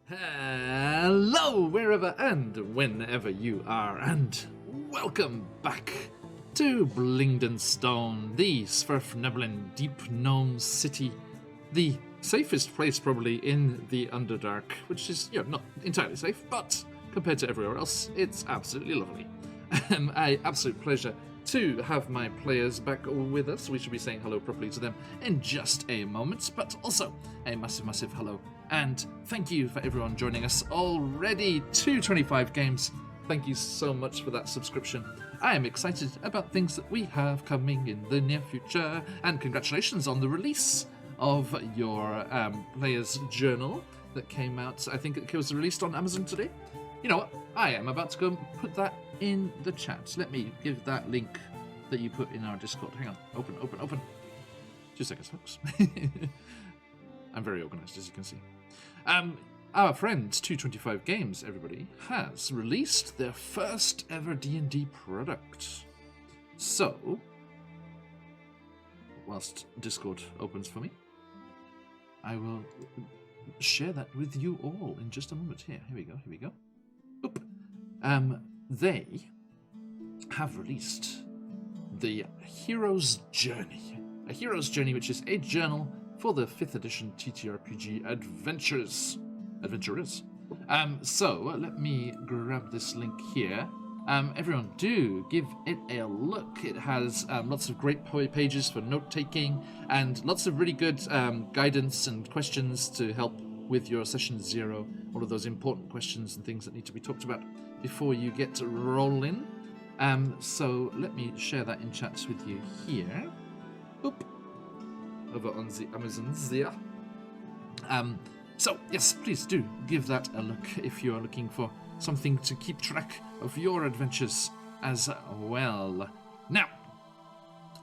Hello, wherever and whenever you are, and welcome back to Blingdenstone, the Sverfneblin Deep Gnome City, the safest place probably in the Underdark, which is, not entirely safe, but compared to everywhere else, it's absolutely lovely. An absolute pleasure to have my players back with us. We should be saying hello properly to them in just a moment, but also a massive hello and thank you for everyone joining us already. 225 games. Thank you so much for that subscription. I am excited about things that we have coming in the near future, and congratulations on the release of your player's journal that came out. I think it was released on Amazon today. You know what? I am about to go and put that in the chat. Let me give that link that you put in our Discord. Hang on. Open. 2 seconds, folks. I'm very organized, as you can see. Our friend 225 Games, everybody, has released their first ever D&D product. So, whilst Discord opens for me, I will share that with you all in just a moment. Here we go. Oop. They have released the Hero's Journey. A Hero's Journey, which is a journal for the 5th edition TTRPG Adventurers. So let me grab this link here. Everyone, do give it a look. It has lots of great pages for note-taking and lots of really good guidance and questions to help with your session 0. All of those important questions and things that need to be talked about before you get rolling. So let me share that in chats with you here. Oop. Over on the Amazons there. So, yes, please do give that a look if you are looking for something to keep track of your adventures as well. Now,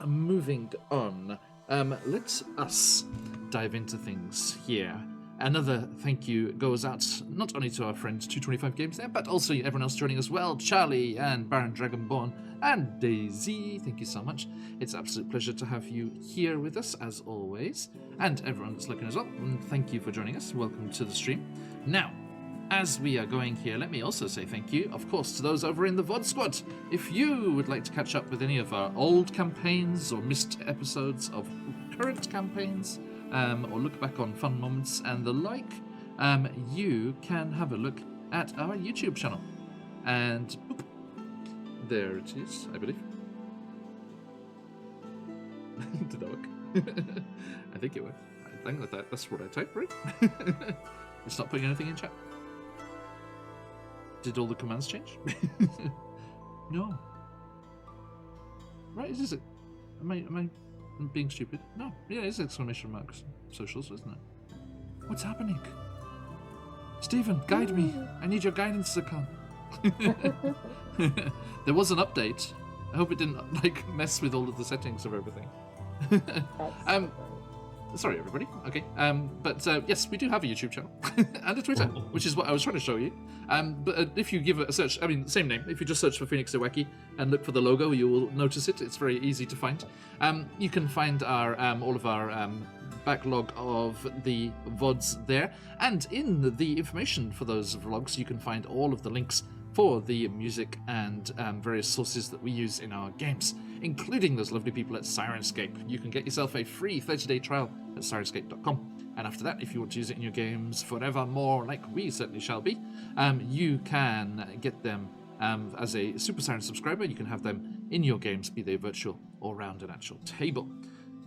moving on, let us dive into things here. Another thank you goes out not only to our friend 225 Games there, but also everyone else joining as well. Charlie and Baron Dragonborn and Daisy, thank you so much. It's an absolute pleasure to have you here with us as always. And everyone that's looking as well, thank you for joining us. Welcome to the stream. Now, as we are going here, let me also say thank you, of course, to those over in the VOD squad. If you would like to catch up with any of our old campaigns or missed episodes of current campaigns, or look back on fun moments and the like, you can have a look at our YouTube channel. And boop, there it is, I believe. Did that work? I think it worked. I think that's what I typed, right? It's not putting anything in chat. Did all the commands change? No. Right, is it? Am I being stupid? No. Yeah, it's exclamation marks. Socials, isn't it? What's happening? Stephen, guide me. I need your guidance, Zakan. There was an update. I hope it didn't mess with all of the settings of everything. Sorry, everybody. Okay. But yes, we do have a YouTube channel and a Twitter, which is what I was trying to show you. But if you give it a search, same name. If you just search for Phoenix Iwaki and look for the logo, you will notice it. It's very easy to find. You can find our all of our backlog of the VODs there, and in the information for those vlogs, you can find all of the links for the music and various sources that we use in our games, including those lovely people at Sirenscape. You can get yourself a free 30-day trial at sirenscape.com. And after that, if you want to use it in your games forevermore, like we certainly shall be, you can get them as a Super Siren subscriber. You can have them in your games, be they virtual or around an actual table.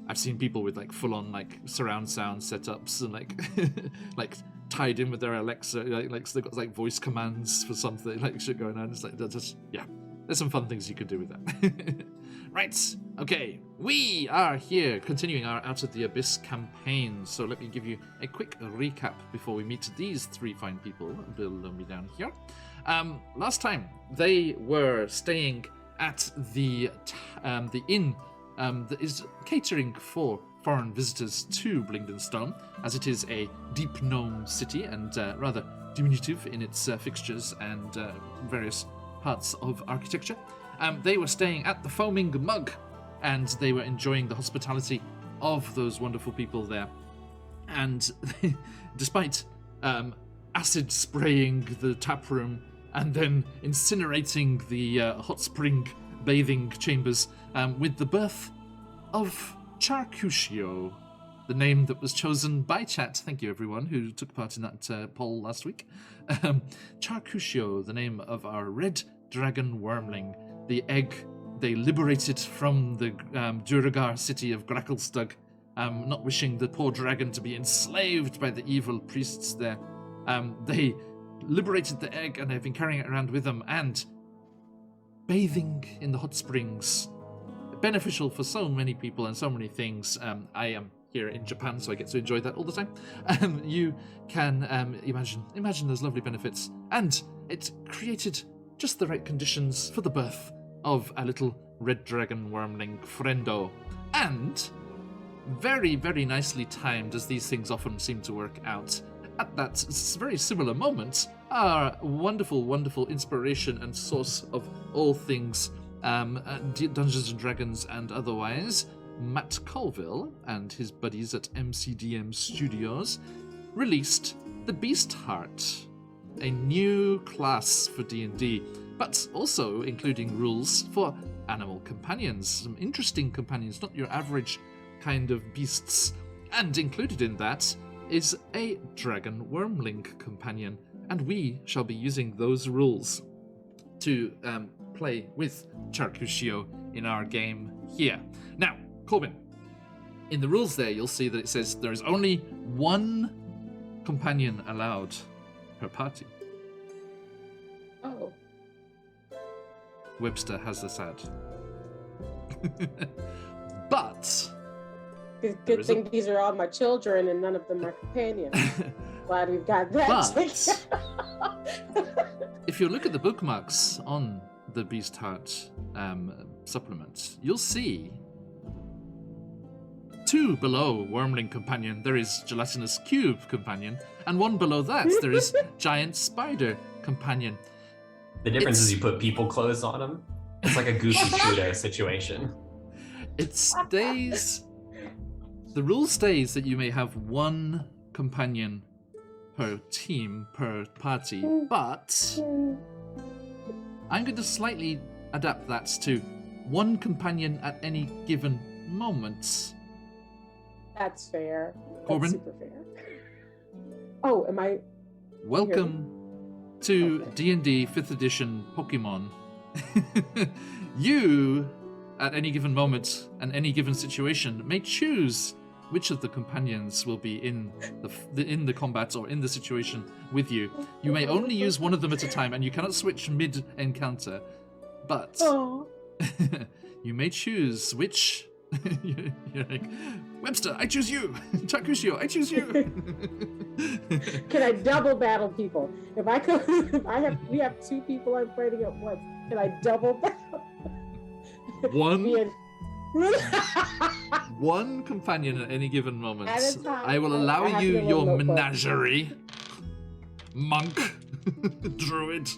I've seen people with full-on surround sound setups and like tied in with their Alexa, so they've got voice commands for something, shit going on. It's there's some fun things you could do with that. Right, okay, we are here continuing our Out of the Abyss campaign. So let me give you a quick recap before we meet these 3 fine people below me down here. Last time they were staying at the inn that is catering for foreign visitors to Blingdenstone, as it is a deep gnome city and rather diminutive in its fixtures and various parts of architecture. They were staying at the Foaming Mug, and they were enjoying the hospitality of those wonderful people there. And despite acid spraying the tap room and then incinerating the hot spring bathing chambers with the birth of Charcuccio, the name that was chosen by chat. Thank you, everyone who took part in that poll last week. Charcuccio, the name of our red dragon wormling, the egg they liberated from the Duragar city of Gracklestug, not wishing the poor dragon to be enslaved by the evil priests there. They liberated the egg and they've been carrying it around with them and bathing in the hot springs. Beneficial for so many people and so many things. I am here in Japan, so I get to enjoy that all the time. You can imagine those lovely benefits. And it created just the right conditions for the birth of a little red dragon wormling friendo. And very, very nicely timed, as these things often seem to work out, at that very similar moment, our wonderful, wonderful inspiration and source of all things Dungeons and Dragons and otherwise, Matt Colville and his buddies at MCDM Studios released the Beast Heart, a new class for D&D, but also including rules for animal companions, some interesting companions, not your average kind of beasts. And included in that is a dragon wormling companion, and we shall be using those rules to play with Charcuccio in our game here. Now, Corbin, in the rules there, you'll see that it says there is only one companion allowed per party. Oh. Webster has this ad. But Good thing these are all my children and none of them are companions. Glad we've got that. But if you look at the bookmarks on the Beast Heart supplement, you'll see two below Wormling Companion, there is Gelatinous Cube Companion, and one below that, there is Giant Spider Companion. The difference is you put people clothes on them. It's like a Goofy Pluto situation. It stays... The rule stays that you may have one companion per team, per party, but I'm going to slightly adapt that to one companion at any given moment. That's fair. Corbin? That's super fair. Oh, am I... Welcome to D&D 5th edition Pokemon. You, at any given moment and any given situation, may choose which of the companions will be in the combat or in the situation with you. You may only use one of them at a time, and you cannot switch mid-encounter. But you may choose which... You're like, Webster, I choose you! Charcuccio, I choose you! Can I double battle people? If we have two people I'm fighting at once, can I double battle? One companion at any given moment. At a time. I will allow you your menagerie. Monk. Druid.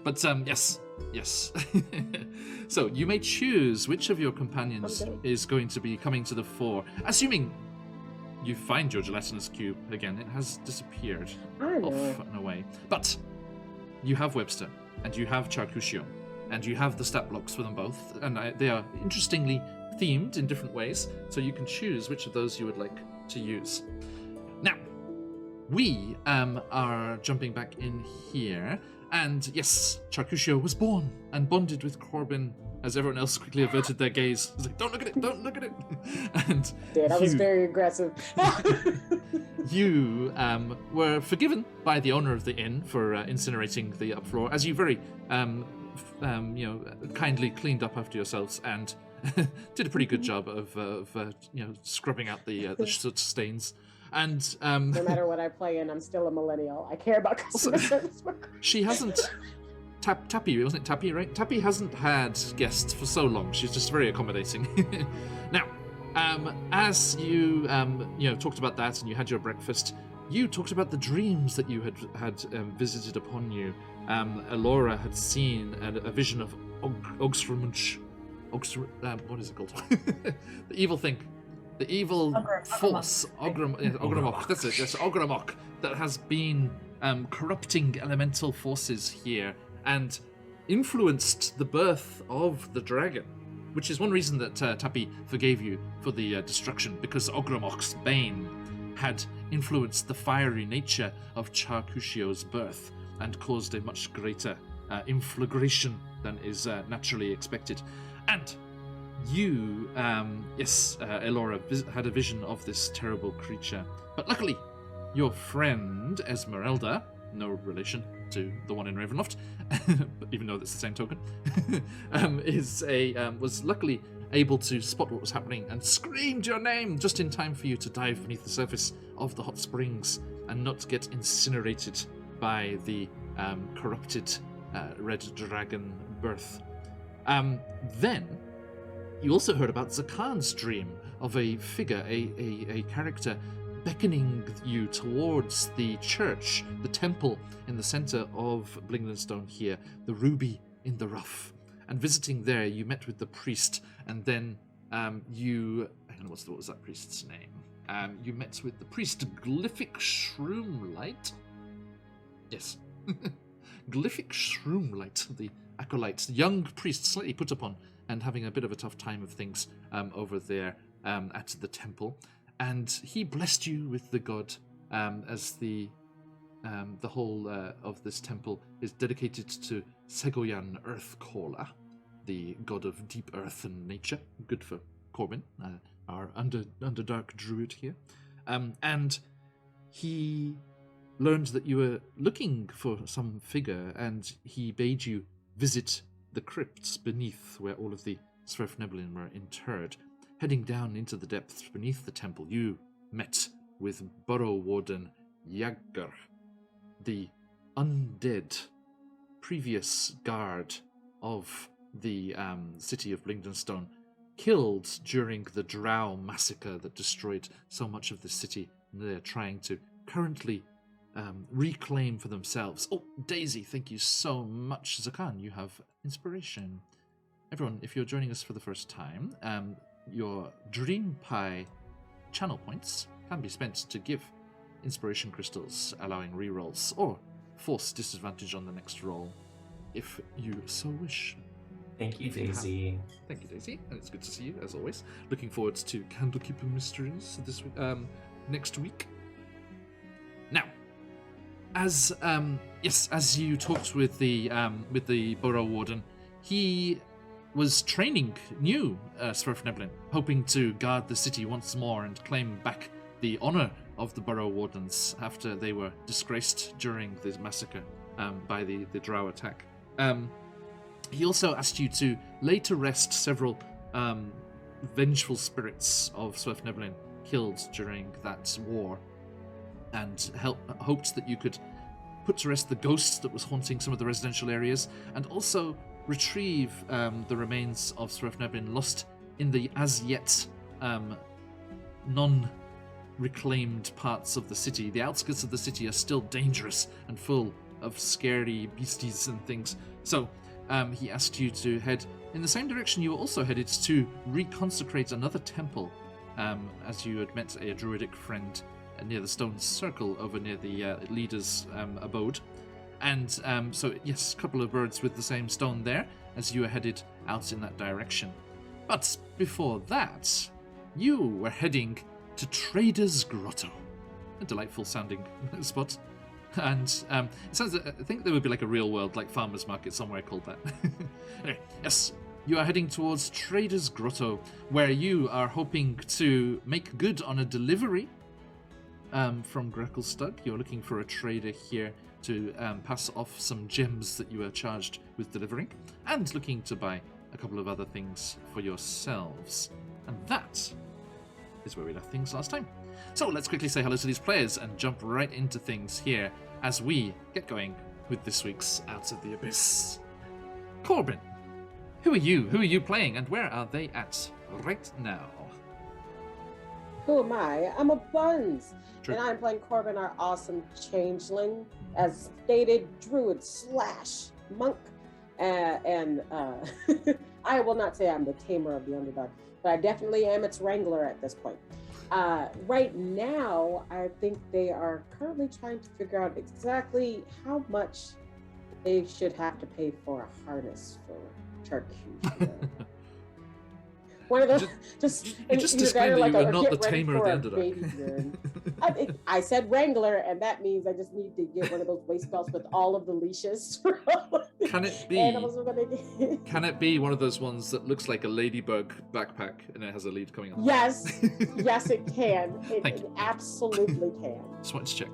But yes. So you may choose which of your companions is going to be coming to the fore. Assuming you find your gelatinous cube again, it has disappeared off and away. But you have Webster, and you have Charcuccio, and you have the stat blocks for them both, and they are interestingly themed in different ways, so you can choose which of those you would like to use. Now, we are jumping back in here, and yes, Charcuccio was born and bonded with Corbin as everyone else quickly averted their gaze. It's like, don't look at it, don't look at it. And I was very aggressive. You were forgiven by the owner of the inn for incinerating the upfloor, as you very kindly cleaned up after yourselves and did a pretty good job of scrubbing out the soot stains. And no matter what I play in, I'm still a millennial. I care about customer service work. She hasn't Tappy, wasn't it Tappy, right? Tappy hasn't had guests for so long. She's just very accommodating. Now, as you talked about that and you had your breakfast, you talked about the dreams that you had visited upon you. Elora had seen a vision of Ogstrumch. What is it called? The evil thing. the evil force, Ogramok, that's it, yes, Ogramok, that has been corrupting elemental forces here and influenced the birth of the dragon, which is one reason that Tapi forgave you for the destruction, because Ogramok's bane had influenced the fiery nature of Charcushio's birth and caused a much greater inflagration than is naturally expected. And you, Elora, had a vision of this terrible creature. But luckily, your friend, Esmeralda, no relation to the one in Ravenloft, even though that's the same token, was luckily able to spot what was happening and screamed your name just in time for you to dive beneath the surface of the hot springs and not get incinerated by the corrupted red dragon birth. Then you also heard about Zakan's dream of a figure, a character beckoning you towards the church, the temple in the center of Blingdenstone here, the ruby in the rough. And visiting there, you met with the priest, and then what was that priest's name? You met with the priest, Glyphic Shroomlight. Yes. Glyphic Shroomlight, the acolyte, young priest, slightly put upon, and having a bit of a tough time of things over there at the temple. And he blessed you with the god, as the whole of this temple is dedicated to Segoyan Earthcaller, the god of deep earth and nature. Good for Corbin, our underdark druid here. And he learned that you were looking for some figure, and he bade you visit the crypts beneath where all of the Sverfneblin were interred. Heading down into the depths beneath the temple, you met with Burrow Warden Jagger, the undead previous guard of the city of Blingdenstone, killed during the Drow massacre that destroyed so much of the city. They're trying to currently reclaim for themselves. Oh, Daisy, thank you so much. Zakan, you have inspiration. Everyone, if you're joining us for the first time, your Dream Pie channel points can be spent to give inspiration crystals, allowing rerolls, or force disadvantage on the next roll, if you so wish. Thank you, Daisy. Thank you, Daisy, and it's good to see you, as always. Looking forward to Candlekeeper Mysteries this next week. Now, as you talked with the Borough Warden, he was training new Sverfneblin, hoping to guard the city once more and claim back the honor of the Borough Wardens after they were disgraced during this massacre by the Drow attack. He also asked you to lay to rest several vengeful spirits of Sverfneblin killed during that war, and hoped that you could put to rest the ghost that was haunting some of the residential areas, and also retrieve the remains of Sverfneblin lost in the as-yet non-reclaimed parts of the city. The outskirts of the city are still dangerous and full of scary beasties and things. So he asked you to head in the same direction you were also headed, to reconsecrate another temple, as you had met a druidic friend near the stone circle over near the leader's abode. And so, yes, a couple of birds with the same stone there as you were headed out in that direction. But before that, you were heading to Trader's Grotto, a delightful sounding spot. And it sounds, I think there would be like a real world, like farmer's market somewhere called that. Anyway, yes, you are heading towards Trader's Grotto, where you are hoping to make good on a delivery from Greckelstug. You're looking for a trader here to pass off some gems that you are charged with delivering, and looking to buy a couple of other things for yourselves. And that is where we left things last time. So let's quickly say hello to these players and jump right into things here as we get going with this week's Out of the Abyss. Corbin, who are you? Who are you playing, and where are they at right now? Who am I? I'm a Buns. True. And I'm playing Corbin, our awesome changeling, as stated, druid / monk. And I will not say I'm the tamer of the Underdark. but I definitely am its wrangler at this point. Right now, I think they are currently trying to figure out exactly how much they should have to pay for a harness for Turkey. One of those, you just disclaimed that you were not the tamer of the underdog. I said wrangler, and that means I just need to get one of those waist belts with all of the leashes. Can it be? Can it be one of those ones that looks like a ladybug backpack and it has a lead coming on? Yes, yes, it can. It absolutely can. Just wanted to check.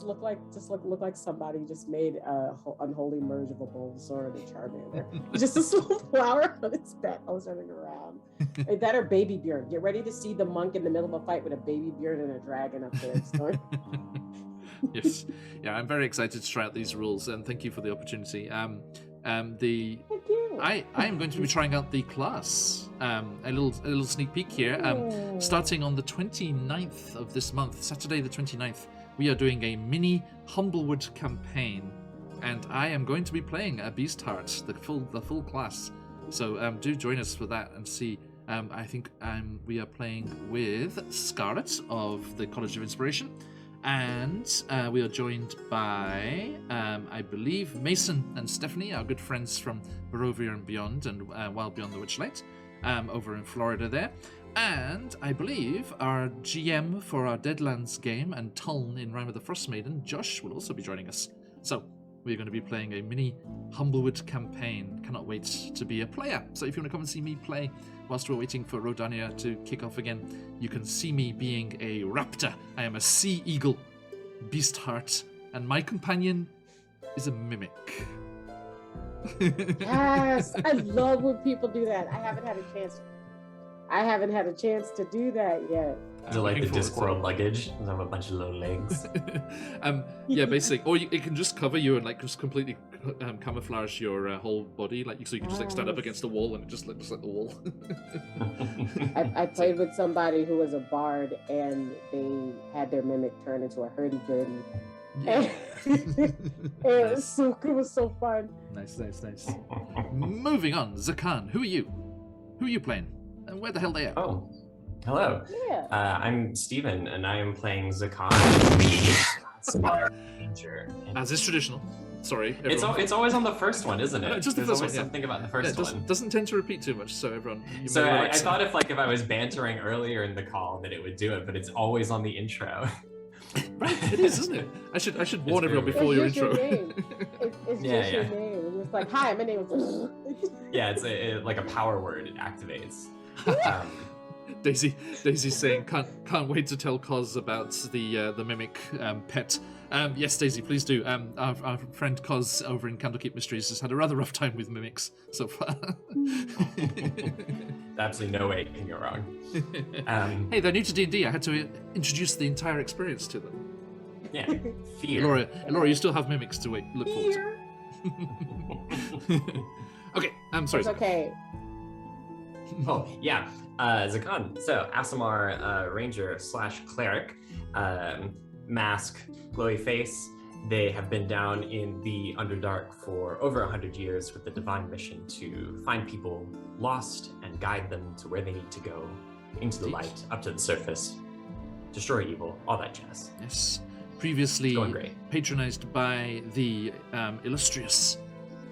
Look like somebody just made a unholy merge of a Bulbasaur and a Charmander. Just this little flower on its back. I was running around. That or Baby Bjorn. Get ready to see the monk in the middle of a fight with a Baby Bjorn and a dragon up there. Yes, yeah, I'm very excited to try out these rules, and thank you for the opportunity. Thank you. I am going to be trying out the class. A little sneak peek here. Starting on the 29th of this month, Saturday the 29th. We are doing a mini Humblewood campaign, and I am going to be playing a Beast Heart, the full class. So do join us for that and see. I think we are playing with Scarlet of the College of Inspiration, and we are joined by, I believe, Mason and Stephanie, our good friends from Barovia and Beyond, and Wild Beyond the Witchlight, over in Florida there. And I believe our GM for our Deadlands game and Tuln in Rime of the Frost Maiden, Josh, will also be joining us. So we're going to be playing a mini Humblewood campaign. Cannot wait to be a player. So if you want to come and see me play whilst we're waiting for Rodania to kick off again, you can see me being a raptor. I am a sea eagle, Beast Heart, and my companion is a mimic. Yes, I love when people do that. I haven't had a chance to do that yet. Is it like the Discworld luggage? Does it have a bunch of low legs? Yeah, basically. Or it can just cover you and like just completely camouflage your whole body, like so you can just like stand up against the wall and it just looks like the wall. I played with somebody who was a bard, and they had their mimic turn into a hurdy-gurdy. Yeah. It was so fun. Nice. Moving on, Zakan, who are you? Who are you playing? And where the hell they are? Oh, hello. Yeah. I'm Steven, and I am playing Zakan, the Ranger. As is traditional. Sorry, everyone. It's always on the first one, isn't it? Just the There's first one. always something about the first one. Doesn't tend to repeat too much, so everyone. So I thought if I was bantering earlier in the call that it would do it, but it's always on the intro. Right, it is, isn't it? I should warn everyone before your intro. It's just your name. It's like, hi, my name is. Yeah, it's like a power word. It activates. Daisy's saying can't wait to tell Cos about the mimic pet. Yes, Daisy, please do. Our friend Cos over in Candlekeep Mysteries has had a rather rough time with mimics so far. Absolutely no way it can go wrong. Hey, they're new to D&D. I had to introduce the entire experience to them. Yeah, fear. Elora, you still have mimics to look forward to. Okay, I'm sorry. It's okay. Oh, yeah. Zakan. So, Aasimar Ranger / Cleric. Mask, glowy face. They have been down in the Underdark for over 100 years with the divine mission to find people lost and guide them to where they need to go, into the light, up to the surface, destroy evil, all that jazz. Yes. Previously patronized by the illustrious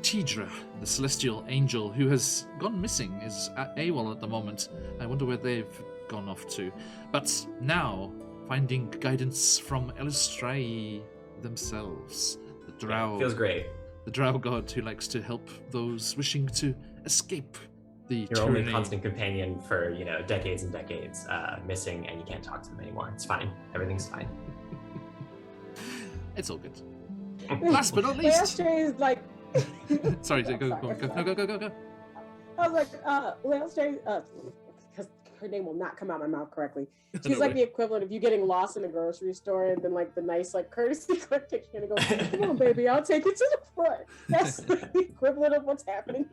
Tidra, the celestial angel, who has gone missing, is at AWOL at the moment. I wonder where they've gone off to. But now, finding guidance from Elistrai themselves, the drow. Feels great. The drow god who likes to help those wishing to escape the Your only constant companion for, decades and decades, missing, and you can't talk to them anymore. It's fine. Everything's fine. It's all good. Last but not least. Elistrai is like... Sorry, go. I was like, Elistrai, because her name will not come out of my mouth correctly. She's like the equivalent of you getting lost in a grocery store and then like the nice like courtesy clerk takes you and goes, come on baby, I'll take you to the front. That's the equivalent of what's happening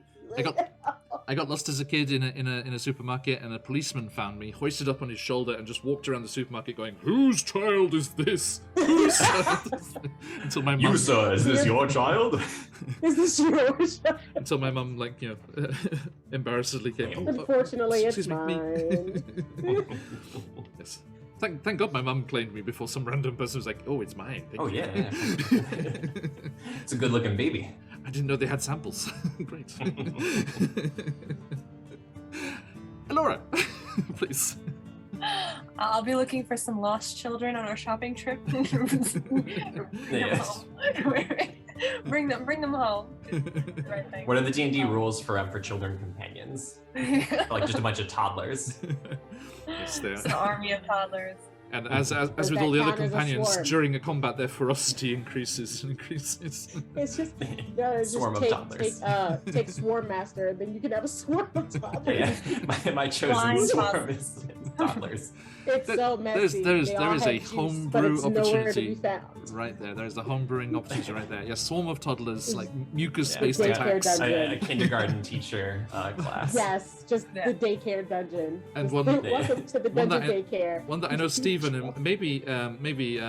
I got lost as a kid in a supermarket, and a policeman found me, hoisted up on his shoulder, and just walked around the supermarket going, "Whose child is this? Whose child is this?" Until my mom, You, sir, is this your child? Is this yours? until my mom, like, embarrassedly came. "Oh, Unfortunately, it's excuse me, mine. Yes. Thank God my mum claimed me before some random person was like, "Oh, it's mine." Thank Oh, you." yeah. It's a good-looking baby. I didn't know they had samples. Great. Elora, please. I'll be looking for some lost children on our shopping trip. Bring them Yes. home. bring them home. Right thing. What are the D&D rules for children companions? Like just a bunch of toddlers. Yes, they It's an are. army of toddlers. And as with that all the other count as a companions, swarm? during a combat, their ferocity increases and increases. It's just, no, it's Swarm just of toddlers. take Swarm Master, and then you can have a swarm of toddlers. Yeah, my chosen Flying swarm is toddlers. It's so messy. There They all is have a juice, homebrew but it's nowhere to opportunity be found. right there. There's the homebrewing opportunity right there. Yeah, swarm of toddlers, like Yeah, mucus-based daycare attacks. dungeon. A kindergarten teacher class. Yes, just Yeah. the daycare dungeon. And Just one- welcome to the one that dungeon I- daycare. One that I know Stephen and maybe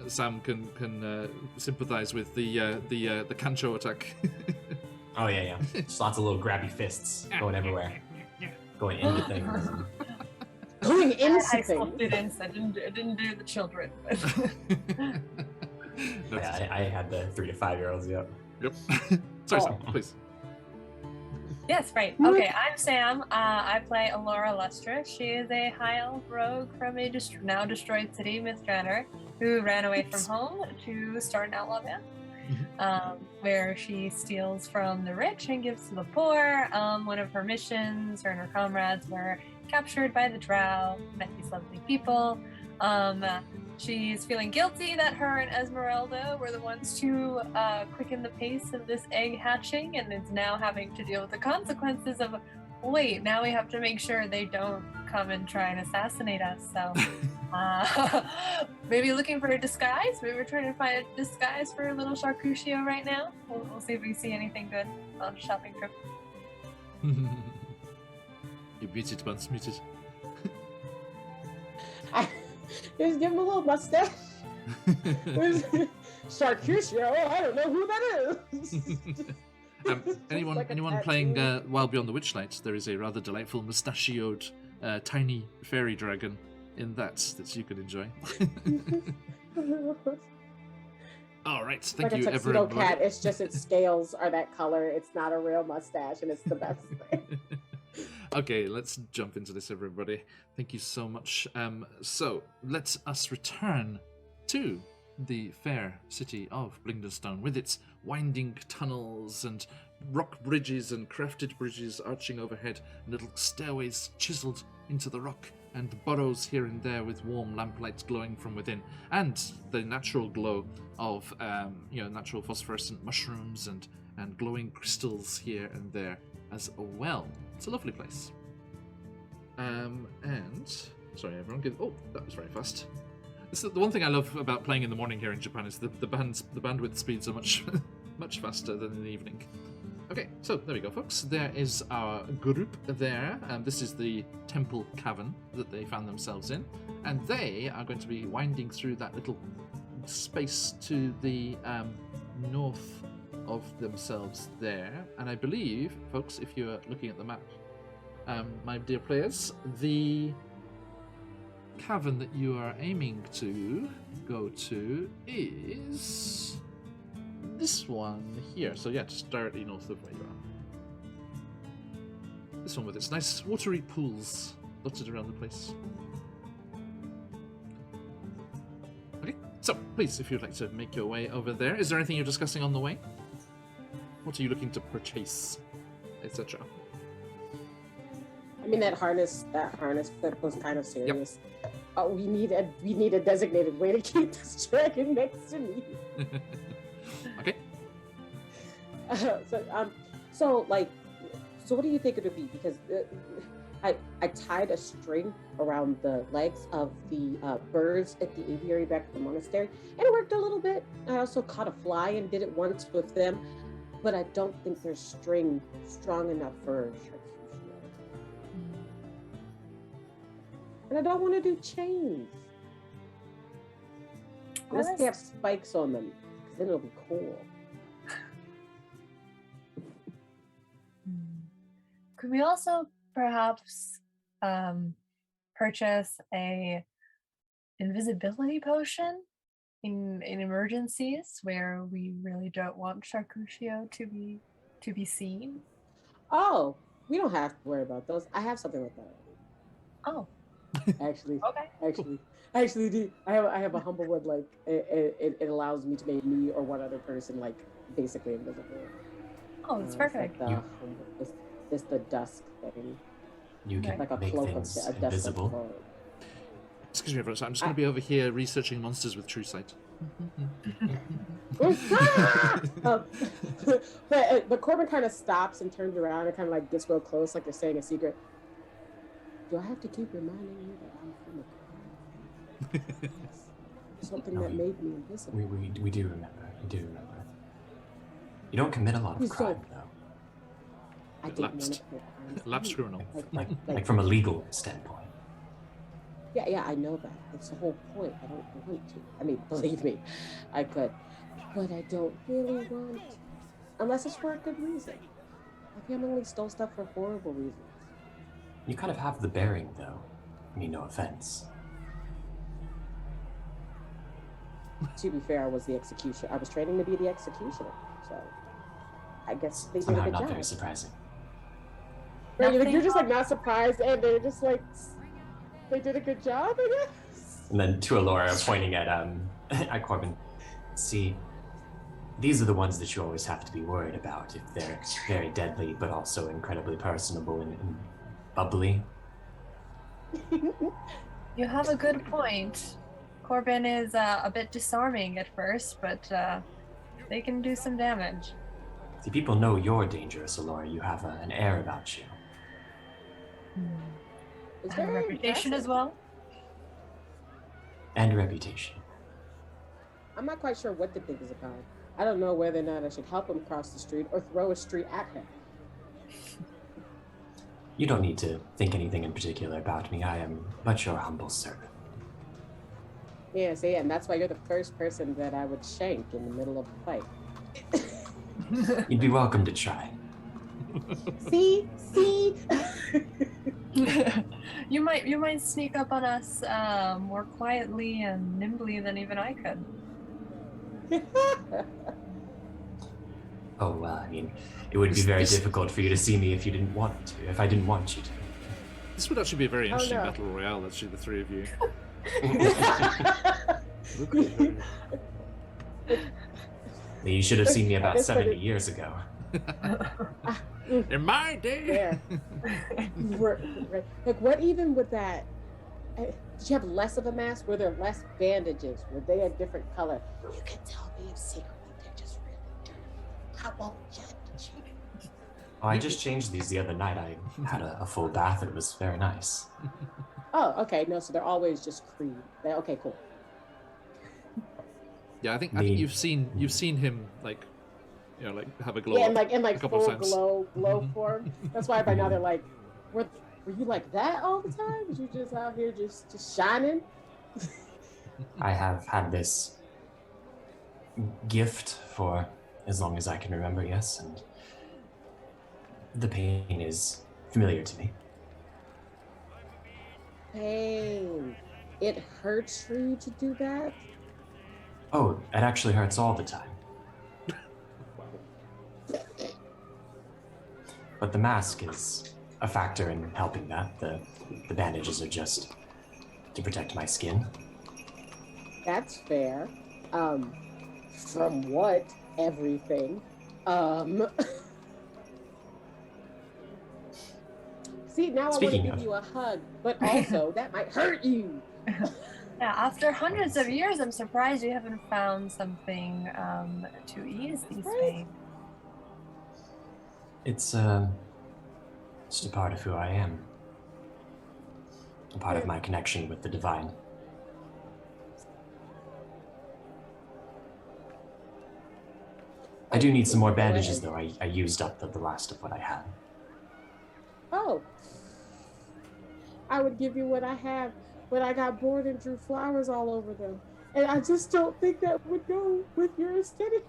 Sam can sympathize with the Kancho attack. Oh yeah. Just lots of little grabby fists going everywhere, going into things. Going I into high school things. students. I didn't do the children. Yeah, I had the 3 to 5 year olds. Yep. Yep. Sorry, Oh. Sam, please. Yes, right. Okay, I'm Sam. I play Elora Lustra. She is a high elf rogue from a now destroyed city, Mistranner, who ran away from home to start an outlaw band, where she steals from the rich and gives to the poor. One of her missions, her and her comrades were captured by the Drow, met these lovely people. She's feeling guilty that her and Esmeralda were the ones to quicken the pace of this egg hatching, and is now having to deal with the consequences of, wait, now we have to make sure they don't come and try and assassinate us. So maybe looking for a disguise. Maybe we're trying to find a disguise for little Charcuccio right now. We'll see if we see anything good on a shopping trip. You muted once, muted. Just give him a little mustache. Charcuterie, I don't know who that is. Anyone Like a anyone tattoo. playing Wild Beyond the Witchlight, there is a rather delightful mustachioed tiny fairy dragon in that you can enjoy. All right, thank Like you a tuxedo everybody. cat, it's just its scales are that color. It's not a real mustache, and it's the best thing. Okay, let's jump into this, everybody. Thank you so much. So let us return to the fair city of Blingdenstone, with its winding tunnels and rock bridges and crafted bridges arching overhead, and little stairways chiseled into the rock, and burrows here and there with warm lamplights glowing from within, and the natural glow of natural phosphorescent mushrooms and glowing crystals here and there as well. It's a lovely place. And sorry, everyone. Oh, that was very fast. It's the one thing I love about playing in the morning here in Japan is the bandwidth speeds are much much faster than in the evening. Okay, so there we go, folks. There is our group there. This is the Temple Cavern that they found themselves in, and they are going to be winding through that little space to the north of themselves there. And I believe, folks, if you're looking at the map, my dear players, the cavern that you are aiming to go to is this one here. So yeah, just directly north of where you are. This one with its nice watery pools dotted around the place. Okay, so please, if you'd like to make your way over there, is there anything you're discussing on the way? What are you looking to purchase, etc.? I mean, that harness clip was kind of serious. Oh, we need a designated way to keep this dragon next to me. Okay. So what do you think it would be? Because I tied a string around the legs of the birds at the aviary back at the monastery, and it worked a little bit. I also caught a fly and did it once with them. but I don't think their string strong enough for Sharpshooter. And I don't want to do chains. Unless they have spikes on them, because then it'll be cool. Could we also perhaps purchase a invisibility potion in emergencies where we really don't want Charcuccio to be seen? Oh, we don't have to worry about those. I have something like that already. Oh, Actually, okay. actually, do I have a Humblewood, like it allows me to make me or one other person like basically invisible. Oh, it's perfect. Like it's the dusk thing. You can Like a make cloak things of invisible. cloak. Excuse me for a second. I'm just going to be over here researching monsters with true sight. But Corbin kind of stops and turns around and kind of like gets real close, like they're saying a secret. Do I have to keep reminding you that I'm from a crime? Something that made me invisible. We do remember. We do remember. You don't commit a lot of crime, though. I didn't want to commit crimes. Lapsed criminal. Like from a legal standpoint. Yeah, I know that. That's the whole point. I don't want to. I mean, believe me, I could. But I don't really want to. Unless it's for a good reason. My family only stole stuff for horrible reasons. You kind of have the bearing, though. I mean, no offense. To be fair, I was the executioner. I was training to be the executioner. So, I guess they did a Somehow good not job. very surprising. Right, you're just like not surprised, and they're just like, they did a good job, I guess. And then to Alora, pointing at at Corbin. See, these are the ones that you always have to be worried about if they're very deadly, but also incredibly personable and bubbly. You have a good point. Corbin is a bit disarming at first, but they can do some damage. See, people know you're dangerous, Alora. You have an air about you. It's And a very reputation impressive. as well. And a reputation. I'm not quite sure what the thing is about. I don't know whether or not I should help him cross the street or throw a street at him. You don't need to think anything in particular about me. I am but your humble servant. Yeah, see, and that's why you're the first person that I would shank in the middle of a fight. You'd be welcome to try. See? You might sneak up on us more quietly and nimbly than even I could. Oh, well, I mean, it would be very difficult for you to see me if I didn't want you to. This would actually be a very interesting no. battle royale, actually, the three of you. You should have seen me about 70 years ago. In my day! Right. Like, what even with that? Did you have less of a mask? Were there less bandages? Were they a different color? You can tell me if secretly they're just really dirty. I won't judge you. Oh, I just changed these the other night. I had a full bath and it was very nice. Oh, okay. No, so they're always just cream. Okay, cool. Yeah, I think you've seen him like have a glow. Yeah, up and like a couple full of times. glow form. That's why by now they're like, were you like that all the time? Was you just out here just shining? I have had this gift for as long as I can remember, yes, and the pain is familiar to me. Pain. It hurts for you to do that? Oh, it actually hurts all the time. But the mask is a factor in helping that. The bandages are just to protect my skin. That's fair. From what? Everything. See, now Speaking I want to give you a hug, but also that might hurt you. Yeah, after hundreds of years, I'm surprised you haven't found something to ease these pain. It's just a part of who I am. A part of my connection with the divine. I do need some more Go ahead. bandages, though. I used up the last of what I had. Oh, I would give you what I have, but I got bored and drew flowers all over them. And I just don't think that would go with your aesthetic.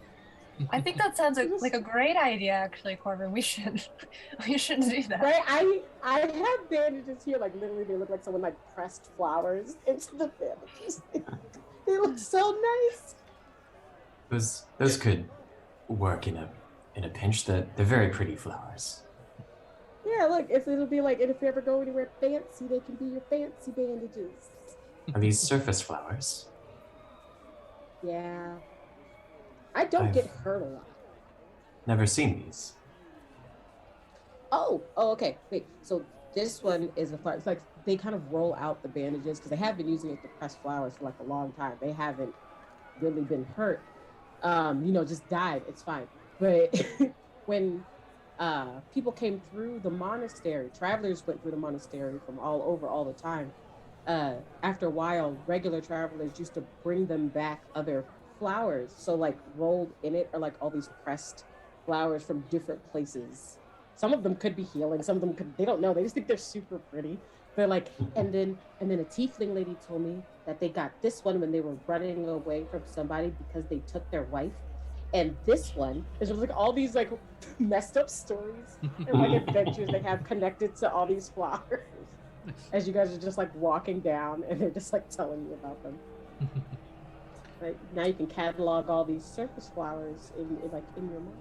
I think that sounds like a great idea, actually, Corbin. We should do that. Right? I have bandages here, like literally they look like someone like pressed flowers into the bandages. They look so nice. Those could work in a pinch. They're very pretty flowers. Yeah, look, it'll be like, and if you ever go anywhere fancy, they can be your fancy bandages. Are these surface flowers? Yeah. I don't get hurt a lot. Never seen these. Oh, okay. Wait, so this one is a flower. It's like they kind of roll out the bandages because they have been using it to press flowers for like a long time. They haven't really been hurt. Just died. It's fine. But when people came through the monastery, travelers went through the monastery from all over all the time. After a while, regular travelers used to bring them back other flowers. So like rolled in it are like all these pressed flowers from different places. Some of them could be healing, some of them could, they don't know, they just think they're super pretty. They're like, and then a tiefling lady told me that they got this one when they were running away from somebody because they took their wife. And this one is just like all these like messed up stories and like adventures they have connected to all these flowers. As you guys are just like walking down and they're just like telling you about them. Right now you can catalog all these surface flowers in your mind.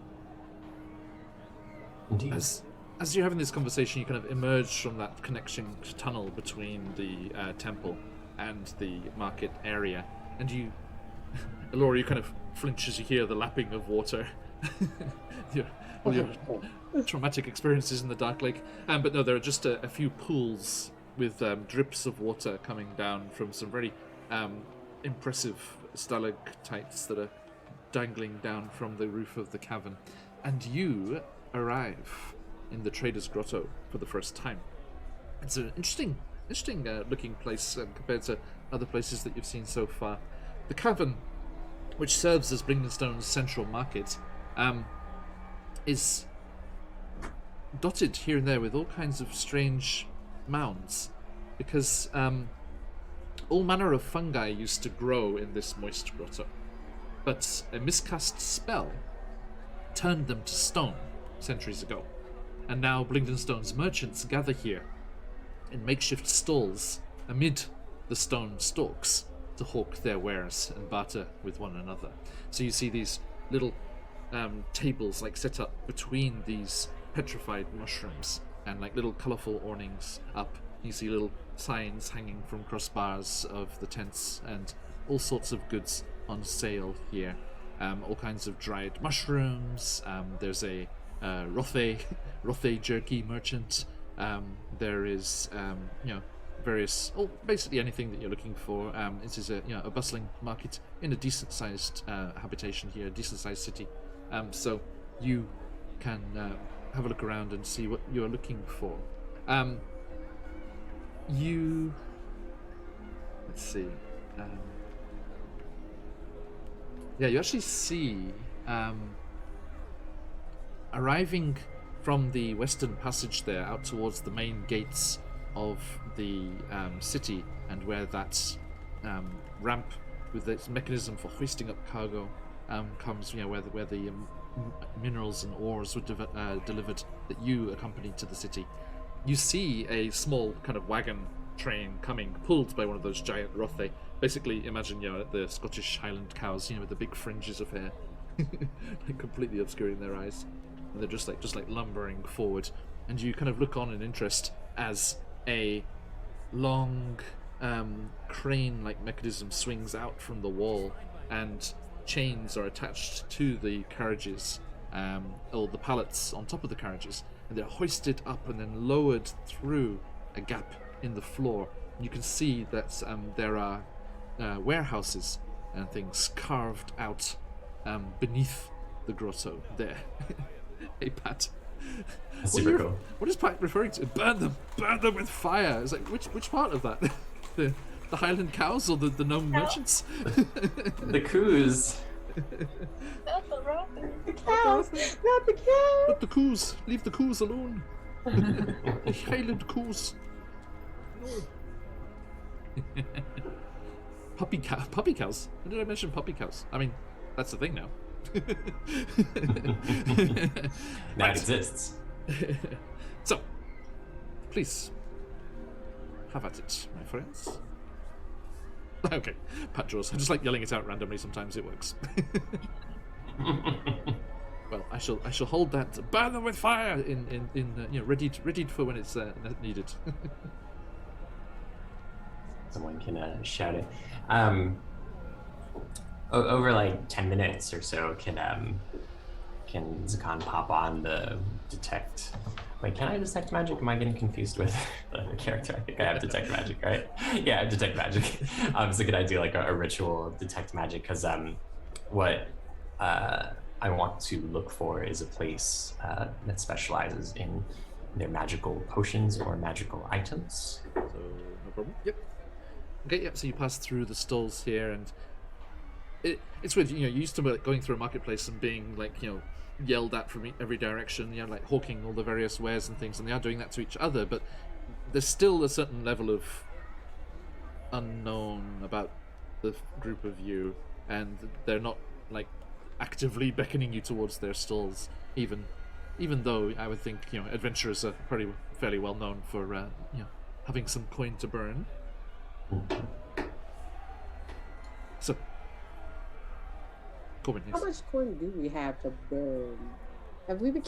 Indeed. As you're having this conversation, you kind of emerge from that connection tunnel between the temple and the market area, and you, Elora, you kind of flinch as you hear the lapping of water. All your traumatic experiences in the Dark Lake. But no, there are just a few pools with drips of water coming down from some very impressive stalactites that are dangling down from the roof of the cavern. And you arrive in the Trader's Grotto for the first time. It's an interesting looking place compared to other places that you've seen so far. The cavern, which serves as Blingdenstone's central market, is dotted here and there with all kinds of strange mounds, because all manner of fungi used to grow in this moist grotto, but a miscast spell turned them to stone centuries ago, and now Blingdenstone's merchants gather here in makeshift stalls amid the stone stalks to hawk their wares and barter with one another. So you see these little tables like set up between these petrified mushrooms, and like little colourful awnings up. You see little signs hanging from crossbars of the tents, and all sorts of goods on sale here. All kinds of dried mushrooms. There's a Rothe jerky merchant. There is various, basically anything that you're looking for. It is a bustling market in a decent sized habitation here, a decent sized city. So you can have a look around and see what you're looking for. Let's see. You actually see arriving from the western passage there out towards the main gates of the city, and where that ramp with its mechanism for hoisting up cargo comes, where the minerals and ores were delivered that you accompanied to the city. You see a small kind of wagon train coming, pulled by one of those giant Rothe. Basically, imagine the Scottish Highland cows, with the big fringes of hair, like completely obscuring their eyes, and they're just like lumbering forward. And you kind of look on in interest as a long crane-like mechanism swings out from the wall, and chains are attached to the carriages, or the pallets on top of the carriages, and they're hoisted up and then lowered through a gap in the floor. You can see that there are warehouses and things carved out beneath the grotto there. Hey, Pat. That's super cool. What is Pat referring to? Burn them with fire. It's like, which part of that? the Highland cows or the gnome merchants? The coos. Not the robin. The cows, not the cows. But the coos, leave the coos alone. The Highland coos. No. Puppy cows. When did I mention puppy cows? I mean, that's the thing now. That exists. So, please, have at it, my friends. Okay, Pat draws. I just like yelling it out randomly. Sometimes it works. Well, I shall hold that. Burn them with fire in ready for when it's needed. Someone can shout it. Over like 10 minutes or so, can Zakan pop on the detect? Wait, can I detect magic? Am I getting confused with the character? I think I have detect magic, right? Yeah, I have detect magic. So could I do like a ritual detect magic? Because what I want to look for is a place that specializes in their magical potions or magical items. So no problem. Yep. Okay. Yep. So you pass through the stalls here, and it's weird. You're used to going through a marketplace and being like yelled at from every direction. Like hawking all the various wares and things, and they are doing that to each other. But there's still a certain level of unknown about the group of you, and they're not like actively beckoning you towards their stalls, even though I would think adventurers are fairly well known for having some coin to burn. So, Corbin, yes. How much coin do we have to burn? Have we been?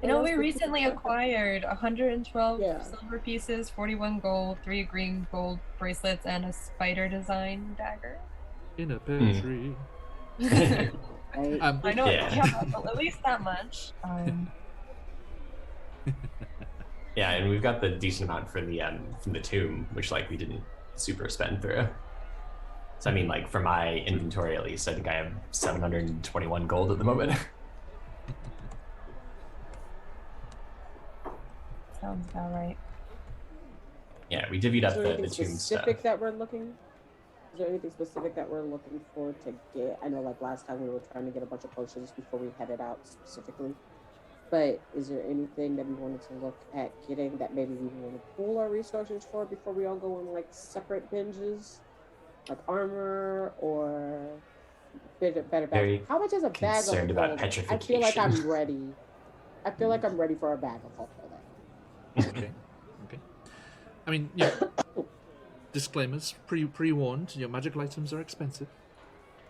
We recently acquired 112 Yeah. silver pieces, 41 gold, 3 green gold bracelets, and a spider design dagger. In a pear tree. Right? I know, Yeah. but at least that much. Yeah, and we've got the decent amount for the from the tomb, which like we didn't super spend through. So I mean, like for my inventory at least, I think I have 721 gold at the moment. Sounds about right. Yeah, we divvied up Is there the anything tomb specific stuff. that we're looking? Is there anything specific that we're looking for to get? I know, like last time we were trying to get a bunch of potions before we headed out specifically. But is there anything that we wanted to look at getting that maybe we want to pool our resources for before we all go on like separate binges, like armor or better Very bag? How much is a bag of concerned about gold? I petrification. feel like I'm ready. I feel like I'm ready for a bag of gold. Okay. I mean, disclaimers, pre-warned. Magical items are expensive.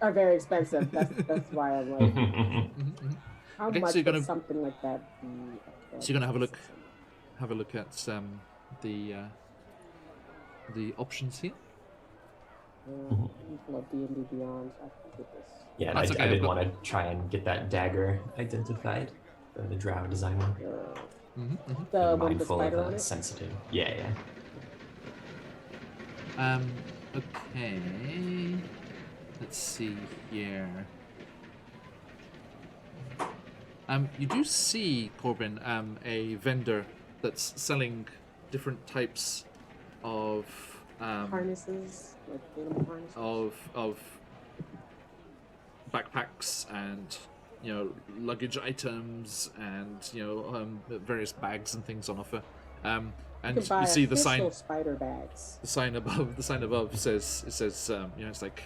Are very expensive. That's why I'm like, how Okay, much so you're gonna- would something like that be? So you're gonna have a look at the options here. People of D&D Beyond. I can get this. Yeah, and That's okay, I did but- want to try and get that dagger identified, the drow design one. The one with the Mindful spider of on it. sensitive. Yeah. Okay. Let's see here. You do see, Corbin, a vendor that's selling different types of Harnesses, like animal harnesses. of backpacks and luggage items and various bags and things on offer. And You can buy you see the official sign. spider bags. The sign above says it's like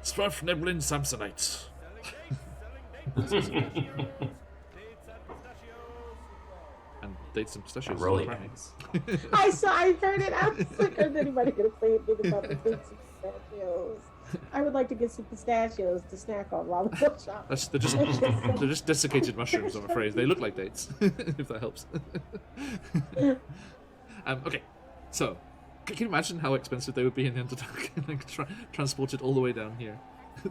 Swerf Neblin Samsonite. And dates and pistachios. Rolling apparently. I heard it. I was like, is anybody gonna say anything about the dates and pistachios? I would like to get some pistachios to snack on while we go shopping. They're just desiccated mushrooms, I'm afraid. They look like dates, if that helps. Okay, so can you imagine how expensive they would be in the Underdark? Like transported all the way down here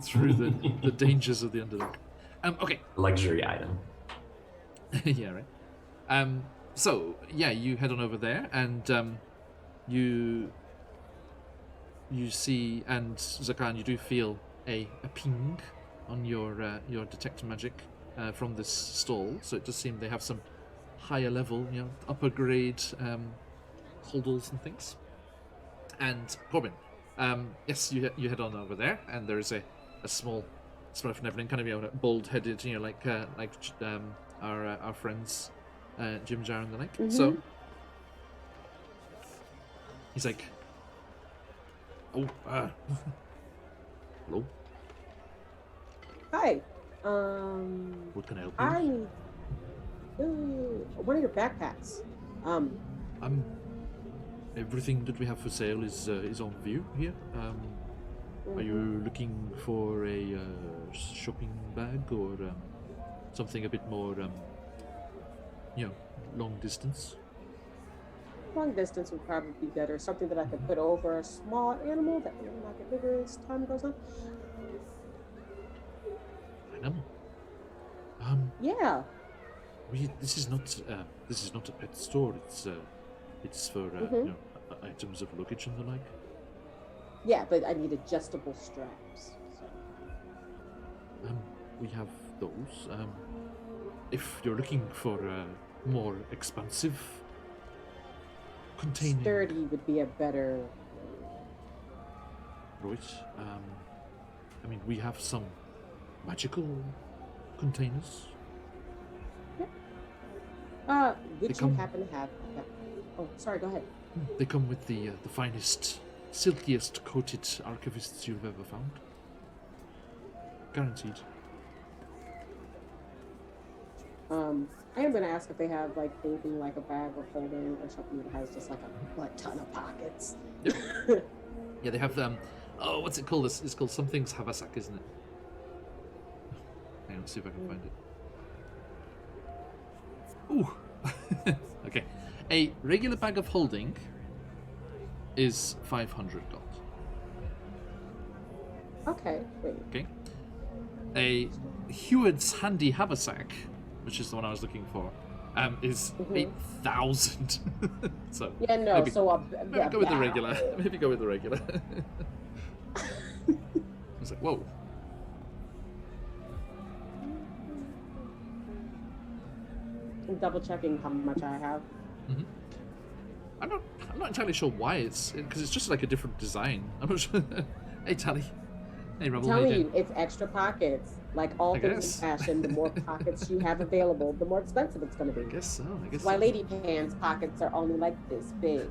through the dangers of the Underdark. Okay. Luxury item. Yeah, right. So yeah, you head on over there, and you see, and Zakan, you do feel a ping on your detect magic from this stall. So it does seem they have some higher level, upper grade holdalls and things. And Corbin, yes, you head on over there, and there is a a small Smurf and everything, kind of, you know, bald-headed, you know, like our friends, Jim Jar and the like. So he's like, oh, hello. Hi. What can I help you? I need one of your backpacks. Everything that we have for sale is on view here. Are you looking for a shopping bag or something a bit more, you know, long distance? Long distance would probably be better. Something that I could put over a small animal that will not get bigger as time goes on. Animal. Yeah. This is not a pet store. It's for you know, items of luggage and the like. Yeah, but I need adjustable straps. So. We have those. If you're looking for more expensive, containing Sturdy would be a better. right. I mean, we have some magical containers. Would you happen to have? Oh, sorry. Go ahead. They come with the finest, silkiest coated archivists you've ever found. Guaranteed. I am going to ask if they have like anything like a bag or holding or something that has just like a ton of pockets. Yep. Yeah, they have them. Oh, what's it called? It's called something's Havasak, isn't it? Hang on, let's see if I can find it. Ooh. Okay. A regular bag of holding is 500 gold. Okay, wait. Okay. A Heward's Handy Haversack, which is the one I was looking for, is 8,000. So yeah, no. maybe, So maybe go with the regular. Maybe go with the regular. I was like, whoa. I'm double checking how much I have. I'm not entirely sure why because it's just like a different design. I'm not sure. Hey, Tally. Hey, Rebel. I'm telling you, it's extra pockets. Like all I things guess. in fashion, the more pockets you have available, the more expensive it's going to be. I guess so. Why lady pants pockets are only like this big.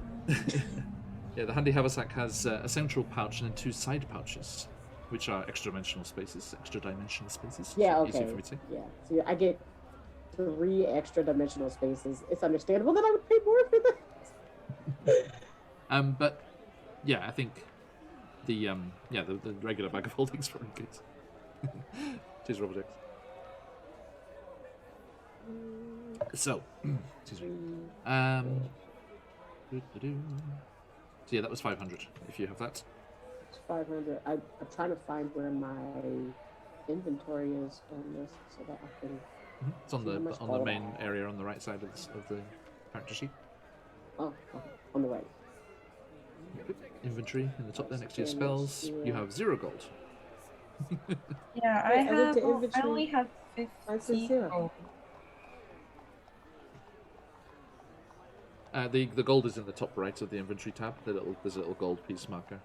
Yeah, the Handy Haversack has a central pouch and then 2 side pouches, which are extra dimensional spaces. Yeah, Easy okay. for me to say. Yeah, so I get 3 extra dimensional spaces. It's understandable that I would pay more for that. But yeah, I think the regular bag of holdings for good. Cheers, Robert X. So, excuse me. So yeah, that was 500. If you have that. It's 500. I'm trying to find where my inventory is on this so that I can. It's on the main area on the right side of the character sheet. Oh, on the right. Inventory in the top there next to your spells. You have 0 gold. Yeah, I looked at have. I inventory. only have Mine says 50 0. gold. The gold is in the top right of the inventory tab. There's a little gold piece marker.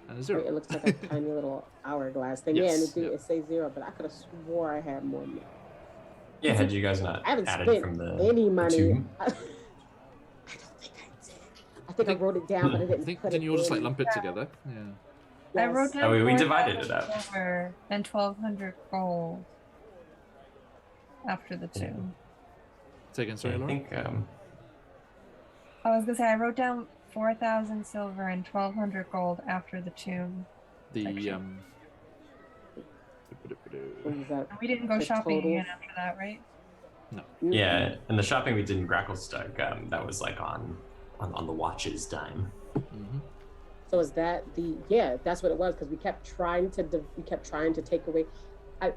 And a 0. Wait, it looks like a tiny little hourglass thing. Yes, Yeah, and it says 0, but I could have swore I had more than that. Yeah, had you guys not I haven't added spent from the any money. tomb? I don't think I did. I think I wrote it down, but I didn't put Didn't it you all just like in. lump it together? Yeah. I Yes. wrote down. Oh, we 4,000 divided it up. silver and 1,200 gold after the tomb. Say again, sorry, I Laura. think I was gonna say I wrote down 4,000 silver and 1,200 gold after the tomb. The What was that? We didn't go The shopping total? again after that, right? yeah, and the shopping we did in Gracklestug, that was like on the watch's dime. So is that that's what it was, because we kept trying to take away.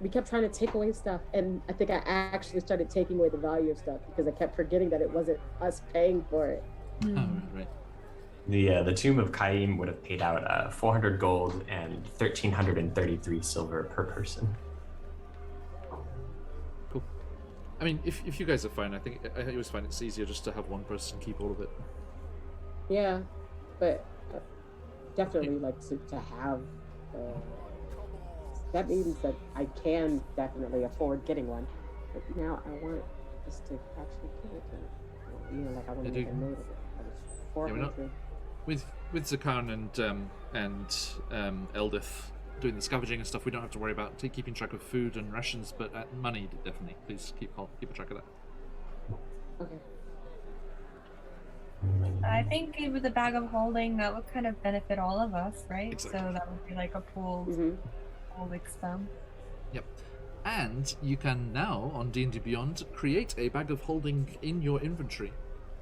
We kept trying to take away stuff, and I think I actually started taking away the value of stuff because I kept forgetting that it wasn't us paying for it. Oh, right. The Tomb of Kaim would have paid out 400 gold and 1,333 silver per person. Cool. I mean, if you guys are fine, I always find it's easier just to have one person keep all of it. Yeah, but definitely like to have that means that I can definitely afford getting one. But now I want us to actually kill it. Like I want to make a note of it. That was Yeah, we're not 400. with Zakan and Eldith doing the scavenging and stuff. We don't have to worry about keeping track of food and rations, but money definitely. Please keep a track of that. Okay. I think with the bag of holding, that would kind of benefit all of us, right? Exactly. So that would be like a pooled expense. Yep. And you can now, on D&D Beyond, create a bag of holding in your inventory.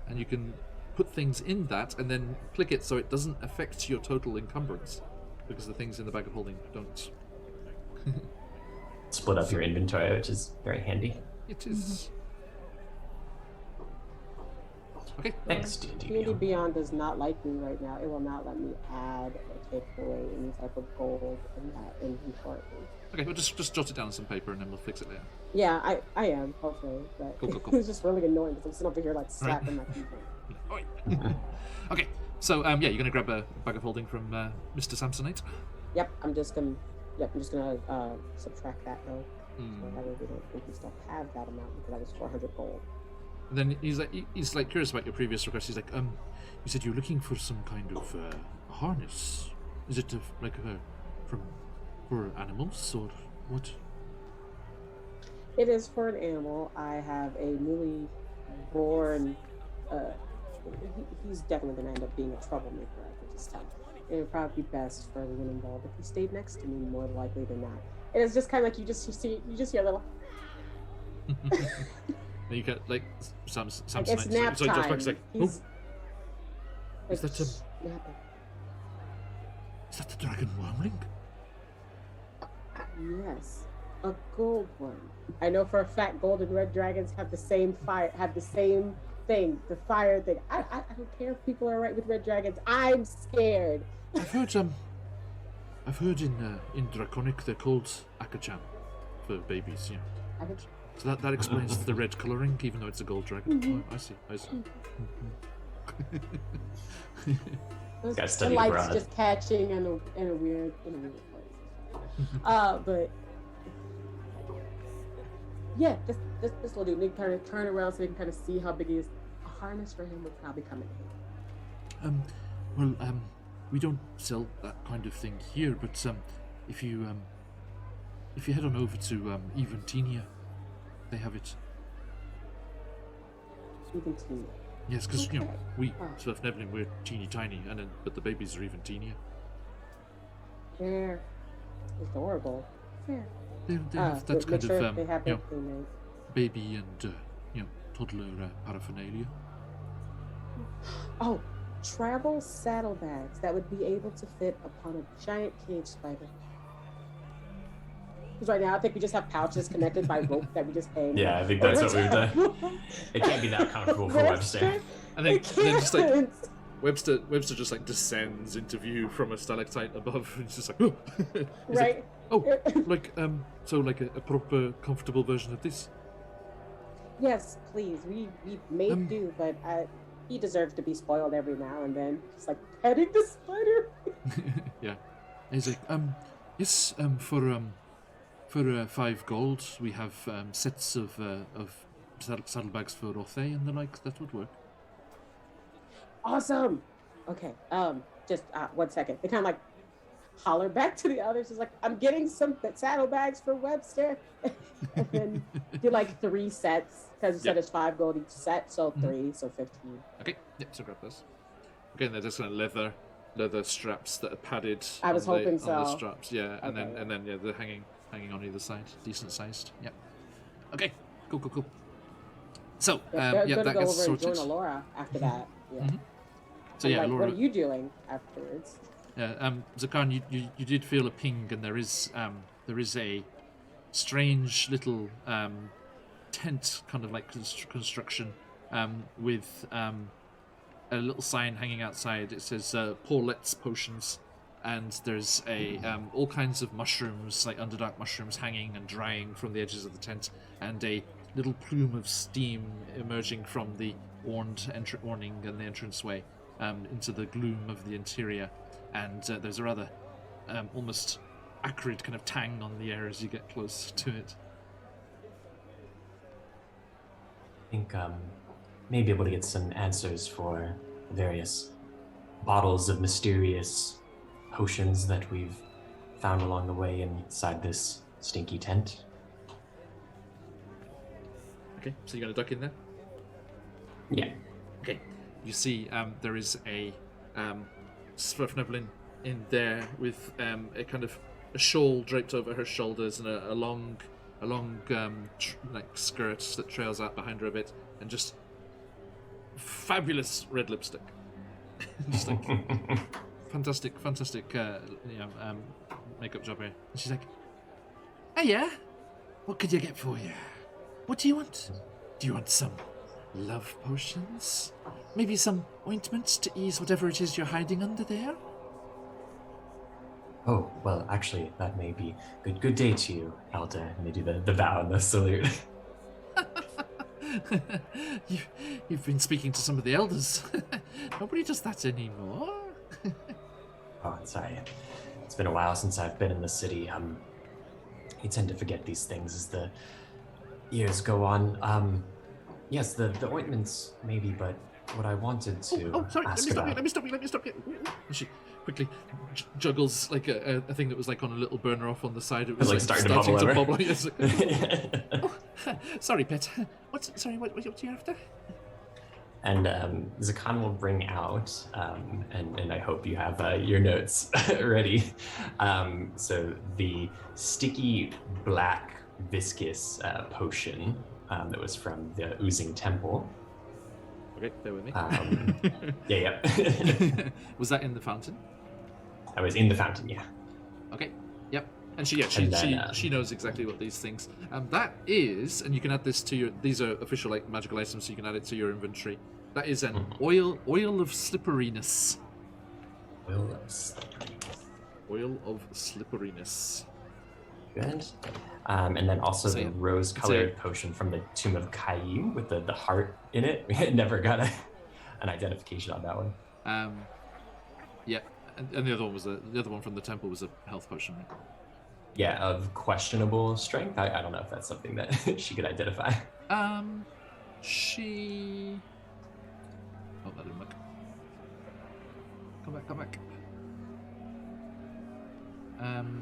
And you can put things in that and then click it so it doesn't affect your total encumbrance. Because the things in the bag of holding don't. Split up your inventory, which is very handy. It is. Okay. Thanks, D&D D&D Beyond. Beyond does not like me right now. It will not let me add or take away any type of gold in that inventory. Okay, we'll just jot it down on some paper and then we'll fix it later. Yeah, I am, hopefully. But Cool. it's just really annoying because I'm sitting over here like slapping my keyboard. Oi. Okay, so yeah, you're gonna grab a bag of holding from Mr. Samsonite. Yep, I'm just gonna subtract that though. So that way we don't think we still have that amount because that was 400 gold. And then he's like curious about your previous request. He's like, you said you're looking for some kind of harness. Is it for animals or what? It is for an animal. I have a newly born. He's definitely going to end up being a troublemaker. I can just tell. It would probably be best for everyone involved if he stayed next to me, more likely than not. And it's just kind of like you just hear a little. And you get like some Like it's nap so time. Just like, He's, is that napping. is that the dragon wormling? Yes, a gold one. I know for a fact gold and red dragons have the same fire, have the same thing, the fire thing. I don't care if people are right with red dragons. I'm scared. I've heard in Draconic they're called Akachan for babies. Yeah. So that explains the red colouring, even though it's a gold dragon. Oh, I see. Gotta The study light's abroad. just catching in a weird place. But yeah, this little dude need to kind of turn around so they can kind of see how big he is. A harness for him would probably come in handy. We don't sell that kind of thing here, but if you head on over to Eventinia, they have it. Even teeny. Yes, because Okay. we Surf Neblin, we're teeny tiny, but the babies are even teenier. They're adorable. Fair. They have that make kind sure of they have you know, everything right. baby and toddler paraphernalia. Oh, travel saddlebags that would be able to fit upon a giant cage spider. Because right now, I think we just have pouches connected by rope that we just hang. Yeah, I think that's what we've done. It can't be that comfortable for Webster. And then just like can't. Webster just like descends into view from a stalactite above, and he's just like, oh. He's Right. like, so like a proper comfortable version of this. Yes, please. We made do, but he deserves to be spoiled every now and then. Just like petting the spider. Yeah. And he's like, yes, for 5 gold, we have sets of saddlebags for Orthe and the like. That would work. Awesome. Okay. Just 1 second. They kind of like holler back to the others. Just like, I'm getting some saddlebags for Webster, and then do like 3 sets because you said it's 5 gold each set, so 3, so 15. Okay. Yep. So grab those. Again, they're just kind of leather straps that are padded. I was on hoping the, on the so. straps. Yeah, and Okay. then yeah, they're hanging on either side, decent sized. Yep. Okay. Cool. So They're yeah, gonna that go gets over and sorted. join Alora after that. Yeah. Mhm. So I'm yeah, like, Laura. what are you doing afterwards? Yeah, Zakan, you did feel a ping, and there is a strange little tent kind of like construction with a little sign hanging outside. It says Paulette's Potions, and there's a all kinds of mushrooms, like underdark mushrooms, hanging and drying from the edges of the tent, and a little plume of steam emerging from the awning and the entranceway into the gloom of the interior. And there's a rather almost acrid kind of tang on the air as you get close to it. I think may be able to get some answers for various bottles of mysterious potions that we've found along the way inside this stinky tent. Okay, so you're gonna duck in there? Yeah. Okay, you see there is a Svrfneblin in there with a kind of a shawl draped over her shoulders and a long like skirt that trails out behind her a bit, and just fabulous red lipstick. Just like fantastic makeup job here. And she's like, "Hey, yeah, what could you get for you? What do you want? Do you want some love potions? Maybe some ointments to ease whatever it is you're hiding under there?" Oh, well, actually, that may be good day to you, Elder. And they do the bow and the salute. You've been speaking to some of the elders. Nobody does that anymore. Oh, sorry. It's been a while since I've been in the city. You tend to forget these things as the years go on. Yes, the ointments maybe, but what I wanted to sorry, ask let me stop you. And she quickly juggles like a thing that was like on a little burner off on the side. It was like starting to bubble over. Yes. Sorry, pet. What you after? And Zakan will bring out, and I hope you have your notes ready. So the sticky black viscous potion that was from the oozing temple. Okay, bear with me. Yeah. Was that in the fountain? I was in the fountain, yeah. Okay, yep. And she knows exactly what these things. That is, and you can add this to your. These are official like magical items, so you can add it to your inventory. That is an oil of slipperiness. Oil of slipperiness. Good. And then also So, the yeah. rose-colored potion from the Tomb of Kaim with the heart in it. We had never got an identification on that one. Yeah, and the other one was the other one from the temple was a health potion. Right? Yeah, of questionable strength. I don't know if that's something that she could identify. She. Oh, that didn't work. Come back.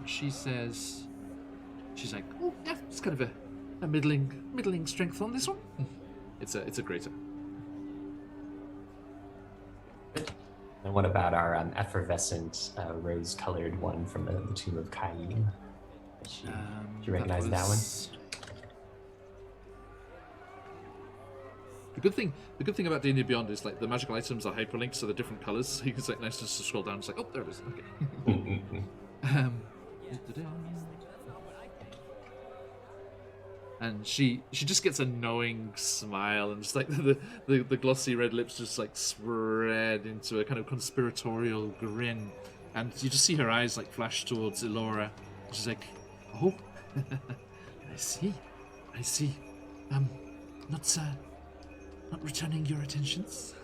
She says. She's like, oh yeah, it's kind of a middling strength on this one. It's a greater. And what about our effervescent rose-colored one from the Tomb of Kaim? Do you recognize that one? The good thing about D&D Beyond is like the magical items are hyperlinked, so they're different colors. So you can like nice just to scroll down. It's like, oh, there it is. Okay. And she just gets a knowing smile, and just like the glossy red lips just like spread into a kind of conspiratorial grin, and you just see her eyes like flash towards Elora. She's like, oh, I see. Not returning your attentions.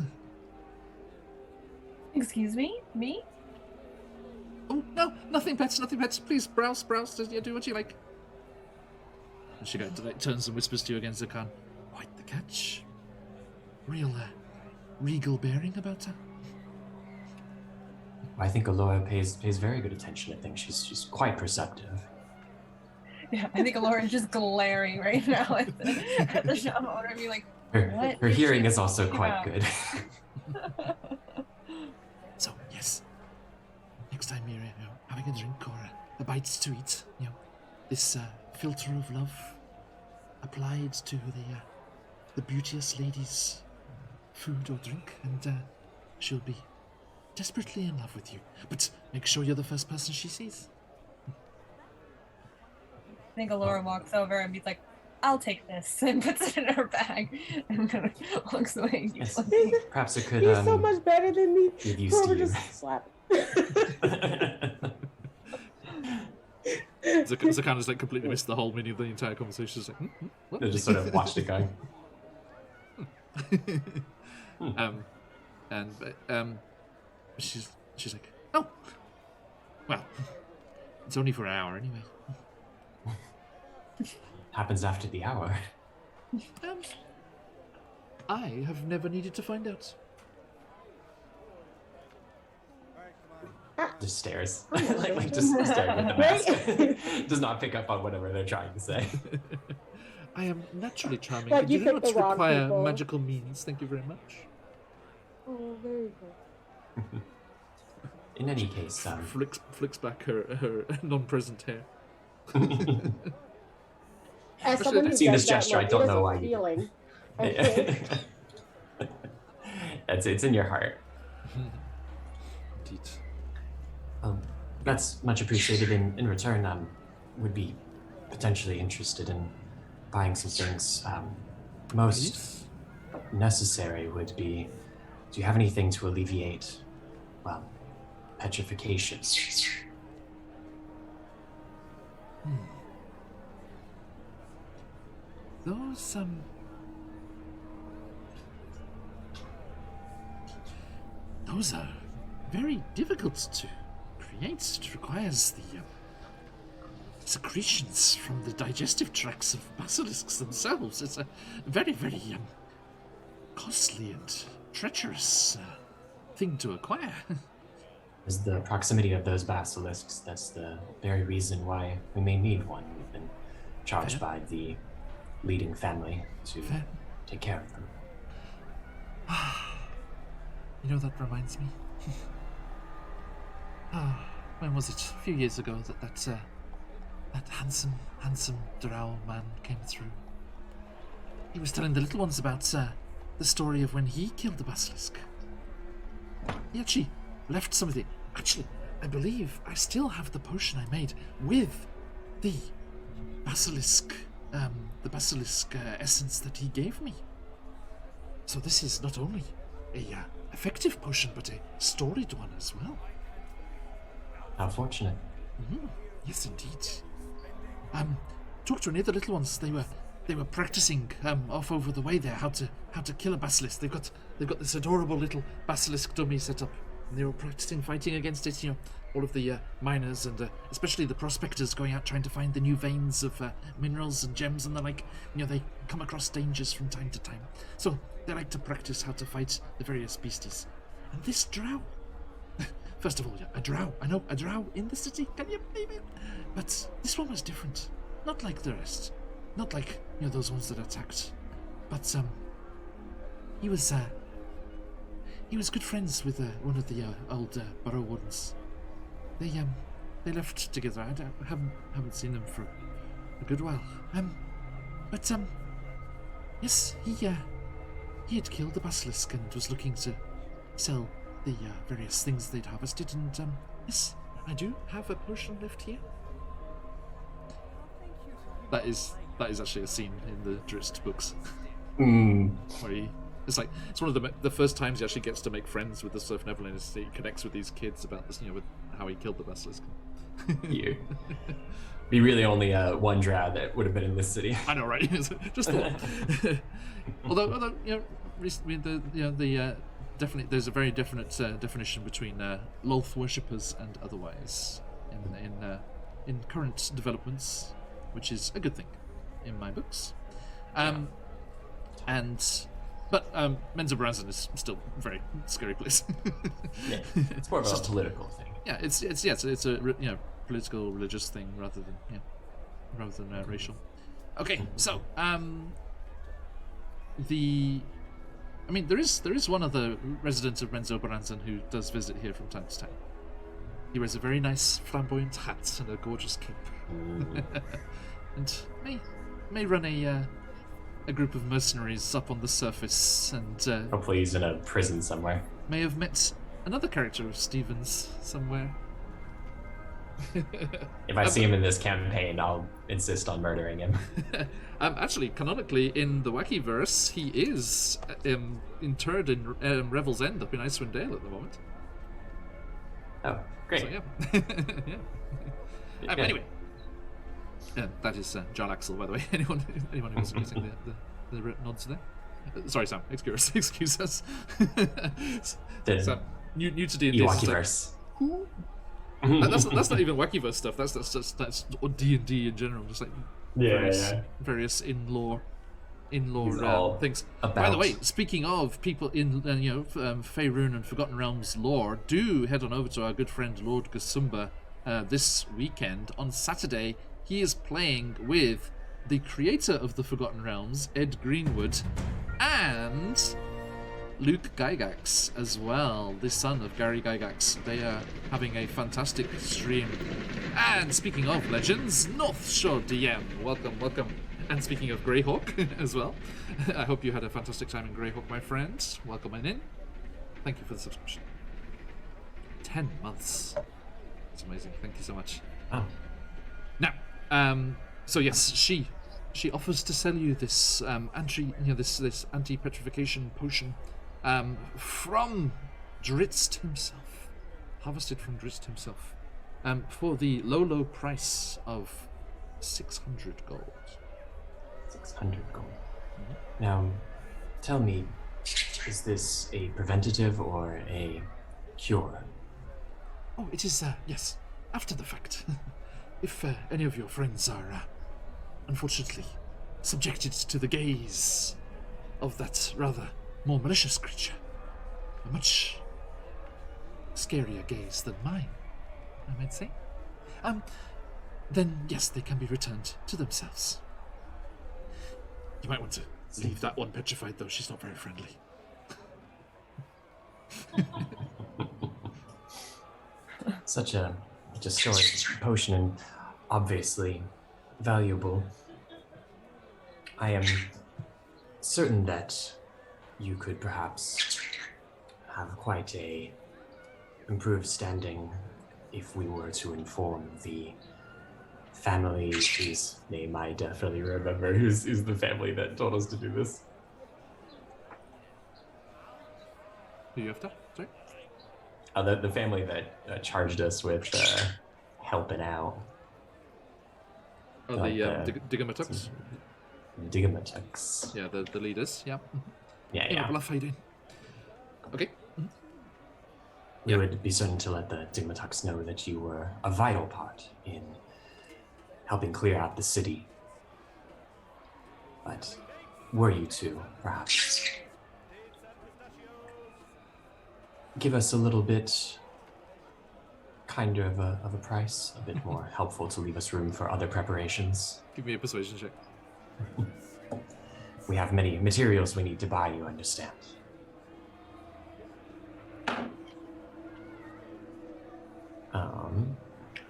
Excuse me? Me? Oh no, nothing pets. Please browse. Do what you like. And she turns and whispers to you again, Zakan. Quite the catch. Real regal bearing about her. I think Alora pays very good attention. I think she's quite perceptive. Yeah, I think Alora is just glaring right now at the shop owner and be like, her hearing is also quite good. So yes, next time you're having a drink or a bite to eat, this filter of love applied to the beauteous lady's food or drink, and she'll be desperately in love with you. But make sure you're the first person she sees. I think Alora walks over and be like, I'll take this, and puts it in her bag and kind of walks away. Yes. Perhaps it could He's so much better than me. give you Whoever steam. just slap. Zakan has like completely missed the whole meaning of the entire conversation. She's like, what? They just sort of watched it going. And she's like, oh, well, It's only for an hour anyway. Happens after the hour. I have never needed to find out. Just stares. just staring at the mask. Does not pick up on whatever they're trying to say. I am naturally charming. Like and you do picked not the wrong require people. magical means. Thank you very much. Oh, very good. In any case, Flicks back her non-present hair. As Actually, someone I've who seen does this that gesture, I look, don't it is know a why you- feeling. Okay. it's in your heart. Indeed. That's much appreciated. In return, would be potentially interested in buying some things. Most Please? necessary would be, do you have anything to alleviate, well, petrification? Those are very difficult to create. It requires the secretions from the digestive tracts of basilisks themselves. It's a very, very costly and treacherous thing to acquire. Is the proximity of those basilisks, that's the very reason why we may need one. We've been charged by the leading family to take care of them. You know, that reminds me. When was it? A few years ago that handsome drow man came through. He was telling the little ones about the story of when he killed the basilisk. He actually left some of the... Actually, I believe I still have the potion I made with the basilisk essence that he gave me. So this is not only a effective potion, but a storied one as well. How fortunate. Yes, indeed. Talked to any of the little ones. They were practicing off over the way there how to kill a basilisk. They've got this adorable little basilisk dummy set up, and they were practicing fighting against it. You know, all of the miners and especially the prospectors going out trying to find the new veins of minerals and gems and the like. You know, they come across dangers from time to time, so they like to practice how to fight the various beasties. And this drow. First of all, a drow. I know, a drow in the city. Can you believe it? But this one was different. Not like the rest. Not like, you know, those ones that attacked. But, he was good friends with one of the old borough wardens. They left together. I haven't seen them for a good while. Yes, he had killed the basilisk and was looking to sell the various things they'd harvested, and yes, I do have a potion left here. That is actually a scene in the Drist books. Where it's one of the first times he actually gets to make friends with the Surf Neverland. He connects with these kids about this, you know, with how he killed the basilisk. You. Be really only one drow that would have been in this city. I know, right? Just thought. although you know, recently definitely there's a very definite definition between Lolth worshippers and otherwise in current developments, which is a good thing in my books. But Menzo Branson is still a very scary place. Yeah, it's more of a political thing. Yeah, it's a political, religious thing rather than racial. Okay, so there is one other resident of Menzo Branson who does visit here from time to time. He wears a very nice flamboyant hat and a gorgeous cape, and may run a group of mercenaries up on the surface, and Hopefully he's in a prison somewhere. may have met another character of Stephen's somewhere. If I see him in this campaign, I'll insist on murdering him. Actually, canonically, in the Wacky-verse, he is interred in Revel's End up in Icewind Dale at the moment. Oh, great. So, yeah. Anyway, that is John Axel, by the way. Anyone who was using the nods there. Sorry, Sam. Excuse us. The Sam, new to D&D. Wacky-verse. Who That's not even Wackyverse stuff. That's D&D in general. Just like various, various in-lore things. By the way, speaking of people in Faerun and Forgotten Realms lore, do head on over to our good friend Lord Gasumba this weekend. On Saturday, he is playing with the creator of the Forgotten Realms, Ed Greenwood, and Luke Gygax as well, the son of Gary Gygax. They are having a fantastic stream. And speaking of legends, North Shore DM, welcome. And speaking of Greyhawk as well, I hope you had a fantastic time in Greyhawk, my friends. Welcome on in. Thank you for the subscription. 10 months. It's amazing. Thank you so much. Oh. Now, so yes, she offers to sell you this this anti-petrification potion from Dritzt himself, harvested from Dritzt himself, for the low price of 600 gold. 600 gold. Mm-hmm. Now, tell me, is this a preventative or a cure? Oh, it is, yes, after the fact. If any of your friends are, unfortunately, subjected to the gaze of that rather more malicious creature, a much scarier gaze than mine, I might say, then yes, they can be returned to themselves. You might want to leave that one petrified, though. She's not very friendly. Such a storage potion, and obviously valuable. I am certain that you could perhaps have quite a improved standing if we were to inform the family whose name I definitely remember, who's the family that told us to do this. Who you after? Sorry? The family that charged us with helping out. Oh, the Digamatucks? Digamatucks. Yeah, the leaders, yeah. Yeah. Bluff, how you doing? Okay. Mm-hmm. We would be certain to let the Digamatucks know that you were a vital part in helping clear out the city. But were you to, perhaps, give us a little bit kinder of a price, a bit more helpful to leave us room for other preparations? Give me a persuasion check. We have many materials we need to buy, you understand.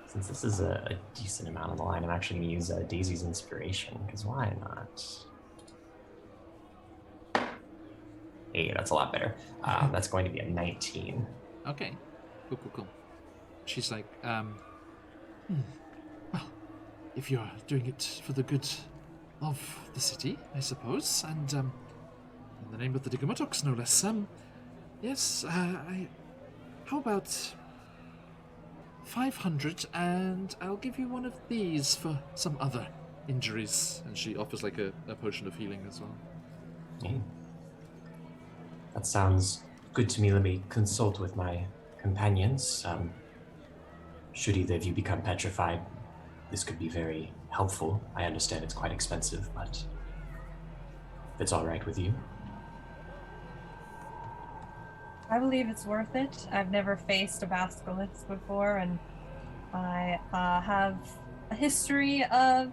Since this is a decent amount on the line, I'm actually going to use Daisy's inspiration, because why not? Hey, that's a lot better. That's going to be a 19. Okay. Cool. She's like, well, if you're doing it for the good of the city, I suppose, and in the name of the Digamatucks, no less, yes, how about 500, and I'll give you one of these for some other injuries. And she offers like a potion of healing as well. Yeah. That sounds good to me. Let me consult with my companions. Should either of you become petrified, this could be very helpful. I understand it's quite expensive, but if it's all right with you. I believe it's worth it. I've never faced a basilisk before, and I have a history of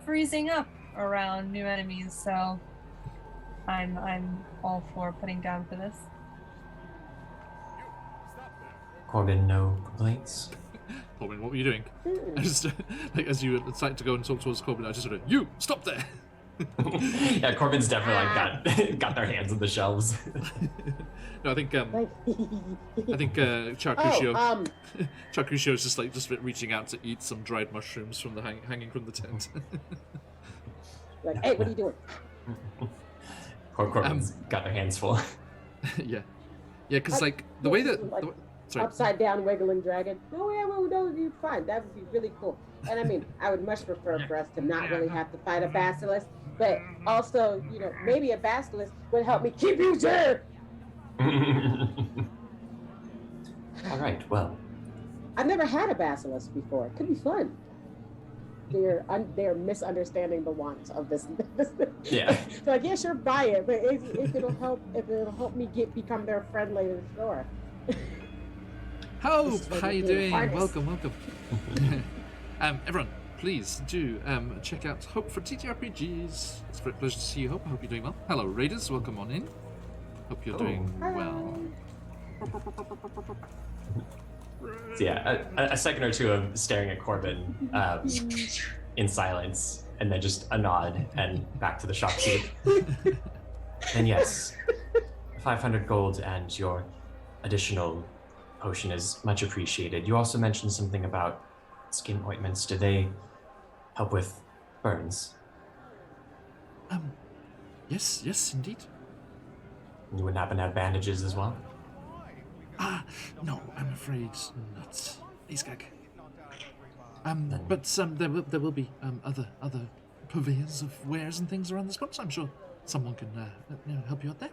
freezing up around new enemies, so I'm all for putting down for this. Corbin, no complaints? Corbin, what were you doing? I just, like, as you were starting to go and talk towards Corbin, I just sort of, you, stop there! Yeah, Corbin's definitely got their hands on the shelves. No, I think Charcuccio Charcuccio is just reaching out to eat some dried mushrooms from the hanging from the tent. Like, hey, what are you doing? Corbin's got their hands full. Yeah, because like the way that sorry. Upside down wiggling dragon. No, you're fine. That would be really cool. And I mean, I would much prefer for us to not really have to fight a basilisk, but also, maybe a basilisk would help me keep you there. All right, well, I've never had a basilisk before. It could be fun. They're misunderstanding the want of this. Yeah. So like, yeah, sure, buy it, but if it'll help me become their friend later in the store. Hope, like how you being doing? artists. Welcome. Everyone, please do check out Hope for TTRPGs. It's a great pleasure to see you, Hope. I hope you're doing well. Hello, Raiders. Welcome on in. Hope you're doing well. So yeah, a second or two of staring at Corbin in silence, and then just a nod and back to the shopkeep. And yes, 500 gold and your additional potion is much appreciated. You also mentioned something about skin ointments. Do they help with burns? Yes, indeed. You wouldn't happen to have bandages as well? No, I'm afraid not. He's gag. But there will be other purveyors of wares and things around this place. I'm sure someone can help you out there.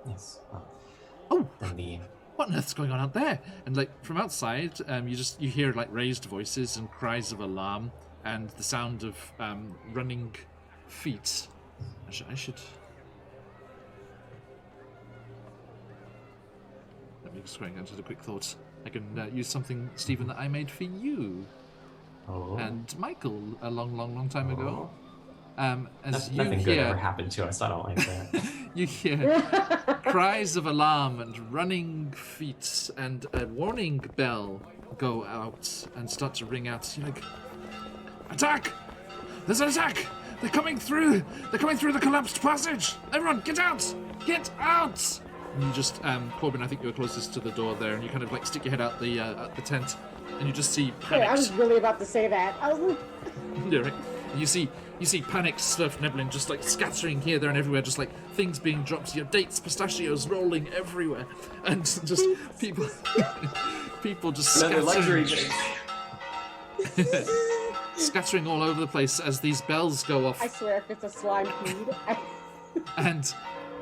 Yes. Well, Oh, then what on earth's going on out there? And like from outside, you hear like raised voices and cries of alarm and the sound of running feet. I should. Let me just going into the quick thoughts. I can use something, Stephen, that I made for you and Michael a long time ago. As you nothing hear, good ever happened to us. I don't like that. you hear cries of alarm and running feet and a warning bell go out and start to ring out. You're like, attack! There's an attack! They're coming through the collapsed passage! Everyone, get out! Get out! And you just, Corbin, I think you're closest to the door there, and you kind of like stick your head out the tent, and you just see panicked. I was really about to say that. I was like, yeah, right. You see panicked Surf Neblin just like scattering here, there, and everywhere, just like things being dropped. Your dates, pistachios rolling everywhere, and just people just scattering, scattering all over the place as these bells go off. I swear, if it's a slime feed. And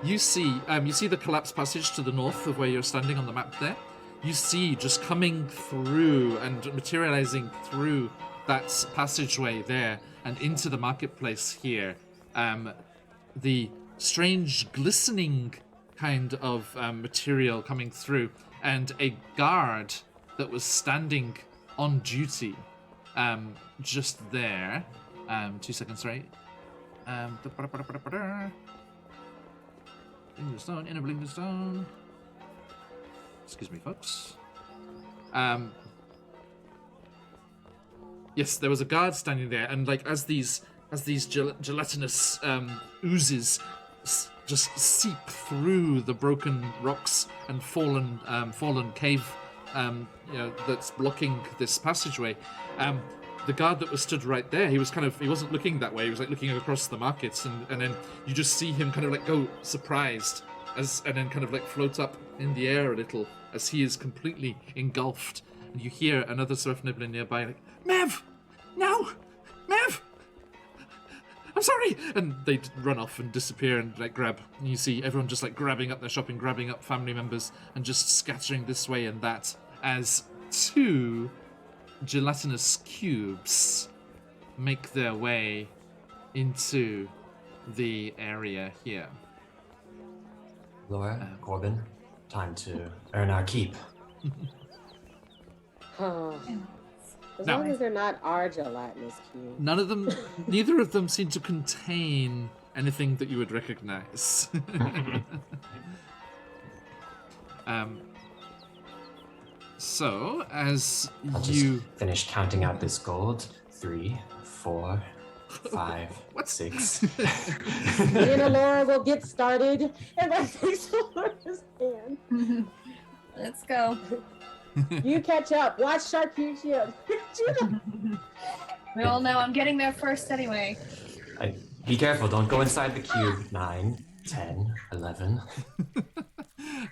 you see the collapsed passage to the north of where you're standing on the map there. You see just coming through and materializing through that passageway there and into the marketplace here, the strange glistening kind of material coming through, and a guard that was standing on duty just there. 2 seconds, right? Bling the stone, inner bling the stone. Excuse me, folks. Yes, there was a guard standing there, and like as these gelatinous oozes just seep through the broken rocks and fallen cave, that's blocking this passageway. The guard that was stood right there, he wasn't looking that way. He was like looking across the markets, and then you just see him kind of like go surprised, and then kind of like float up in the air a little as he is completely engulfed. And you hear another Surf Nibbler nearby, like, Mev! No! Mev! I'm sorry! And they run off and disappear and like grab. And you see everyone just like grabbing up their shopping, grabbing up family members, and just scattering this way and that as two gelatinous cubes make their way into the area here. Laura, Corbin, time to earn our keep. As Now- long as they're not our gelatinous cube. Neither of them seem to contain anything that you would recognize. So, as I'll you... just finish counting out this gold. 3, 4, 5, What? 6. Me and Alora will get started, and I take Alora's hand. Let's go. You catch up. Watch Sharky Shield. We all know I'm getting there first anyway. Be careful, don't go inside the cube. 9, 10, 11.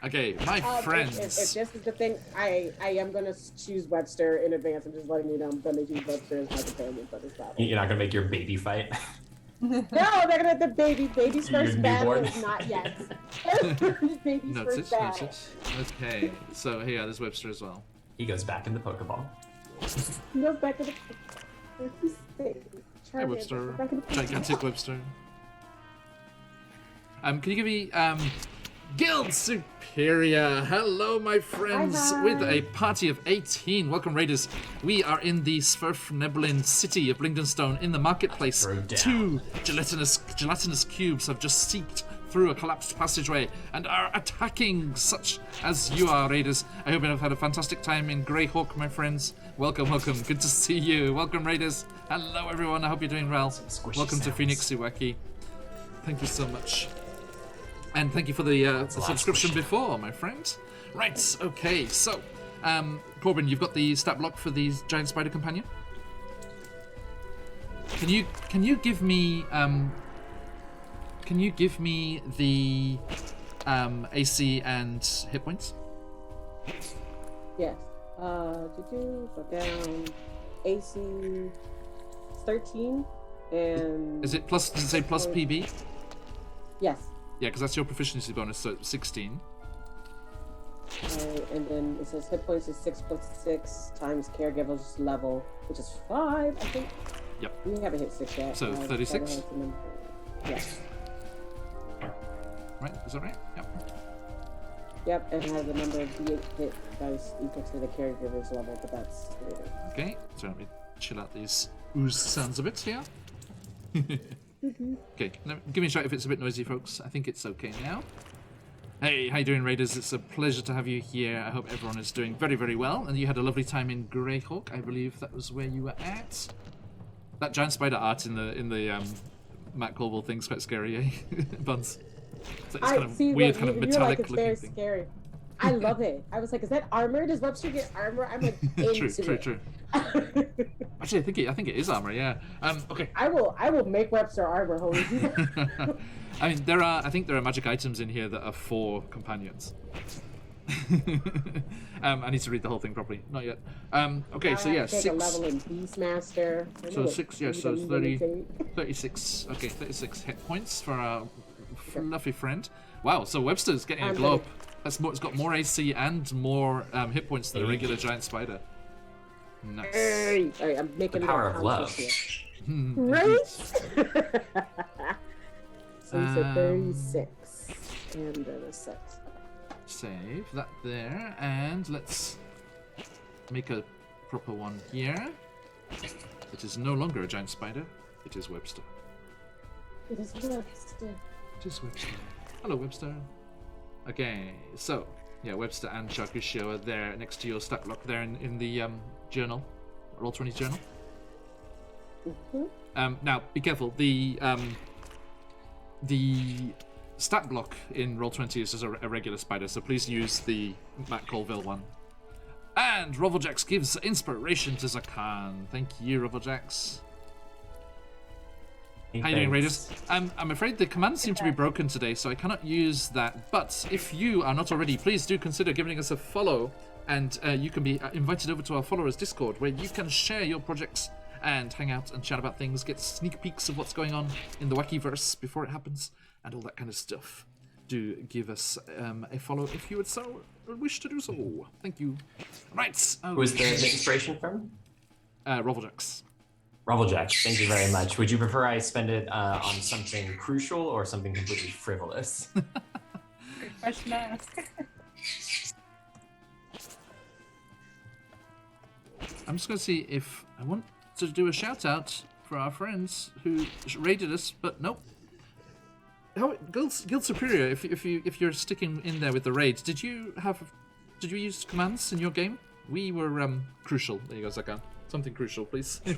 Okay, my friends. If this is the thing, I am going to choose Webster in advance. I'm just letting you know I'm going to use Webster as my companion for this battle. You're not gonna make your baby fight. No, they're going to have the baby's Your first battle newborn? is not yet. Baby's Noted, first battle. noted. Okay, so here, there's Webster as well. He goes back in the Pokeball. Go back to the. Hey, Webster. Gigantic Webster. Can you give me Guild Superior? Hello, my friends, Hi. with a party of 18. Welcome, Raiders. We are in the Sverfneblin city of Blingdenstone in the marketplace. Throw down. 2 gelatinous cubes have just seeped through a collapsed passageway and are attacking such as you are, Raiders. I hope you have had a fantastic time in Greyhawk, my friends. Welcome, welcome. Good to see you. Welcome, Raiders. Hello, everyone. I hope you're doing well. Squishy Welcome to sounds. Phoenix Iwaki. Thank you so much. And thank you for the subscription before, my friend. Right, okay, so, Corbin, you've got the stat block for the Giant Spider Companion? Can you give me the AC and hit points? Yes. Go down. AC 13 and. Is it plus? Does it say plus PB? Yes. Yeah, because that's your proficiency bonus, so 16. And then it says hit points is 6 + 6 times caregiver's level, which is 5, I think. Yep. We haven't hit 6 yet. So 36? Yes. Right, is that right? Yep. Yep, and has a number of D8 hit dice equal to the caregiver's level, but that's later. Okay, so let me chill out these ooze sounds a bit here. Okay, now give me a shout if it's a bit noisy, folks. I think it's okay now. Hey, how you doing, Raiders? It's a pleasure to have you here. I hope everyone is doing very, very well. And you had a lovely time in Greyhawk. I believe that was where you were at. That giant spider art in the Matt Colville thing's quite scary, eh? Buns. It's kind of weird, kind of metallic it's looking very thing. scary. I love it. I was like, is that armor? Does Webster get armor? I'm like, into True. Actually, I think it is armor. Yeah. Okay. I will make Webster armor, holy. I mean, I think there are magic items in here that are for companions. I need to read the whole thing properly. Not yet. Okay, so yeah, take 6. a level in Beastmaster. So 6, yeah, so it's 36. Okay, 36 hit points for our fluffy friend. Wow, so Webster's getting a glow up. That's more. It's got more AC and more hit points than a regular giant spider. Nice. Hey, I'm making The power of love. Here. Right? So you said 36 and then a 6. Save that there, and let's make a proper one here. It is no longer a giant spider. It is Webster. It is Webster. It is Webster. Hello, Webster. Okay, so yeah, Webster and Shakusho are there next to your stat block there in the journal, Roll20's journal. Now, be careful. The stat block in Roll20 is just a regular spider, so please use the Matt Colville one. And Roveljax gives inspiration to Zakan. Thank you, Roveljax. How you doing, Raiders? I'm afraid the commands seem to be broken today, so I cannot use that. But if you are not already, please do consider giving us a follow, and you can be invited over to our followers Discord, where you can share your projects and hang out and chat about things, get sneak peeks of what's going on in the Wackyverse before it happens, and all that kind of stuff. Do give us a follow if you would so wish to do so. Thank you. Right. Who's the inspiration from? Roveljax. Roveljack, thank you very much. Would you prefer I spend it on something crucial or something completely frivolous? Good question to ask. I'm just going to see if I want to do a shout out for our friends who raided us, but nope. Guild Superior, if you're sticking in there with the raids, did you use commands in your game? We were crucial. There you go, Zakan. Something crucial, please. All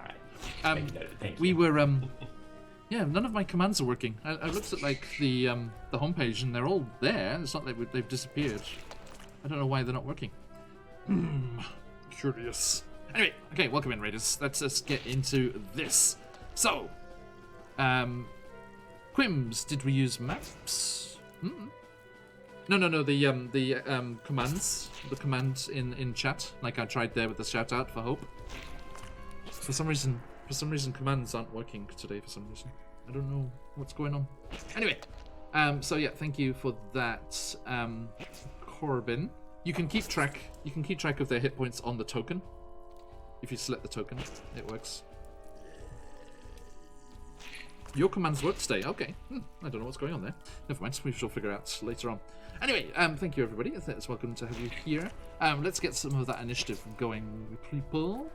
right. Thank you. We were yeah, none of my commands are working. I looked at like the homepage and they're all there. It's not like they've disappeared. I don't know why they're not working. Curious. Anyway, okay, welcome in, Raiders. Let's just get into this. So, Quims, did we use maps? No. The commands. The command in chat, like I tried there with the shout out for Hope. For some reason, commands aren't working today. For some reason, I don't know what's going on. Anyway, so yeah, thank you for that, Corbin. You can keep track. You can keep track of their hit points on the token. If you select the token, it works. Your commands work today. Okay. I don't know what's going on there. Never mind. We shall figure out later on. Anyway, thank you everybody. It's welcome to have you here. Let's get some of that initiative going, people.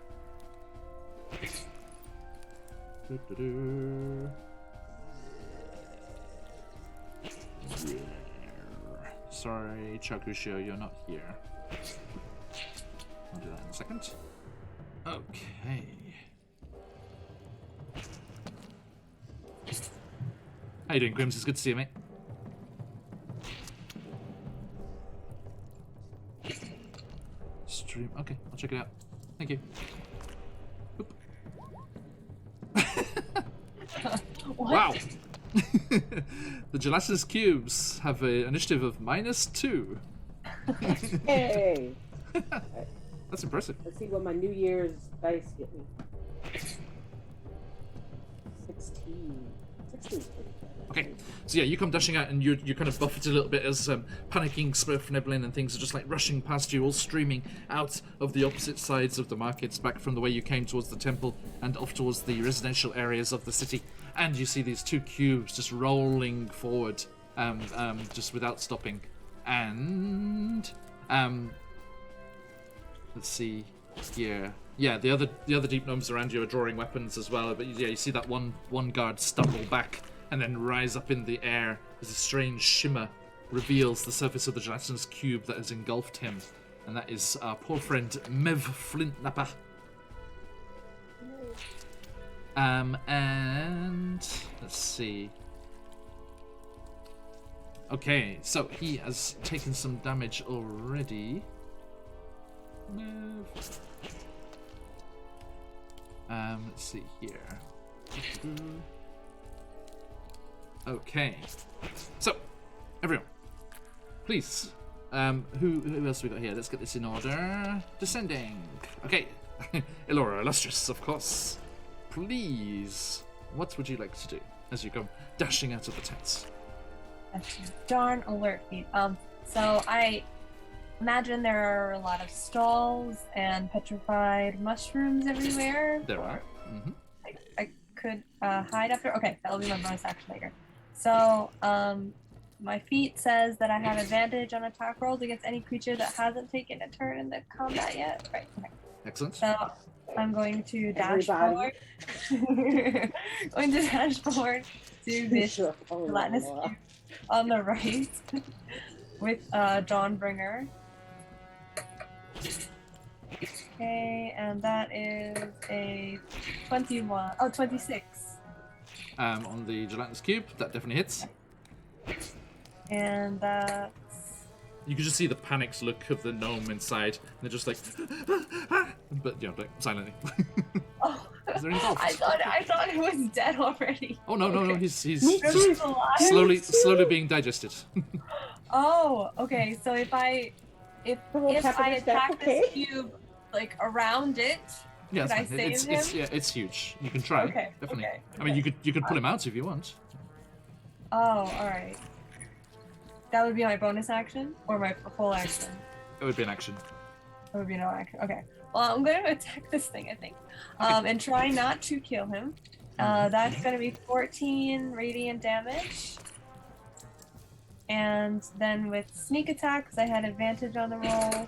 Sorry, Chakusho, you're not here. I'll do that in a second. Okay. How you doing, Grims? It's good to see you, mate. Stream. Okay, I'll check it out. Thank you. Wow. The gelatinous cubes have an initiative of -2. Hey! That's impressive. Let's see what my New Year's dice get me. 16. 16 is pretty good. Okay, so yeah, you come dashing out and you're kind of buffeted a little bit as panicking Smurf, Neblin and things are just like rushing past you, all streaming out of the opposite sides of the markets, back from the way you came towards the temple and off towards the residential areas of the city. And you see these 2 cubes just rolling forward, just without stopping. And let's see here. Yeah, the other deep gnomes around you are drawing weapons as well. But yeah, you see that one guard stumble back and then rise up in the air as a strange shimmer reveals the surface of the gelatinous cube that has engulfed him. And that is our poor friend Mev Flintnapper. And let's see. Okay, so he has taken some damage already. Move. Let's see here. Okay, so everyone, please. Who else we got here? Let's get this in order. Descending. Okay, Elora Illustrious, of course. Please, what would you like to do as you come dashing out of the tents? That's a darn alert feat. So I imagine there are a lot of stalls and petrified mushrooms everywhere. There are. Mm-hmm. I could hide up there. Okay, that'll be my bonus action later. So, my feat says that I have advantage on attack rolls against any creature that hasn't taken a turn in the combat yet. Right. Okay. Excellent. So I'm going to dash forward. Going to dash forward to this gelatinous cube on the right with Dawnbringer. Okay, and that is a 21. Oh, 26. On the gelatinous cube, that definitely hits. And that's... You can just see the panicked look of the gnome inside. And they're just like, but you know, like silently. Oh, Is there any thoughts? I thought it was dead already. Oh no, Okay. he's He's just alive. slowly being digested. Oh, okay. So if I attack this cube like around it, Yeah, could I it's fine. save him? Yeah, it's huge. You can try. Okay, Definitely. okay, I mean, okay. you could pull him out if you want. Oh, all right. That would be my bonus action or my full action. It would be an action. It would be no action. Okay. Well, I'm going to attack this thing, I think, Okay. and try not to kill him. That's going to be 14 radiant damage. And then with sneak attack, because I had advantage on the roll,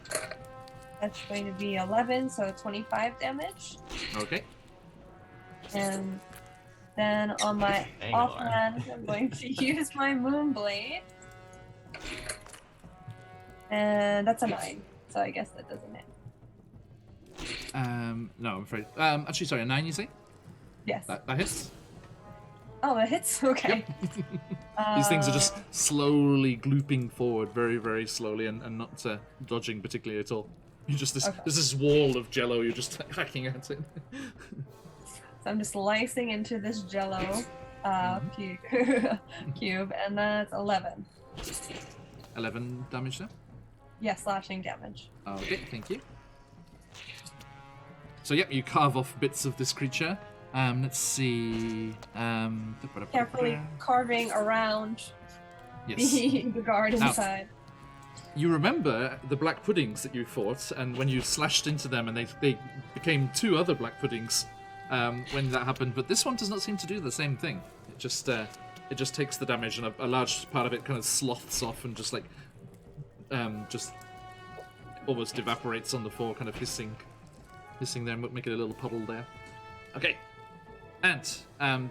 that's going to be 11, so 25 damage. Okay. And then on my Dang, offhand, I'm going to use my Moonblade. And that's a 9, so I guess that doesn't hit. No, I'm afraid. Actually, sorry, a 9, you say? Yes. That hits. Oh, it hits? Okay. These things are just slowly glooping forward, very, very slowly, and not dodging particularly at all. You just there's this wall of jello. You're just hacking at it. So I'm just slicing into this jello cube, and that's 11. 11 damage there. Yeah, slashing damage. Okay, thank you. So yep, you carve off bits of this creature. Let's see. Carefully carving around Yes. the guard inside. you remember the black puddings that you fought, and when you slashed into them, and they became 2 other black puddings when that happened. But this one does not seem to do the same thing. It just takes the damage, and a large part of it kind of sloths off and just almost evaporates on the floor, kind of hissing there, making a little puddle there. Okay, and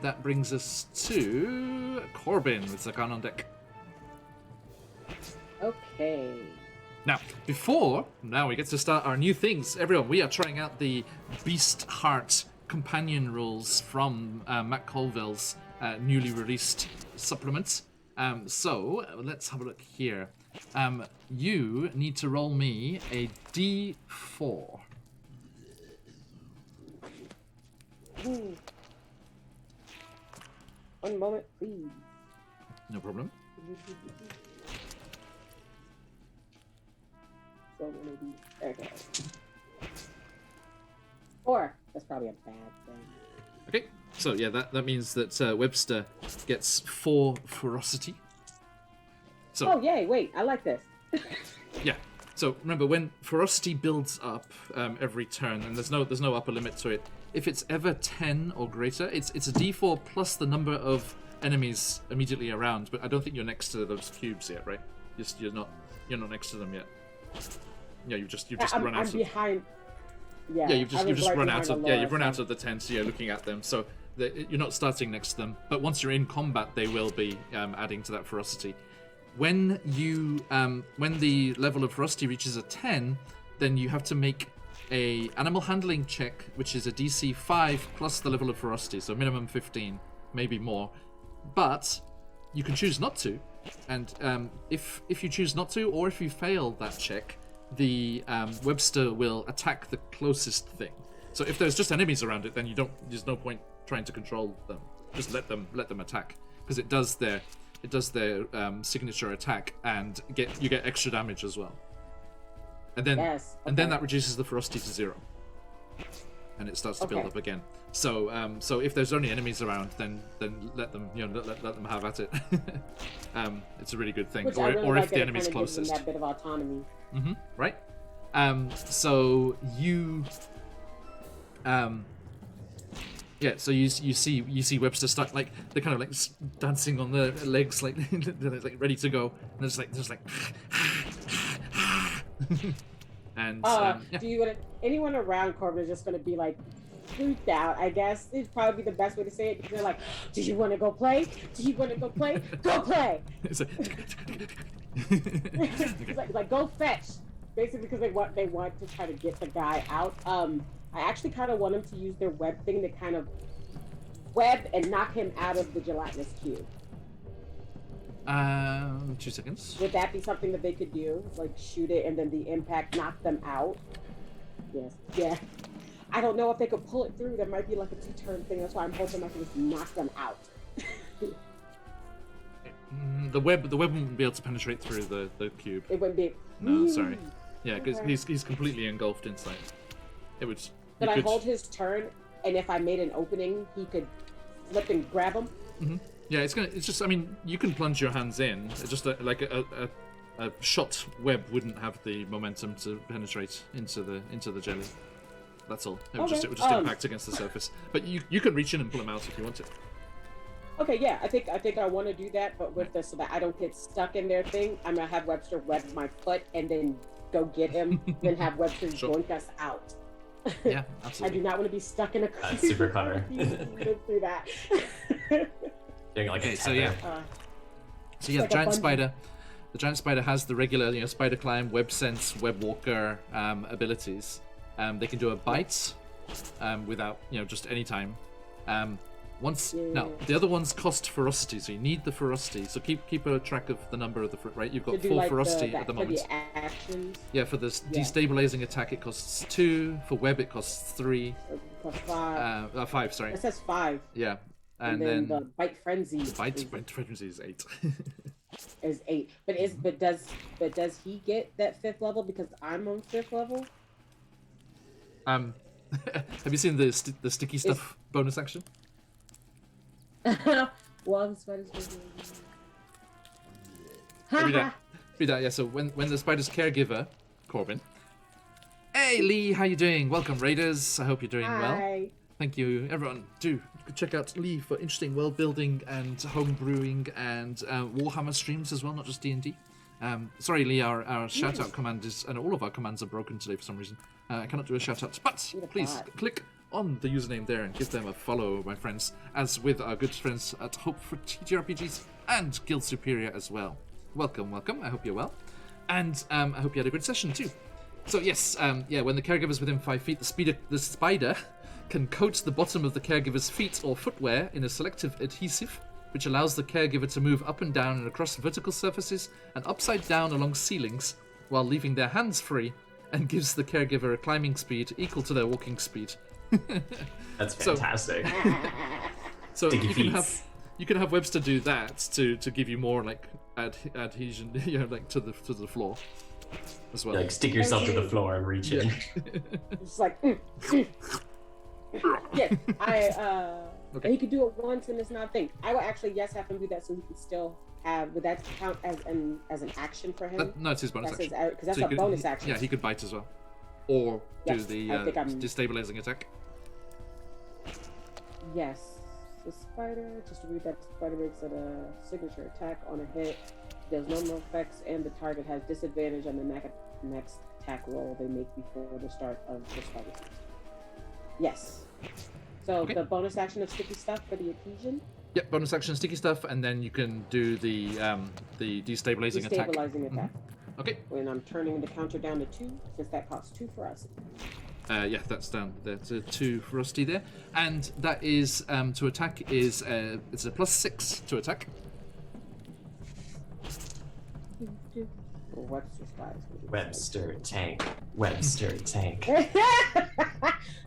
that brings us to Corbin with Zakan on deck. Okay. Now we get to start our new things. Everyone, we are trying out the Beast Heart companion rules from Matt Colville's newly released supplements. So let's have a look here. You need to roll me a D4. Ooh. One moment, please. No problem. So maybe okay. 4. That's probably a bad thing. Okay, so yeah, that means that Webster gets 4 ferocity. So, Oh yay! Wait, I like this. yeah. So remember, when ferocity builds up every turn, and there's no upper limit to it. If it's ever 10 or greater, it's a D4 plus the number of enemies immediately around. But I don't think you're next to those cubes yet, right? You're not next to them yet. Yeah, you've just run out. I'm behind. Yeah. Yeah, you've just right run out of. Yeah, you've run out so- of the tent. So you're looking at them. So you're not starting next to them. But once you're in combat, they will be adding to that ferocity. When the level of ferocity reaches a 10, then you have to make a animal handling check, which is a DC 5 plus the level of ferocity, so minimum 15, maybe more. But you can choose not to, and if you choose not to, or if you fail that check, the Webster will attack the closest thing. So if there's just enemies around it, then there's no point trying to control them. Just let them attack, because it does their signature attack, and you get extra damage as well. And then Yes. and then okay. that reduces the ferocity to 0, and it starts to build Okay. up again. So if there's only enemies around, then let them let them have at it. It's a really good thing. Which I really or like if the that it enemy's kinda gives them closest. that bit of autonomy. Right? So you yeah, so you see Webster start, like, they're kind of like dancing on their legs, like they're like ready to go, and there's like and yeah. Do you want anyone around Corbin is just going to be like freaked out? I guess it'd probably be the best way to say it, because they're like, "Do you want to go play? Do you want to go play? Go play!" It's like, It's like go fetch. Basically, because they want to try to get the guy out. I actually kind of want them to use their web thing to kind of web and knock him out of the gelatinous cube. 2 seconds. Would that be something that they could do? Like shoot it and then the impact knock them out? Yes. Yeah. I don't know if they could pull it through. That might be like a 2-turn thing. That's why I'm hoping I can just knock them out. The web wouldn't be able to penetrate through the cube. It wouldn't be. No, sorry. Yeah, because Okay. he's completely engulfed inside. It would. Could I hold his turn, and if I made an opening, he could flip and grab him? Yeah, it's just. I mean, you can plunge your hands in. It's just like a shot web wouldn't have the momentum to penetrate into the jelly. That's all. It would Okay. just impact against the surface. But you can reach in and pull him out if you want to. Okay, yeah, I think I want to do that, but with this, so that I don't get stuck in their thing, I'm gonna have Webster web my foot and then go get him, then have Webster Sure. joint us out. Yeah, I absolutely. do not want to be stuck in a That's super clever. Live through that. Doing like Okay, a so tether. yeah. So yeah, like the a giant bungee. spider. The giant spider has the regular, spider climb, web sense, web walker abilities. They can do a bite without, just any time. Now the other ones cost ferocity, so you need the ferocity. So keep a track of the number of the right. You've To got do 4 like ferocity at the for moment. the actions, Yeah, for the Yeah. destabilizing attack, it costs 2. For web, it costs 3. plus 5. 5, sorry. It says 5. Yeah, And then the bite frenzy bite frequency is 8. is 8. But does he get that 5th level because I'm on 5th level? Have you seen the sticky stuff bonus action? Well, the spider's Maybe be that. Yeah. So when the spider's caregiver, Corbin. Hey Lee, how you doing? Welcome Raiders. I hope you're doing well. Hi. Thank you, everyone. Do check out Lee for interesting world building and home brewing and Warhammer streams as well, not just D&D. Sorry, Lee, our shout out command is, and all of our commands are broken today for some reason. I cannot do a shout out, but please click on the username there and give them a follow, my friends, as with our good friends at Hope for TTRPGs and Guild Superior as well. Welcome, welcome. I hope you're well, and I hope you had a good session too. So yes, when the caregiver's within 5 feet, the spider can coat the bottom of the caregiver's feet or footwear in a selective adhesive, which allows the caregiver to move up and down and across vertical surfaces and upside down along ceilings while leaving their hands free, and gives the caregiver a climbing speed equal to their walking speed. That's fantastic. So Sticky you can have Webster do that to give you more like adhesion, like to the floor as well. Like stick yourself to the floor and reach in. It's like, yes, Okay. he could do it once and it's not a thing. I will actually have him do that so he can still have. Would that count as an action for him? No, it's his bonus action. Because that's So a he could- bonus action. Yeah, he could bite as well, or do Yes, the I think I'm- destabilizing attack. Yes. The spider, just to read that, spider makes it a signature attack on a hit. There's no more effects, and the target has disadvantage on the next attack roll they make before the start of the spider season. Yes. So Okay. the bonus action of sticky stuff for the adhesion. Yep, bonus action, sticky stuff, and then you can do the destabilizing attack. Destabilizing attack. Okay. When I'm turning the counter down to 2, since that costs 2 for us. Yeah, that's down there to 2 for Rusty there, and that is to attack is it's a +6 to attack. Or Webster's guys. Webster tank. Webster tank.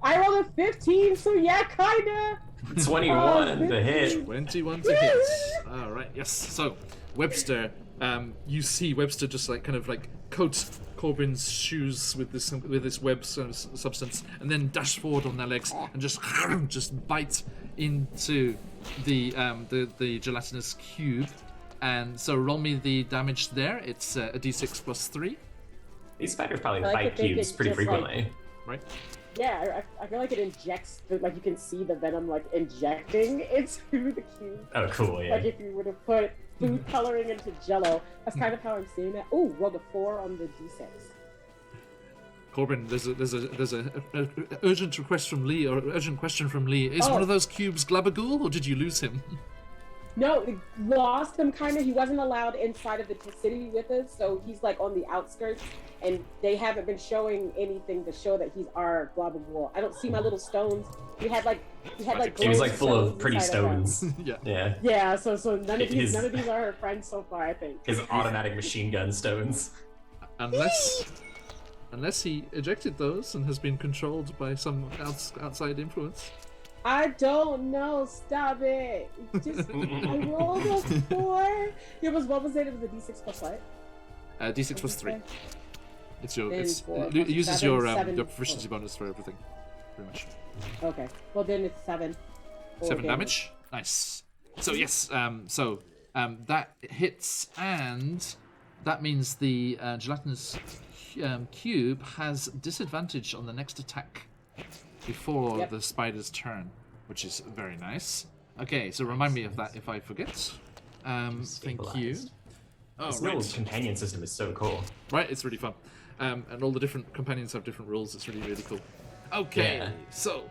I rolled a 15, so yeah, kinda. 21 to hit. 21 to hit. All right, yes. So Webster, you see Webster just like kind of like coat Corbin's shoes with this web substance, and then dash forward on their legs and just bite into the gelatinous cube. And so roll me the damage there. It's a d6 + 3. These spiders probably I like bite to think cubes it's pretty just like- frequently. Right? Yeah, I feel like it injects, like you can see the venom like injecting into the cube. Oh, cool, yeah. Like if you were to put food coloring into Jello, that's kind of how I'm seeing that. Ooh, rolled a 4 on the d6. Corbin, there's a urgent request from Lee, or urgent question from Lee. Is one of those cubes Glabagool, or did you lose him? No, we lost him kind of. He wasn't allowed inside of the city with us, so he's like on the outskirts, and they haven't been showing anything to show that he's our Glabagool. I don't see my little stones. He had like He was glowing like full of stones pretty inside of him. stones. Yeah. Yeah. Yeah, so none of His- these are her friends so far, I think. His automatic machine gun stones. Unless he ejected those and has been controlled by some outside influence. I don't know. Stop it. Just I rolled a 4. What was it? It was a d6 plus what? D6 + 3. It's your Then it 4 it uses seven, your seven. proficiency bonus for everything, pretty much. Okay. Well, then it's 7. 7 damage. Nice. So yes, that hits, and that means the gelatinous cube has disadvantage on the next attack before Yep. the spider's turn, which is very nice. Okay, so remind me of that if I forget. Thank you. Stabilized. Oh, This little right. companion system is so cool. Right, it's really fun. And all the different companions have different rules. It's really, really cool. Okay, Yeah. so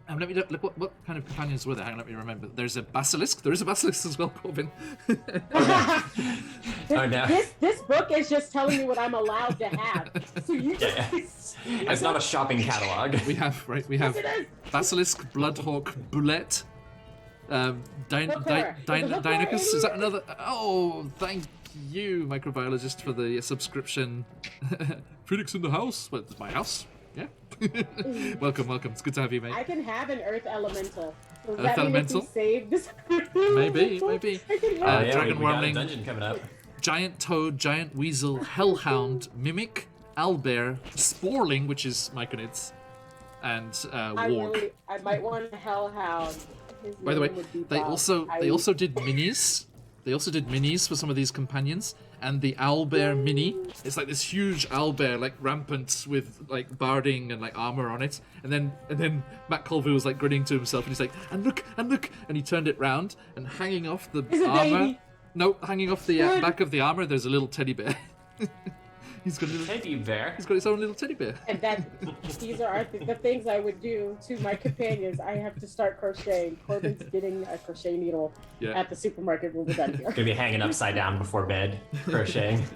let me look. What kind of companions were there? Hang on, let me remember. There's a basilisk. There is a basilisk as well, Corbin. Oh, no. This book is just telling me what I'm allowed to have. So you Yeah. It's not a shopping catalog. We have Yes, it is. basilisk, bloodhawk, bullet, Hooker. Deinocus. Is that Idiot. another? Oh, thank you, microbiologist, for the subscription. Phoenix in the house. Well, it's my house. Yeah. welcome. It's good to have you, mate. I can have an earth elemental. Does Earth that mean elemental? if we save this? Maybe. I can Oh, have yeah, Dragon we got a Wormling. dungeon coming up. Giant toad, giant weasel, hellhound, mimic, owlbear, sporling, which is Myconids, and warg. I might want a hellhound. His By the way, name would be they Bob. also did minis. They also did minis for some of these companions, and the owlbear mini. It's like this huge owlbear, like rampant with like barding and like armor on it. And then Matt Colville was like grinning to himself, and he's like, and look, and he turned it round, and hanging off the armor. No, hanging off the back of the armor, there's a little teddy bear. He's got a little teddy bear. He's got his own little teddy bear. And these are the things I would do to my companions. I have to start crocheting. Corbin's getting a crochet needle at the supermarket when we're done here. Gonna be hanging upside down before bed, crocheting.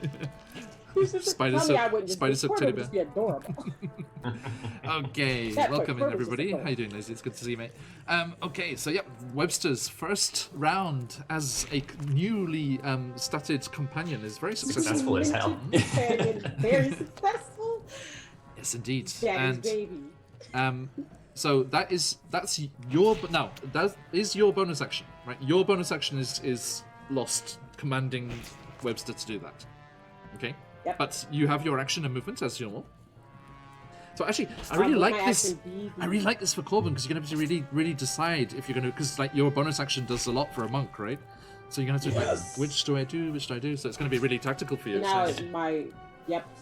Spider silk teddy bear. Just be adorable. Okay, welcome in everybody. How you doing, Lizzie? It's good to see you, mate. Okay, so Webster's first round as a newly statted companion is very successful as hell. Very successful. Yes, indeed. Daddy's baby. So that is your bonus action, right? Your bonus action is lost commanding Webster to do that. Okay. Yep. But you have your action and movement as normal. So actually, I really like this. I really like this for Corbin because you're gonna have to really decide if you're gonna, because like your bonus action does a lot for a monk, right? So you're gonna have to like, which do I do? So it's gonna be really tactical for you. Now so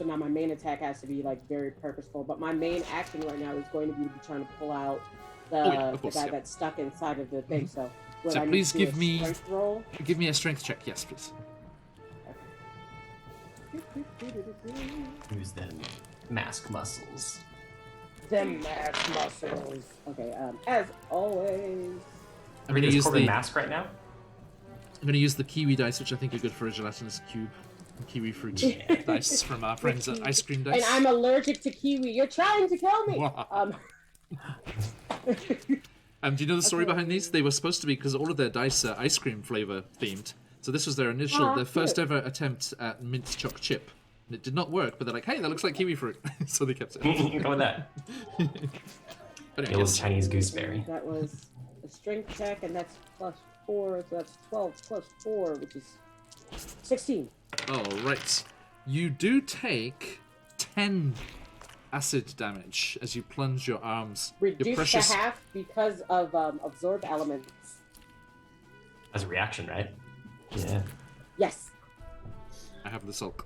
now my main attack has to be like very purposeful. But my main action right now is going to be trying to pull out the guy that's stuck inside of the thing. So please give me a strength check. Yes, please. Use them mask muscles. Them mask muscles. Okay, as always. I'm gonna use the mask right now. I'm gonna use the kiwi dice, which I think are good for a gelatinous cube. Kiwi fruit dice from our friends at Ice Cream Dice. And I'm allergic to kiwi. You're trying to kill me. Do you know the story behind these? They were supposed to be, because all of their dice are ice cream flavor themed. So this was their first ever attempt at mint choc chip. And it did not work, but they're like, hey, that looks like kiwi fruit. So they kept it. Go with that. But anyway, Chinese gooseberry. That was a strength check, and that's +4, so that's 12 + 4, which is 16. Oh, right. You do take 10 acid damage as you plunge your arms. Reduced to half because of absorb elements. As a reaction, right? Yeah. Yes. I have the sulk.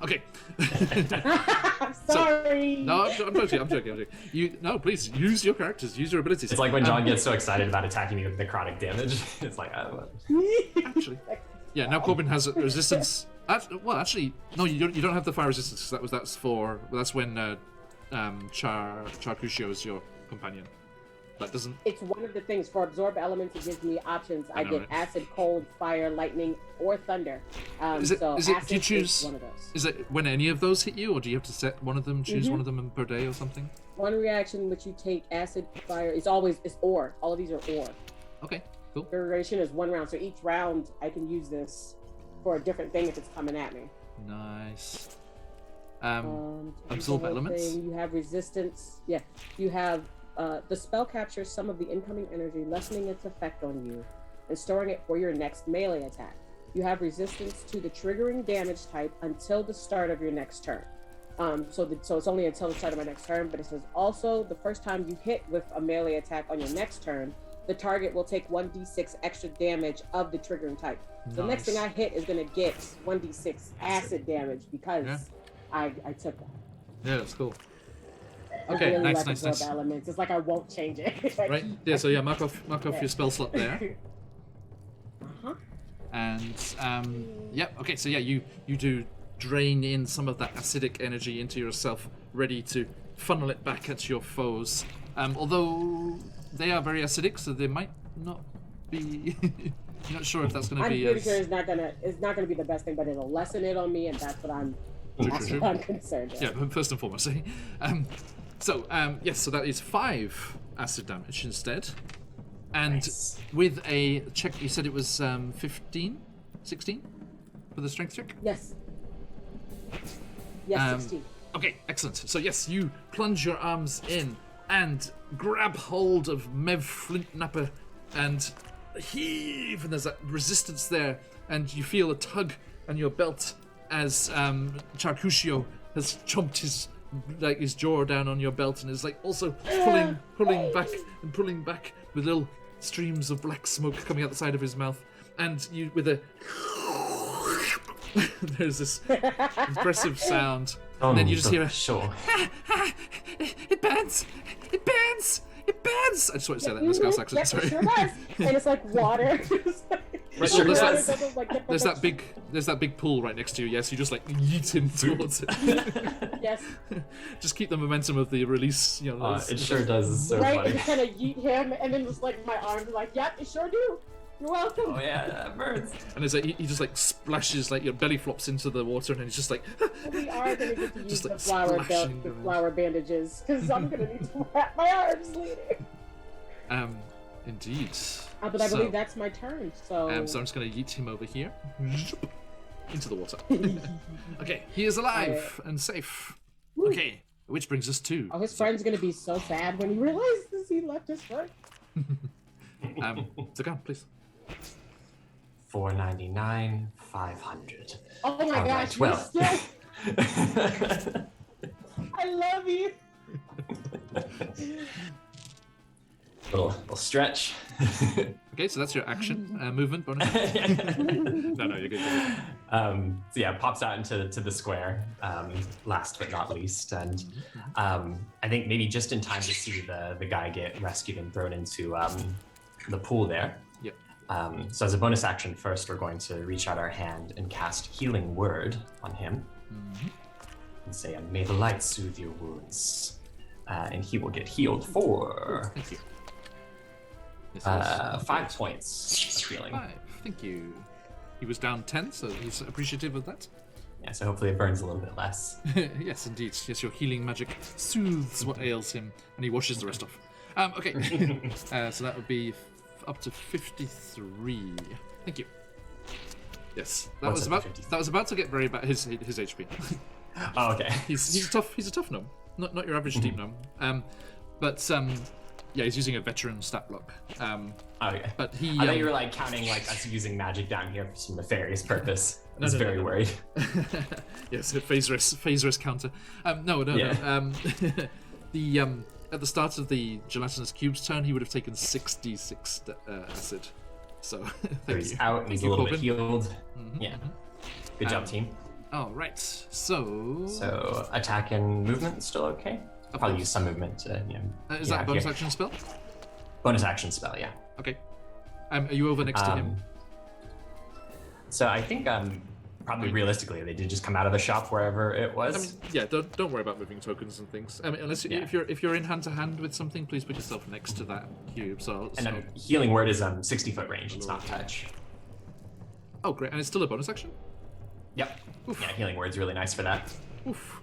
Okay. I'm sorry. No, I'm joking. Please use your characters. Use your abilities. It's like when John gets so excited about attacking me with necrotic damage. It's like, Actually, yeah. Now Corbin has resistance. Actually, no. You don't have the fire resistance. That's when Charcuccio is your companion. That doesn't. It's one of the things for absorb elements. It gives me options. I get acid, cold, fire, lightning, or thunder. Do you choose? One of those. Is it when any of those hit you, or do you have to set one of them? Choose one of them per day or something? One reaction which you take acid, fire. It's or. All of these are or. Okay, cool. Duration is 1 round, so each round I can use this for a different thing if it's coming at me. Nice. Absorb elements. You have resistance. Yeah, you have. The spell captures some of the incoming energy, lessening its effect on you, and storing it for your next melee attack. You have resistance to the triggering damage type until the start of your next turn. So it's only until the start of my next turn, but it says also the first time you hit with a melee attack on your next turn, the target will take 1d6 extra damage of the triggering type. So the next thing I hit is going to get 1d6 acid damage because I took that. Yeah, that's cool. Okay, really nice. Elements. It's like I won't change it. Right? Yeah. So mark off your spell slot there. And Okay. So you do drain in some of that acidic energy into yourself, ready to funnel it back at your foes. Although they are very acidic, so they might not be. You're not sure if that's going to be. I'm pretty sure it's not gonna be the best thing, but it'll lessen it on me, and that's what I'm. What I'm concerned with. Yeah, first and foremost. So that is 5 acid damage instead. And with a check, you said it was 16 for the strength check? Yes, 16. Okay, excellent. So yes, you plunge your arms in and grab hold of Mev Flintnapper and heave, and there's that resistance there, and you feel a tug on your belt as Charcuccio has chomped his jaw down on your belt and is like also pulling back with little streams of black smoke coming out the side of his mouth, and you with a there's this impressive sound, and then you just hear a sure. it burns, it burns, it burns. I just want to say that in a Scouse accent. Sorry. It sure does. And it's like water. Right, Sure well, does. there's that big pool right next to you. Yes, you just like yeet him towards it. Yes. Just keep the momentum of the release. You know, It sure does. It's so Right, funny. and kind of yeet him, and then just like my arms are like, yep, you sure do. You're welcome. Oh yeah, that burns. And there's like he just like splashes, like your belly flops into the water, and then he's just like. We are gonna get to use Just, the like, flower splashing the around. flower bandages because I'm gonna need to wrap my arms later. Indeed. But I believe that's my turn. So. So I'm just gonna yeet him over here into the water. Okay, he is alive and safe. Okay, which brings us to. Oh, his friend's gonna be so sad when he realizes he left his friend. Zagan, please. 499, 500. Oh my All gosh, right, well. you're still... I love you. little stretch. Okay, so that's your action movement bonus. No, you're good. So yeah, pops out into the square. Last but not least, and I think maybe just in time to see the guy get rescued and thrown into the pool there. Yep. So as a bonus action, first we're going to reach out our hand and cast Healing Word on him, and say, "May the light soothe your wounds," and he will get healed for. Thank you. 5 points of healing. 5. Thank you. He was down 10, so he's appreciative of that. Yeah, so hopefully it burns a little bit less. Yes, indeed. Yes, your healing magic soothes what ails him, and he washes the rest off. Okay. So that would be up to 53. Thank you. Yes, that What's was up about to 53? that was about to get very bad. His HP. Oh, okay. He's a tough gnome, not your average deep gnome. But yeah, he's using a veteran stat block. Okay. But he. I thought you were like counting like us using magic down here for some nefarious purpose. I was very worried. Yes, phase risk counter. No. The at the start of the gelatinous cube's turn, he would have taken 66 acid. So So thank he's you. out. He's a little bit Corbin. healed. Yeah. Good job, team. All right. So. So attack and movement still okay? I'll probably use some movement to, Is that a bonus action spell? Bonus action spell, yeah. Okay. Are you over next to him? So I think probably realistically they did just come out of the shop wherever it was. I mean, yeah. Don't worry about moving tokens and things. I mean, unless if you're in hand to hand with something, please put yourself next to that cube. And then Healing Word is 60-foot range. It's not touch. Oh, great! And it's still a bonus action. Yep. Oof. Yeah, Healing Word's really nice for that. Oof.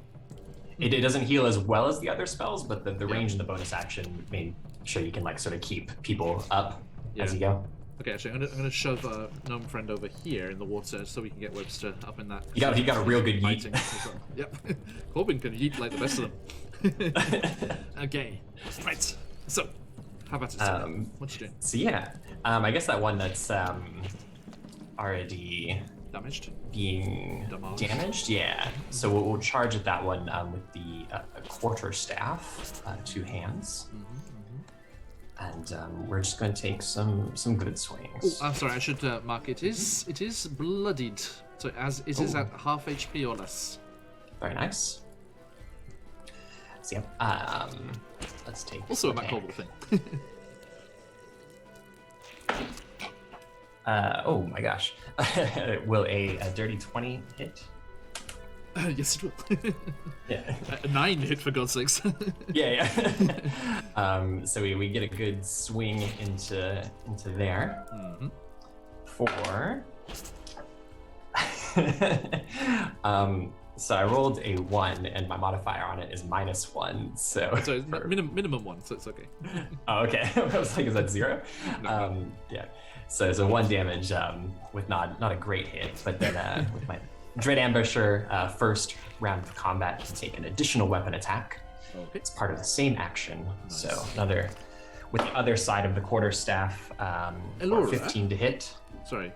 It doesn't heal as well as the other spells, but the range and the bonus action made sure you can like sort of keep people up as you go. Okay, actually, I'm gonna shove gnome friend over here in the water so we can get Webster up in that. He got a real good yeet. Fighting as well. Yep. Corbin can yeet like the best of them. Okay. Right. So, how about it? What you doing? So yeah, I guess that one that's already Damaged. being Damaged. damaged. Yeah. So we'll charge at that one with the quarter staff, 2 hands, and we're just going to take some good swings. Oh, I'm sorry. I should mark it. It is bloodied. So it is at half HP or less. Very nice. So yeah, let's take this Also a one Matt hand. Colville thing. Oh my gosh. Will a dirty 20 hit? Yes, it will. Yeah. A 9 hit for God's sakes. Yeah. So we get a good swing into there. For so I rolled a 1 and my modifier on it is -1. So minimum 1, so it's okay. Oh, okay. I was like, is that 0? No. Yeah. So 1 damage with not a great hit, but then with my Dread Ambusher, first round of combat can take an additional weapon attack. Okay. It's part of the same action. Nice. So another with the other side of the quarterstaff, Elora. 15 to hit. Sorry.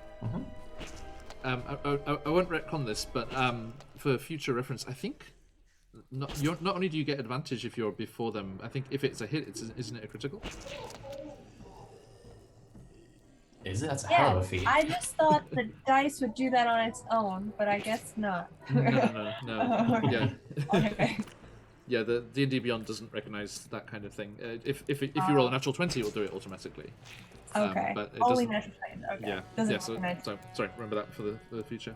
I won't retcon this, but for future reference, I think not only do you get advantage if you're before them, I think if it's a hit, isn't it a critical? Is it? That's a hell of a feat. I just thought the dice would do that on its own, but I guess not. No. Yeah. Okay. Yeah, the D&D Beyond doesn't recognize that kind of thing. If you roll a natural 20, it'll do it automatically. Okay. But it Only doesn't. natural 20. Okay. Yeah. Doesn't Yeah. So recognize. sorry. Remember that for the future.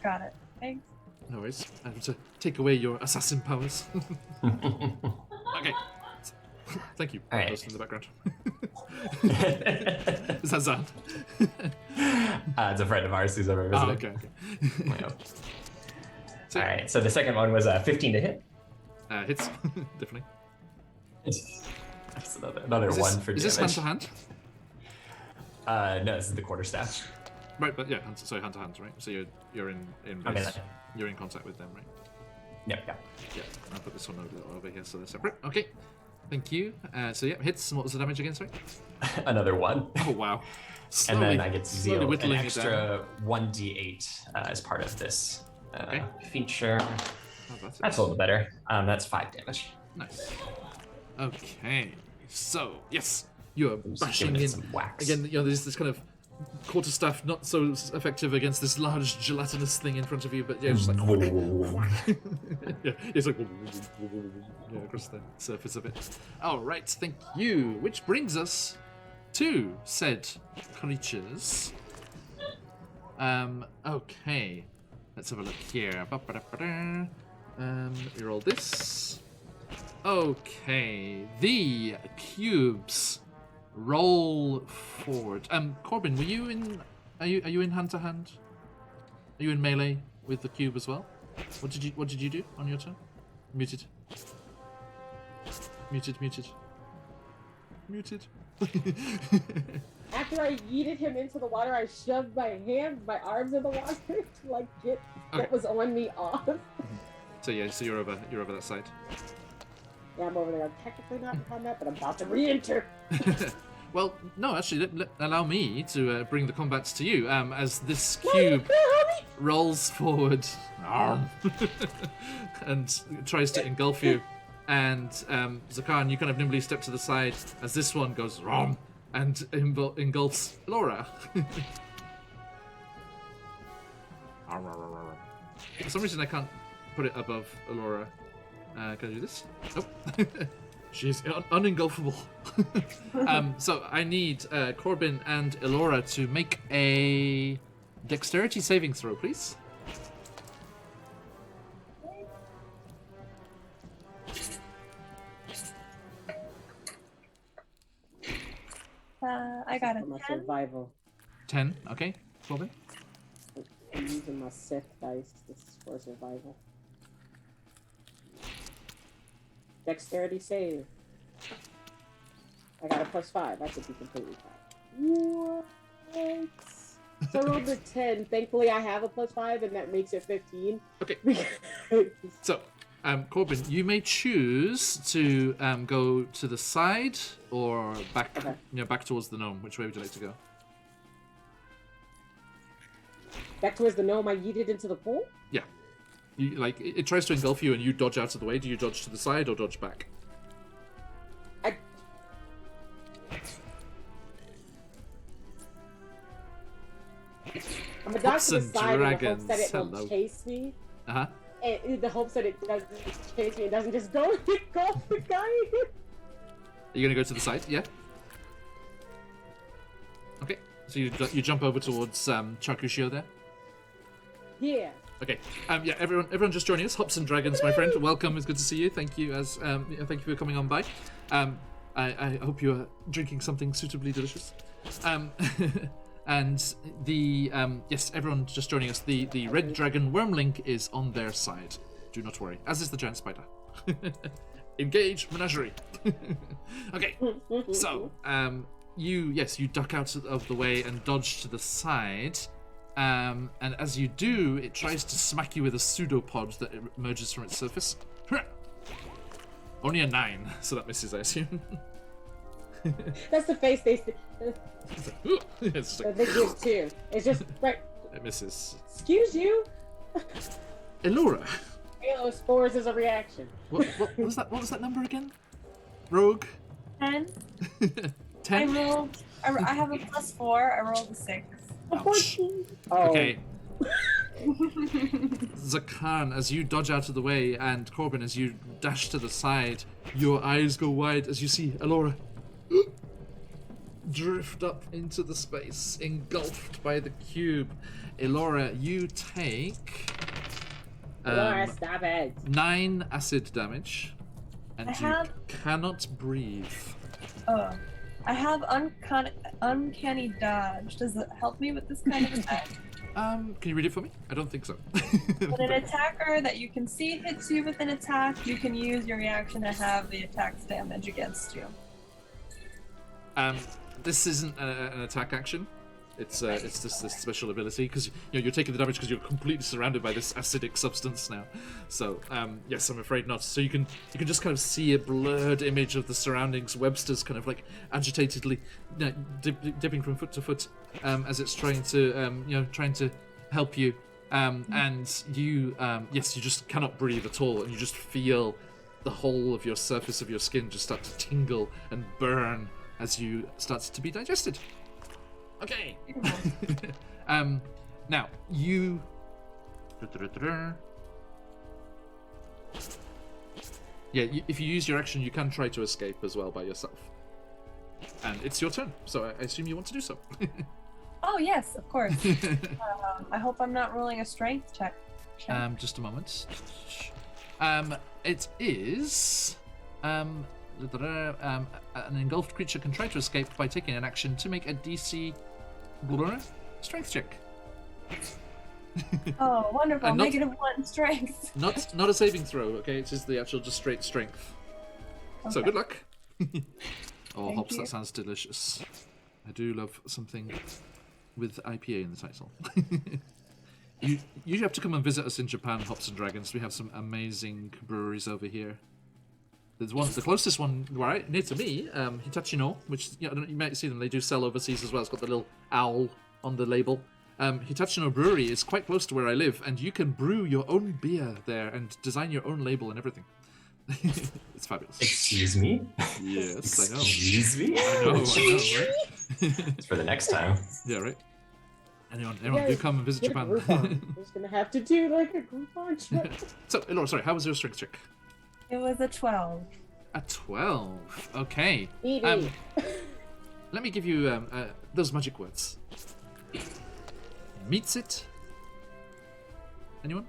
Got it. Thanks. No worries. I have to take away your assassin powers. Okay. Thank you. All right. Person in the background. Is that Zan? It's a friend of ours who's over Oh, visiting. okay. Yeah. So, All right. So the second one was 15 to hit. hits, definitely. That's another one for is damage. this hand to hand? No, this is the quarterstaff. Right, but yeah, hand to hand, right? So you're in Okay. base, you're in contact with them, right? Yep. Yeah. I'll put this one a little over here so they're separate. Okay. Thank you. So yeah, hits. And what was the damage again? Sorry. Another one. Oh wow. And then I get to slowly deal an whittling it extra 1d8 as part of this Okay. feature. Oh, that's That's a little better. That's 5 damage. nice. Okay. So yes, you are Just bashing giving it in some whacks. again. You know, there's this kind of quarterstaff not so effective against this large gelatinous thing in front of you, but yeah, just like yeah, it's like yeah, across the surface of it. All right, thank you. Which brings us to said creatures. Okay, let's have a look here. We roll this. Okay, the cubes roll forward. Corbin, were you in? Are you in hand to hand? Are you in melee with the cube as well? What did you do on your turn? Muted. After I yeeted him into the water, I shoved my arms in the water to like get Okay. what was on me off. So yeah, so you're over that side. Yeah, I'm over there. I'm technically not in combat, but I'm about to re-enter. Well, no, actually, allow me to bring the combats to you as this cube rolls forward and tries to engulf you. And Zakan, you kind of nimbly step to the side as this one goes rom and engulfs Laura. For some reason, I can't put it above Laura. Can I do this? Nope. She's unengulfable. So I need Corbin and Elora to make a dexterity saving throw, please. I got For my a 10. survival. 10, okay. Corbin? I'm using my Sith dice. This is for survival. Dexterity save. I got a +5. I could be completely fine. What? So I rolled a 10. Thankfully, I have a +5, and that makes it 15. Okay. So, Corbin, you may choose to go to the side or back, Okay. back towards the gnome. Which way would you like to go? Back towards the gnome, I yeeted into the pool. Yeah. You, like it tries to engulf you, and you dodge out of the way. Do you dodge to the side or dodge back? I'm gonna dodge Pups to the and side in the hopes dragons, that it hello. will chase me. Uh huh. And in the hopes that it doesn't chase me and doesn't just go guy. Are you gonna go to the side? Yeah. Okay. So you jump over towards Chakushio there. Yeah. Okay. Yeah. Everyone just joining us. Hops and dragons, my friend. Welcome. It's good to see you. Thank you thank you for coming on by. I hope you are drinking something suitably delicious. And the yes, everyone just joining us. The red dragon wormlink is on their side. Do not worry. As is the giant spider. Engage menagerie. Okay. So you duck out of the way and dodge to the side. And as you do, it tries to smack you with a pseudopod that emerges from its surface. Only a 9, so that misses, I assume. That's the face they It's like, they give too. It's just right. it misses. Excuse you. Elora, Halo spores is a reaction. what was that? What was that number again? Rogue. 10. I 10. rolled I have a +4. I rolled a 6. A Ouch. 14. Oh. Okay. Zakan, as you dodge out of the way, and Corbin, as you dash to the side, your eyes go wide as you see Elora drift up into the space, engulfed by the cube. Elora, you take Laura, stop it. 9 acid damage, and I you have- cannot breathe. Oh. I have uncanny dodge. Does it help me with this kind of attack? Can you read it for me? I don't think so. When an attacker that you can see hits you with an attack, you can use your reaction to have the attack's damage against you. This isn't an attack action. It's just this special ability because you're taking the damage because you're completely surrounded by this acidic substance now. So yes, I'm afraid not. So you can just kind of see a blurred image of the surroundings. Webster's kind of like agitatedly dipping from foot to foot as it's trying to help you. And you yes, you just cannot breathe at all, and you just feel the whole of your surface of your skin just start to tingle and burn as you start to be digested. Okay. Now you. Yeah, if you use your action, you can try to escape as well by yourself. And it's your turn, so I assume you want to do so. Oh yes, of course. I hope I'm not rolling a strength check. Just a moment. It is. An engulfed creature can try to escape by taking an action to make a DC strength check. Oh, wonderful! And not- -1 strength. Not a saving throw, okay? It's just the actual just straight strength. So Okay. good luck. Oh, Thank hops, you. that sounds delicious. I do love something with IPA in the title. You have to come and visit us in Japan, Hops and Dragons. We have some amazing breweries over here. There's one, the closest one right near to me, Hitachino, which you might see them. They do sell overseas as well. It's got the little owl on the label. Hitachino Brewery is quite close to where I live, and you can brew your own beer there and design your own label and everything. It's fabulous. Excuse me? Yes, I know. Excuse me? I know, right? It's for the next time. Yeah, right. Anyone, Yeah, do come and visit Get a Japan. Groupon. We're just gonna have to do like a Groupon trip. So, Elora, sorry, how was your strength check? It was a 12. A 12. Okay. Edie. Let me give you those magic words. Meets it. Anyone?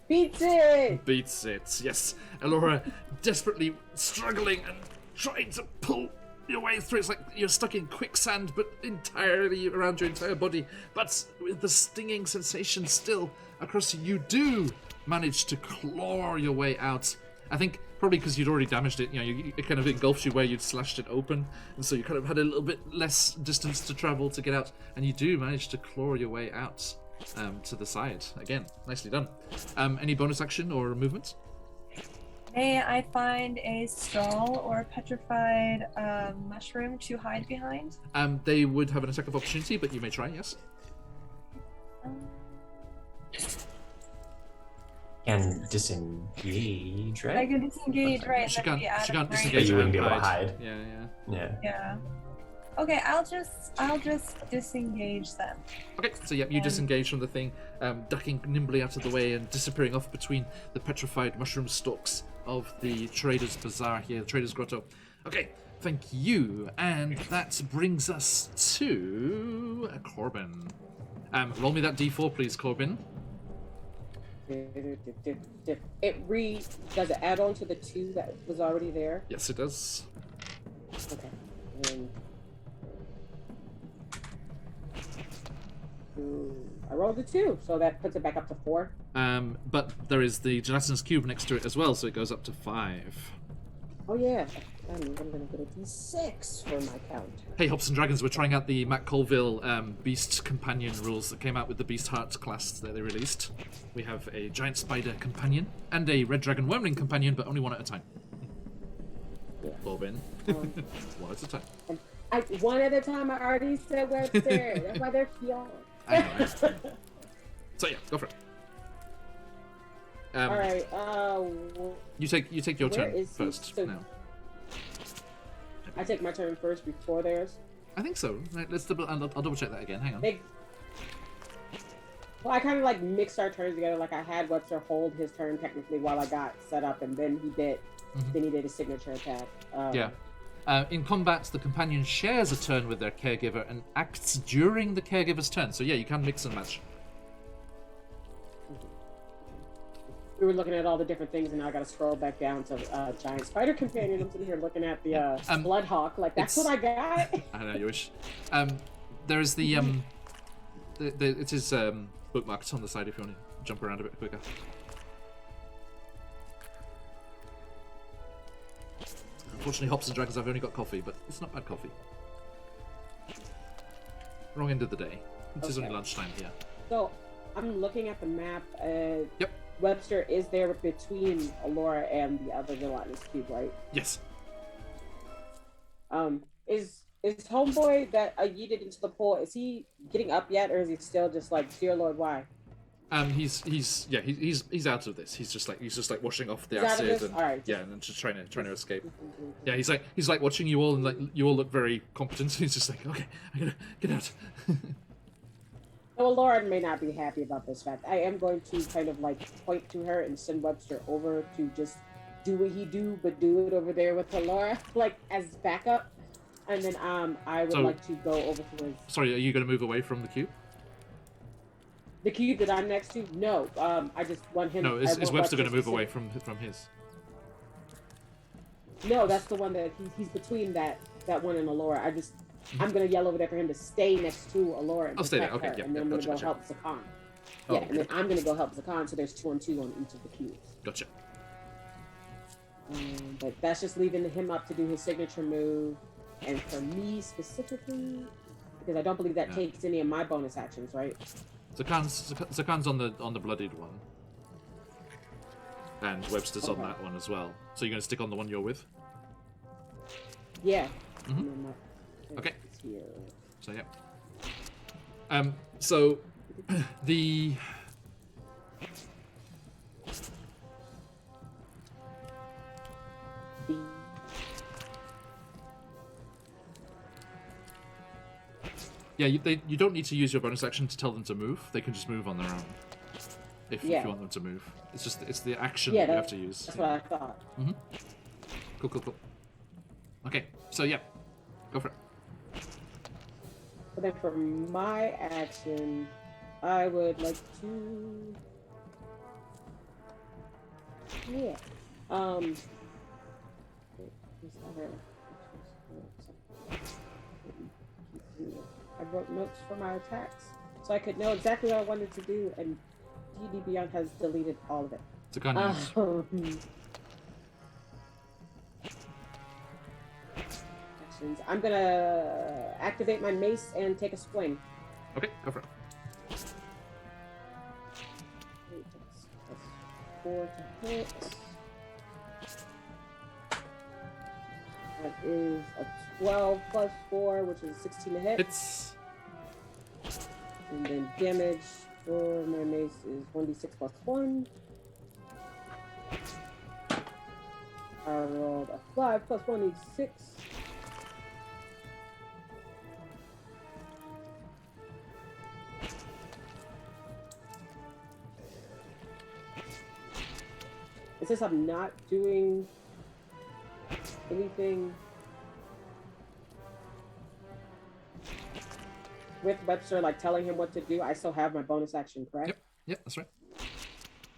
Beats it. Beats it. Yes. Elora desperately struggling and trying to pull your way through. It's like you're stuck in quicksand, but entirely around your entire body. But with the stinging sensation still across you, you do manage to claw your way out. I think probably because you'd already damaged it, it kind of engulfs you where you'd slashed it open, and so you kind of had a little bit less distance to travel to get out, and you do manage to claw your way out to the side. Again, nicely done. Any bonus action or movement? May I find a stall or a petrified mushroom to hide behind? They would have an attack of opportunity, but you may try, yes. And disengage, right? I can disengage, right? She and then can't, be out she of can't range. disengage. But you wouldn't and be able to hide. Yeah. Yeah. Yeah. Okay, I'll just disengage them. Okay, so yeah, you disengage from the thing, ducking nimbly out of the way and disappearing off between the petrified mushroom stalks of the Trader's Bazaar here, the Trader's Grotto. Okay, thank you, and that brings us to Corbin. Roll me that d4, please, Corbin. Does it add on to the 2 that was already there? Yes, it does. Okay. And I rolled a 2, so that puts it back up to 4. But there is the gelatinous cube next to it as well, so it goes up to 5. Oh yeah, I'm gonna get a D6 for my count. Hey, Hops and Dragons, we're trying out the Matt Colville Beast Companion rules that came out with the Beast Heart class that they released. We have a Giant Spider Companion and a Red Dragon Wormling Companion, but only one at a time. Yeah. Corbin. Um, One at a time. One at a time. I already said Webster. That's why they're young. I know, right? So yeah, go for it. All right. You take your Where turn is he? first So- now. I take my turn first before theirs. I think so. Right, let's double. I'll double check that again. Hang on. Well, I kind of like mixed our turns together. Like I had Webster hold his turn technically while I got set up, and then he did. Then he did a signature attack. Yeah. In combat, the companion shares a turn with their caregiver and acts during the caregiver's turn. So yeah, you can mix and match. We were looking at all the different things, and now I got to scroll back down to Giant Spider Companion. I'm sitting here looking at the Bloodhawk. Like that's what I got. I know you wish. There is the it is bookmarked on the side if you want to jump around a bit quicker. Unfortunately, Hops and Dragons, I've only got coffee, but it's not bad coffee. Wrong end of the day. It is only lunchtime here. So, I'm looking at the map. Yep. Webster is there between Alora and the other gelatinous cube, right? Yes. Is homeboy that yeeted into the pool? Is he getting up yet, or is he still just like, dear Lord, why? He's out of this. He's just like washing off the acid and and then just trying to escape. Yeah, he's like watching you all, and like you all look very competent. He's just like, okay, I gotta get out. Well, Lauren may not be happy about this fact. I am going to kind of like point to her and send Webster over to just do what he do, but do it over there with Laura, like as backup. And then I would like to go over to his. Sorry, are you going to move away from the cube? The cube that I'm next to? No. I just want him. No, is Webster going to move away from his? No, that's the one that he's between that one and Alora. I'm gonna yell over there for him to stay next to Alora and stay there. protect Okay, her, and then I'm gonna go help Zakan. Oh, and then I'm gonna go help Zakan. So there's 2 on 2 on each of the cubes. Gotcha. But that's just leaving him up to do his signature move, and for me specifically, because I don't believe that takes any of my bonus actions, right? Zakan's on the bloodied one, and Webster's on that one as well. So you're gonna stick on the one you're with? Yeah. Okay. So yeah. So the you don't need to use your bonus action to tell them to move. They can just move on their own if you want them to move. It's the action that you have to use. That's what I thought. Cool. Okay, so yeah, go for it. But then for my action, I would like to. Yeah. I wrote notes for my attacks, so I could know exactly what I wanted to do, and D&D Beyond has deleted all of it. It's a kind of actions. I'm gonna activate my mace and take a swing. Okay, go for it. 4 to hit. That is a 12 plus 4, which is 16 to hit. It's. And then damage for my mace is 1d6 plus 1. I rolled a 5 plus 1 is 6. Since I'm not doing anything with Webster, like telling him what to do, I still have my bonus action, correct? Yep, that's right.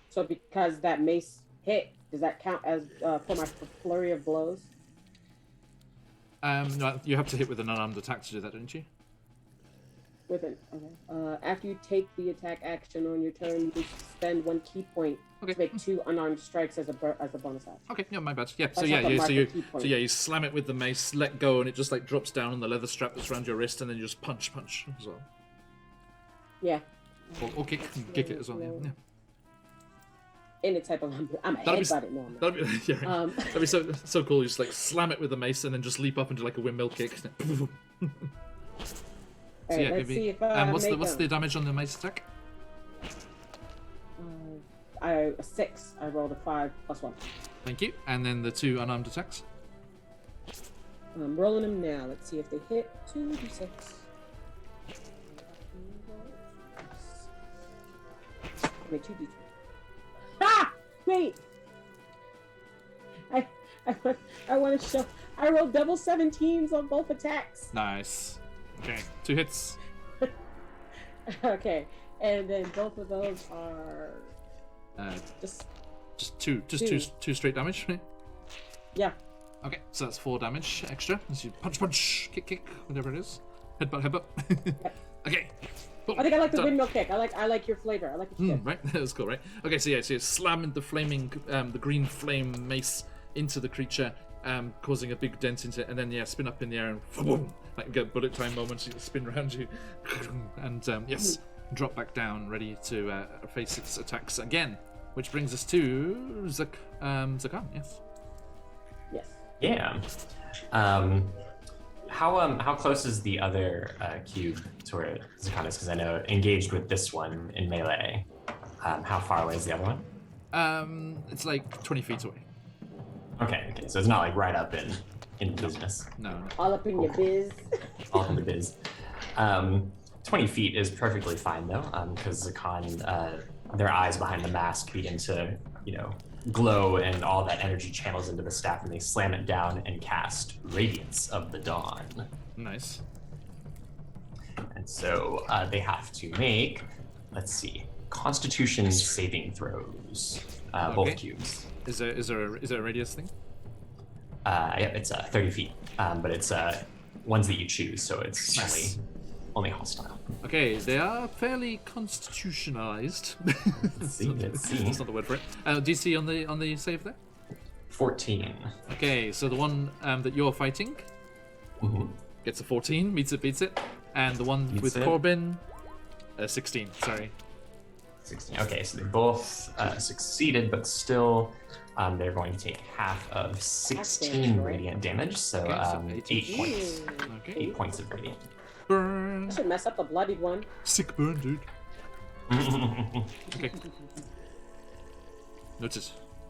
So because that mace hit, does that count as for my flurry of blows? No, you have to hit with an unarmed attack to do that, don't you? With it, okay. After you take the attack action on your turn, you spend 1 key point to make 2 unarmed strikes as a bonus action. Okay, yeah, my bad. Yeah, so you slam it with the mace, let go, and it just like drops down on the leather strap that's around your wrist, and then you just punch as well. Yeah. Or kick it as well. Yeah. Any type of I'm a headbutt it normally. That'd be so cool. You just like slam it with the mace, and then just leap up into like a windmill kick. So right, let's see if what's the damage on the mace attack? 6. I rolled a 5 plus 1. Thank you. And then the 2 unarmed attacks. I'm rolling them now. Let's see if they hit. 2d6. Wait, 2d6. Ah! Wait! I want to show. I rolled double 17s on both attacks. Nice. Okay, 2 hits. Okay, and then both of those are Just two straight damage, right? yeah. Okay, so that's 4 damage extra as you punch, kick, whatever it is. Headbutt. Okay. Boom. I think I like the Done. windmill kick. I like your flavor. I like your kick. Right, that was cool, right? Okay, so you slam the flaming, the green flame mace into the creature, causing a big dent into it, and then spin up in the air and boom, like get bullet time moment. You spin around you, and yes, drop back down, ready to face its attacks again. Which brings us to Zakan. Yes. Yes. Yeah. How close is the other cube to where Zakan is? Because I know engaged with this one in melee. How far away is the other one? It's like 20 feet away. Okay, so it's not like right up in business. No. All up in your biz. All in the biz. 20 feet is perfectly fine though, because Zakan, their eyes behind the mask begin to, glow, and all that energy channels into the staff, and they slam it down and cast Radiance of the Dawn. Nice. And so they have to make, let's see, Constitution saving throws. Both cubes. Is there a radius thing? Yeah, it's 30 feet, but it's ones that you choose, so it's Nice. only hostile. Okay, they are fairly constitutionalized. Let's see. That's not the word for it. DC on the save there. 14. Okay, so the one that you're fighting Mhm. gets a 14, meets it, beats it, and the one Beats with it. Corbin, 16. Sorry. 16. Okay, so they both succeeded, but still they're going to take half of 16 radiant damage, so Okay, so 8 points. Okay. 8 points of radiant. Burn. I should mess up the bloodied one. Sick burn, dude. Okay. Noted.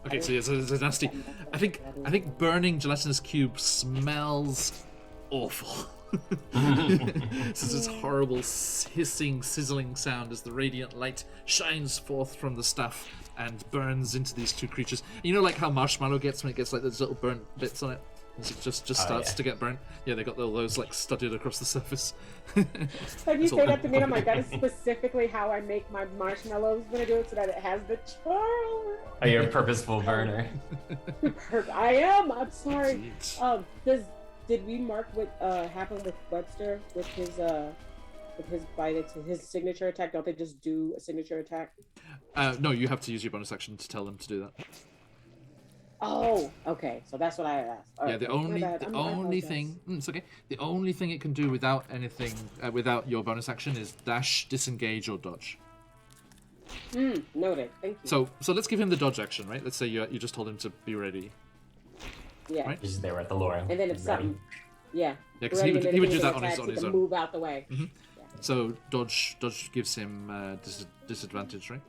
Okay, so it's a nasty. I think burning gelatinous cube smells awful. This is this horrible hissing, sizzling sound as the radiant light shines forth from the staff and burns into these two creatures. You know, like how marshmallow gets when it gets like those little burnt bits on it. As it just starts to get burnt. Yeah, they got all those like studded across the surface. Like you It's all- say that to me, I'm like, that is specifically how I make my marshmallows when I do it, so that it has the char. Oh, you're a purposeful burner. I am. I'm sorry. Jeez. Did we mark what happened with Webster with his bite? It's his signature attack. Don't they just do a signature attack? No, you have to use your bonus action to tell them to do that. Oh, okay. So that's what I asked. All Yeah, right, the my only bad. the I only apologize. thing it's okay. The only thing it can do without anything without your bonus action is dash, disengage, or dodge. Noted. Thank you. So let's give him the dodge action, right? Let's say you just told him to be ready. yeah. right? He's there at the lore. And then if something, yeah. Yeah, because he would do that on his He can own. move out the way. So dodge gives him disadvantage, right?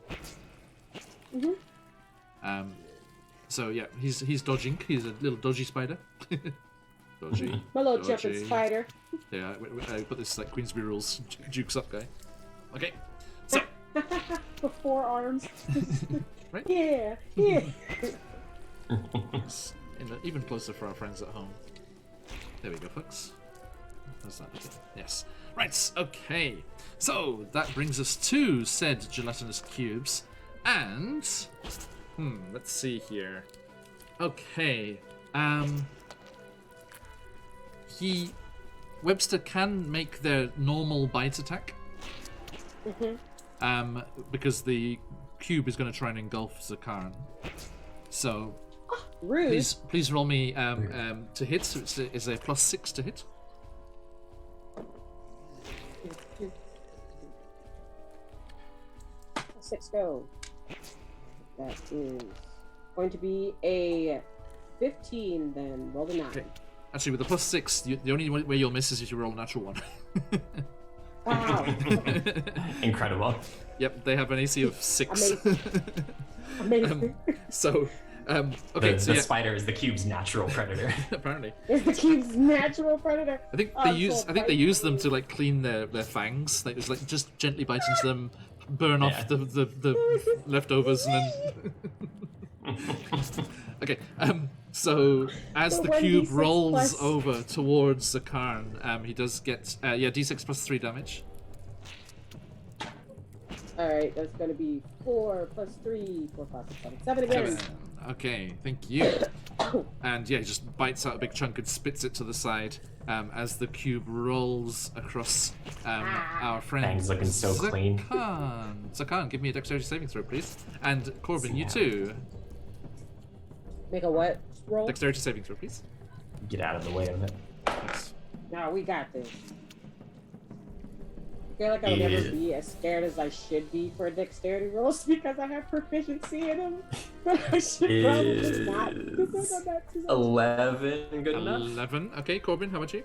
So yeah, he's dodging. He's a little dodgy spider. Dodgy. My little dodgy. jumping spider. Yeah, I put this like Queensberry rules jukes up guy. Okay, so With 4 arms. Right? Yeah. it's even closer for our friends at home. There we go, folks. How's that? Yes. Right. Okay. So that brings us to said gelatinous cubes, and let's see here. Okay. Webster can make their normal bite attack. Because the cube is going to try and engulf Zakaran. So Rude. please roll me to hit. So it's a +6 to hit. 6 go. That is going to be a 15 then. Roll the 9. Okay. Actually, with the +6, the only way you'll miss is if you roll a natural 1. Wow. Incredible. Yep, they have an AC of 6. Amazing. So Okay, the so yeah, spider is the cube's natural predator. apparently. It's the cube's natural predator. I think they use them to like clean their fangs. Like just gently bite into them, burn off Yeah. the leftovers, and then. Okay. So as The the cube 1d6 rolls plus- over towards Zakarn, he does get d6 plus 3 damage. All right, that's going to be 4 plus 3, 4, 5, 6, 7, 7 again. Okay, thank you. And yeah, he just bites out a big chunk and spits it to the side as the cube rolls across our friend. Fangs looking so clean. Zakarn, give me a dexterity saving throw, please. And Corbin, you too. Make a what roll? Dexterity saving throw, please. Get out of the way of it. Thanks. No, we got this. I feel like I'll never be as scared as I should be for dexterity rolls because I have proficiency in them. But I should probably not because I'm not too much. 11 good enough? 11. Okay, Corbin, how about you?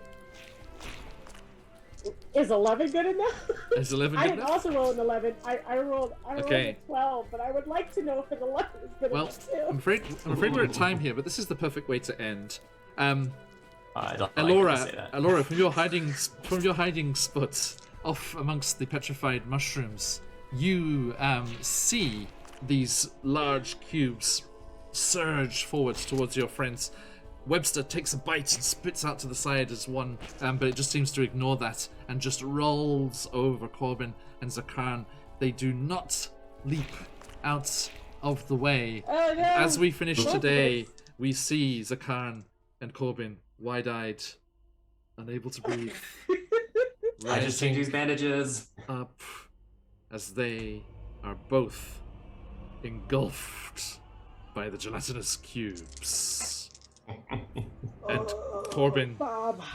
Is 11 good enough? Is 11 I good did enough? also roll an 11. I rolled Okay. a 12, but I would like to know if an 11 is good Well, enough too. I'm afraid we're at time here, but this is the perfect way to end. I don't like when you say that. Elora, from your hiding spot off amongst the petrified mushrooms, you see these large cubes surge forwards towards your friends. Webster takes a bite and spits out to the side as one, but it just seems to ignore that and just rolls over Corbin and Zakarn. They do not leap out of the way. Oh no! As we finish today, we see Zakarn and Corbin wide-eyed, unable to breathe, I just changed these bandages. up as they are both engulfed by the gelatinous cubes. And Corbin, Bob. Been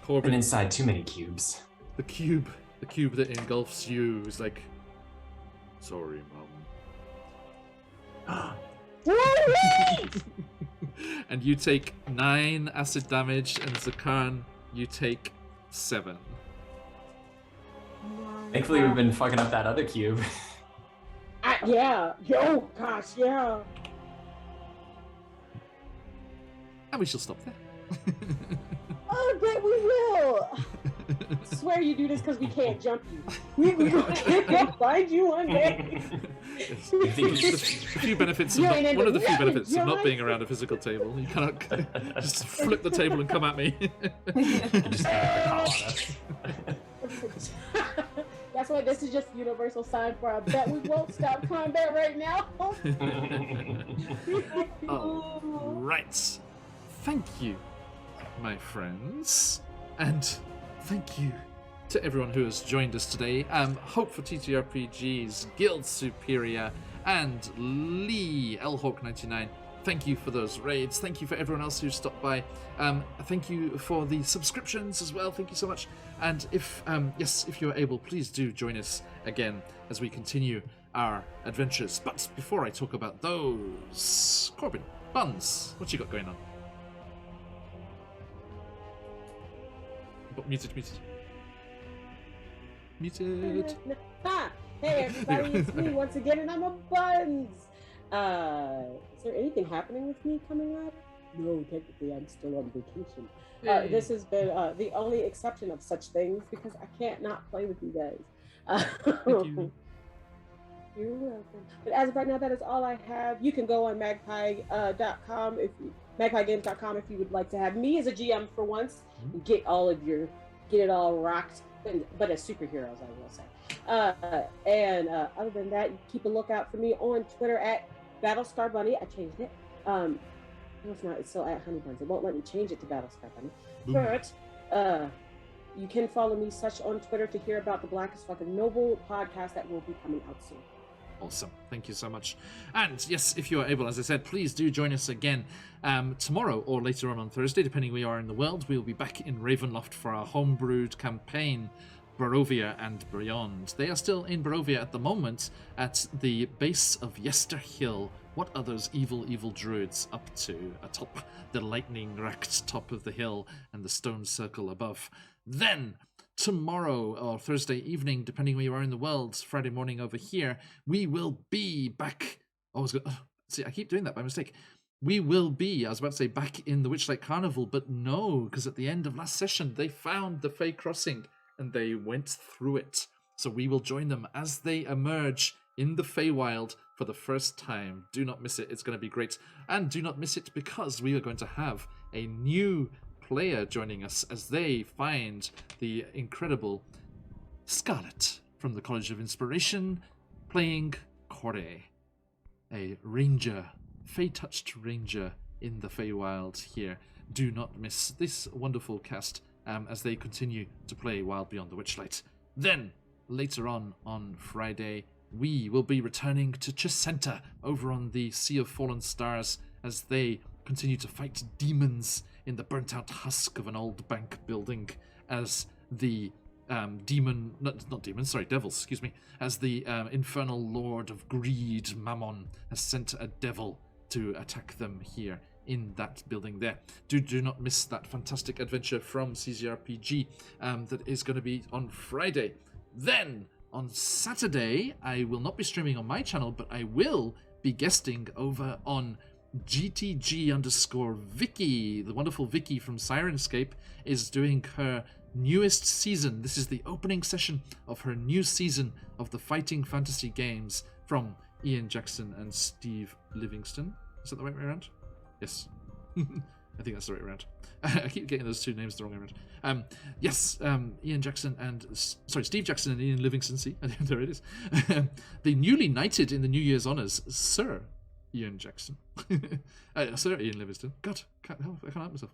Corbin, inside too many cubes. the cube that engulfs you is like, sorry, Mom. And you take 9 acid damage, and Zakarn, you take 7. Thankfully, we've been fucking up that other cube. Yeah. Oh gosh, yeah. And we shall stop there. Oh, but we will. I swear you do this because we can't jump you. We're gonna find you one day. The few benefits of You ain't one of the few into- benefits of you're not right. being around a physical table. You cannot just flip the table and come at me. Just hang up the call on us. That's why this is just universal sign for I bet we won't stop combat right now. All right. Thank you, my friends, and thank you to everyone who has joined us today. Hope for TTRPG's Guild Superior and Lee Lhawk99. Thank you for those raids. Thank you for everyone else who stopped by. Thank you for the subscriptions as well. Thank you so much. And if you're able, please do join us again as we continue our adventures. But before I talk about those, Corbin, Buns, what you got going on? Muted. Ah, hey everybody, it's me once again, and I'm a Buns. Is there anything happening with me coming up? No, technically I'm still on vacation. Hey. This has been the only exception of such things because I can't not play with you guys. Thank you. You're welcome. But as of right now, that is all I have. You can go on magpie.com magpiegames.com if you would like to have me as a GM for once and get it all rocked, but as superheroes, I will say. And other than that, you keep a lookout for me on Twitter at Battlestar Bunny. I changed it. No, it's not. It's still at Honey Buns. It won't let me change it to Battlestar Bunny. But you can follow me such on Twitter to hear about the Black as Fucking Noble podcast that will be coming out soon. Awesome. Thank you so much. And yes, if you are able, as I said, please do join us again tomorrow or later on Thursday, depending where you are in the world. We'll be back in Ravenloft for our homebrewed campaign, Barovia and Beyond. They are still in Barovia at the moment at the base of Yester Hill. What are those evil druids up to atop the lightning-wrecked top of the hill and the stone circle above? Then, tomorrow or Thursday evening, depending where you are in the world, Friday morning over here, we will be back. See, I keep doing that by mistake. we will be, I was about to say, back in the Witchlight Carnival, but no, because at the end of last session, they found the Fey Crossing, and they went through it. So we will join them as they emerge in the Feywild for the first time. Do not miss it. It's going to be great. And do not miss it because we are going to have a new player joining us as they find the incredible Scarlet from the College of Inspiration playing Corey, a ranger, Fey-touched ranger in the Feywild here. Do not miss this wonderful cast as they continue to play Wild Beyond the Witchlight. Then, later on Friday, we will be returning to Chesenta over on the Sea of Fallen Stars as they continue to fight demons in the burnt-out husk of an old bank building as the devils, as the infernal lord of greed, Mammon, has sent a devil to attack them here in that building there. Do not miss that fantastic adventure from CZRPG that is going to be on Friday. Then, on Saturday, I will not be streaming on my channel, but I will be guesting over on GTG_Vicky. The wonderful Vicky from Sirenscape is doing her newest season. This is the opening session of her new season of the Fighting Fantasy games from Ian Jackson and Steve Livingston. Is that the right way around? Yes. I think that's the right way around. I keep getting those two names the wrong way around. Yes, Ian Jackson and... Steve Jackson and Ian Livingston. See, there it is. The newly knighted in the New Year's Honours, Sir Ian Jackson. Sir Ian Livingston. God, I can't help myself.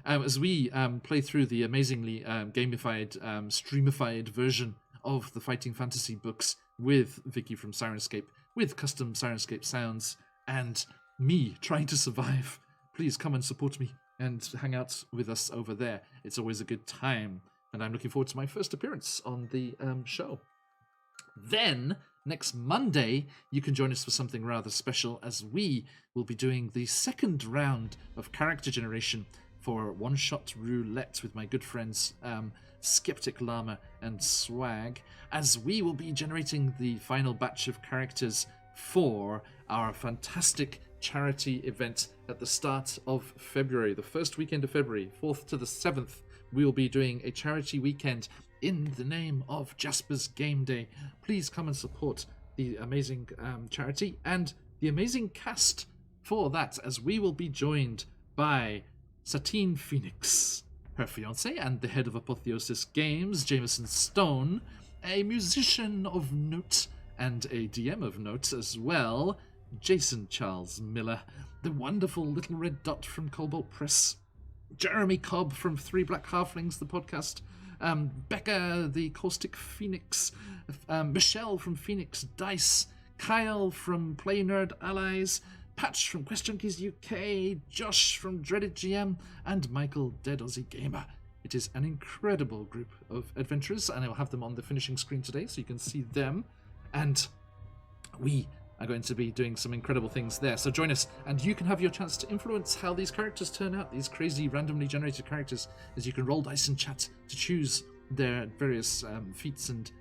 As we play through the amazingly gamified, streamified version of the Fighting Fantasy books with Vicky from Sirenscape, with custom Sirenscape sounds, and me trying to survive. Please come and support me and hang out with us over there. It's always a good time, and I'm looking forward to my first appearance on the show. Then, next Monday, you can join us for something rather special as we will be doing the second round of character generation for One Shot Roulette with my good friends Skeptic Llama and Swag, as we will be generating the final batch of characters for our fantastic charity event at the start of February, the first weekend of February, 4th to the 7th. We will be doing a charity weekend in the name of Jasper's Game Day. Please come and support the amazing charity and the amazing cast for that, as we will be joined by Satine Phoenix, her fiancé and the head of Apotheosis Games, Jameson Stone, a musician of note and a DM of note as well, Jason Charles Miller, the wonderful Little Red Dot from Cobalt Press, Jeremy Cobb from Three Black Halflings, the podcast, Becca, the Caustic Phoenix, Michelle from Phoenix Dice, Kyle from Play Nerd Allies, Patch from Question Keys UK, Josh from Dreaded GM, and Michael Dead Aussie Gamer. It is an incredible group of adventurers, and I will have them on the finishing screen today so you can see them. And we are going to be doing some incredible things there. So join us, and you can have your chance to influence how these characters turn out, these crazy randomly generated characters, as you can roll dice and chat to choose their various feats and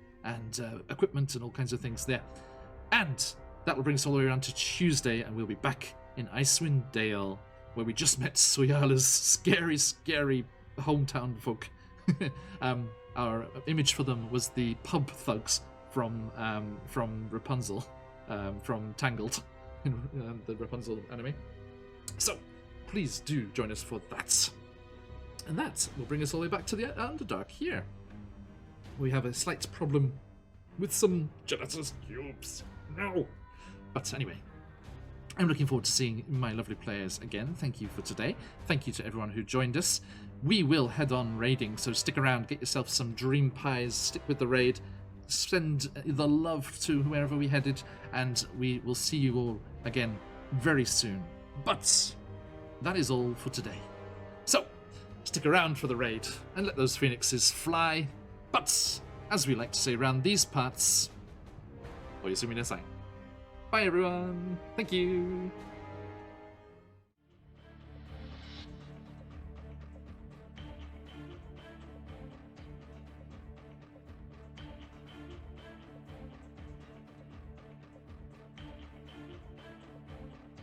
equipment and all kinds of things there. And that will bring us all the way around to Tuesday, and we'll be back in Icewind Dale, where we just met Soyala's scary, scary hometown folk. Our image for them was the pub thugs from Rapunzel, from Tangled, in the Rapunzel anime. So, please do join us for that. And that will bring us all the way back to the Underdark here. We have a slight problem with some gelatinous cubes. No! But anyway, I'm looking forward to seeing my lovely players again. Thank you for today. Thank you to everyone who joined us. We will head on raiding, so stick around, get yourself some dream pies, stick with the raid, send the love to wherever we headed, and we will see you all again very soon. But that is all for today. So, stick around for the raid, and let those phoenixes fly. But, as we like to say around these parts, oyasumi nasai. Bye everyone. Thank you.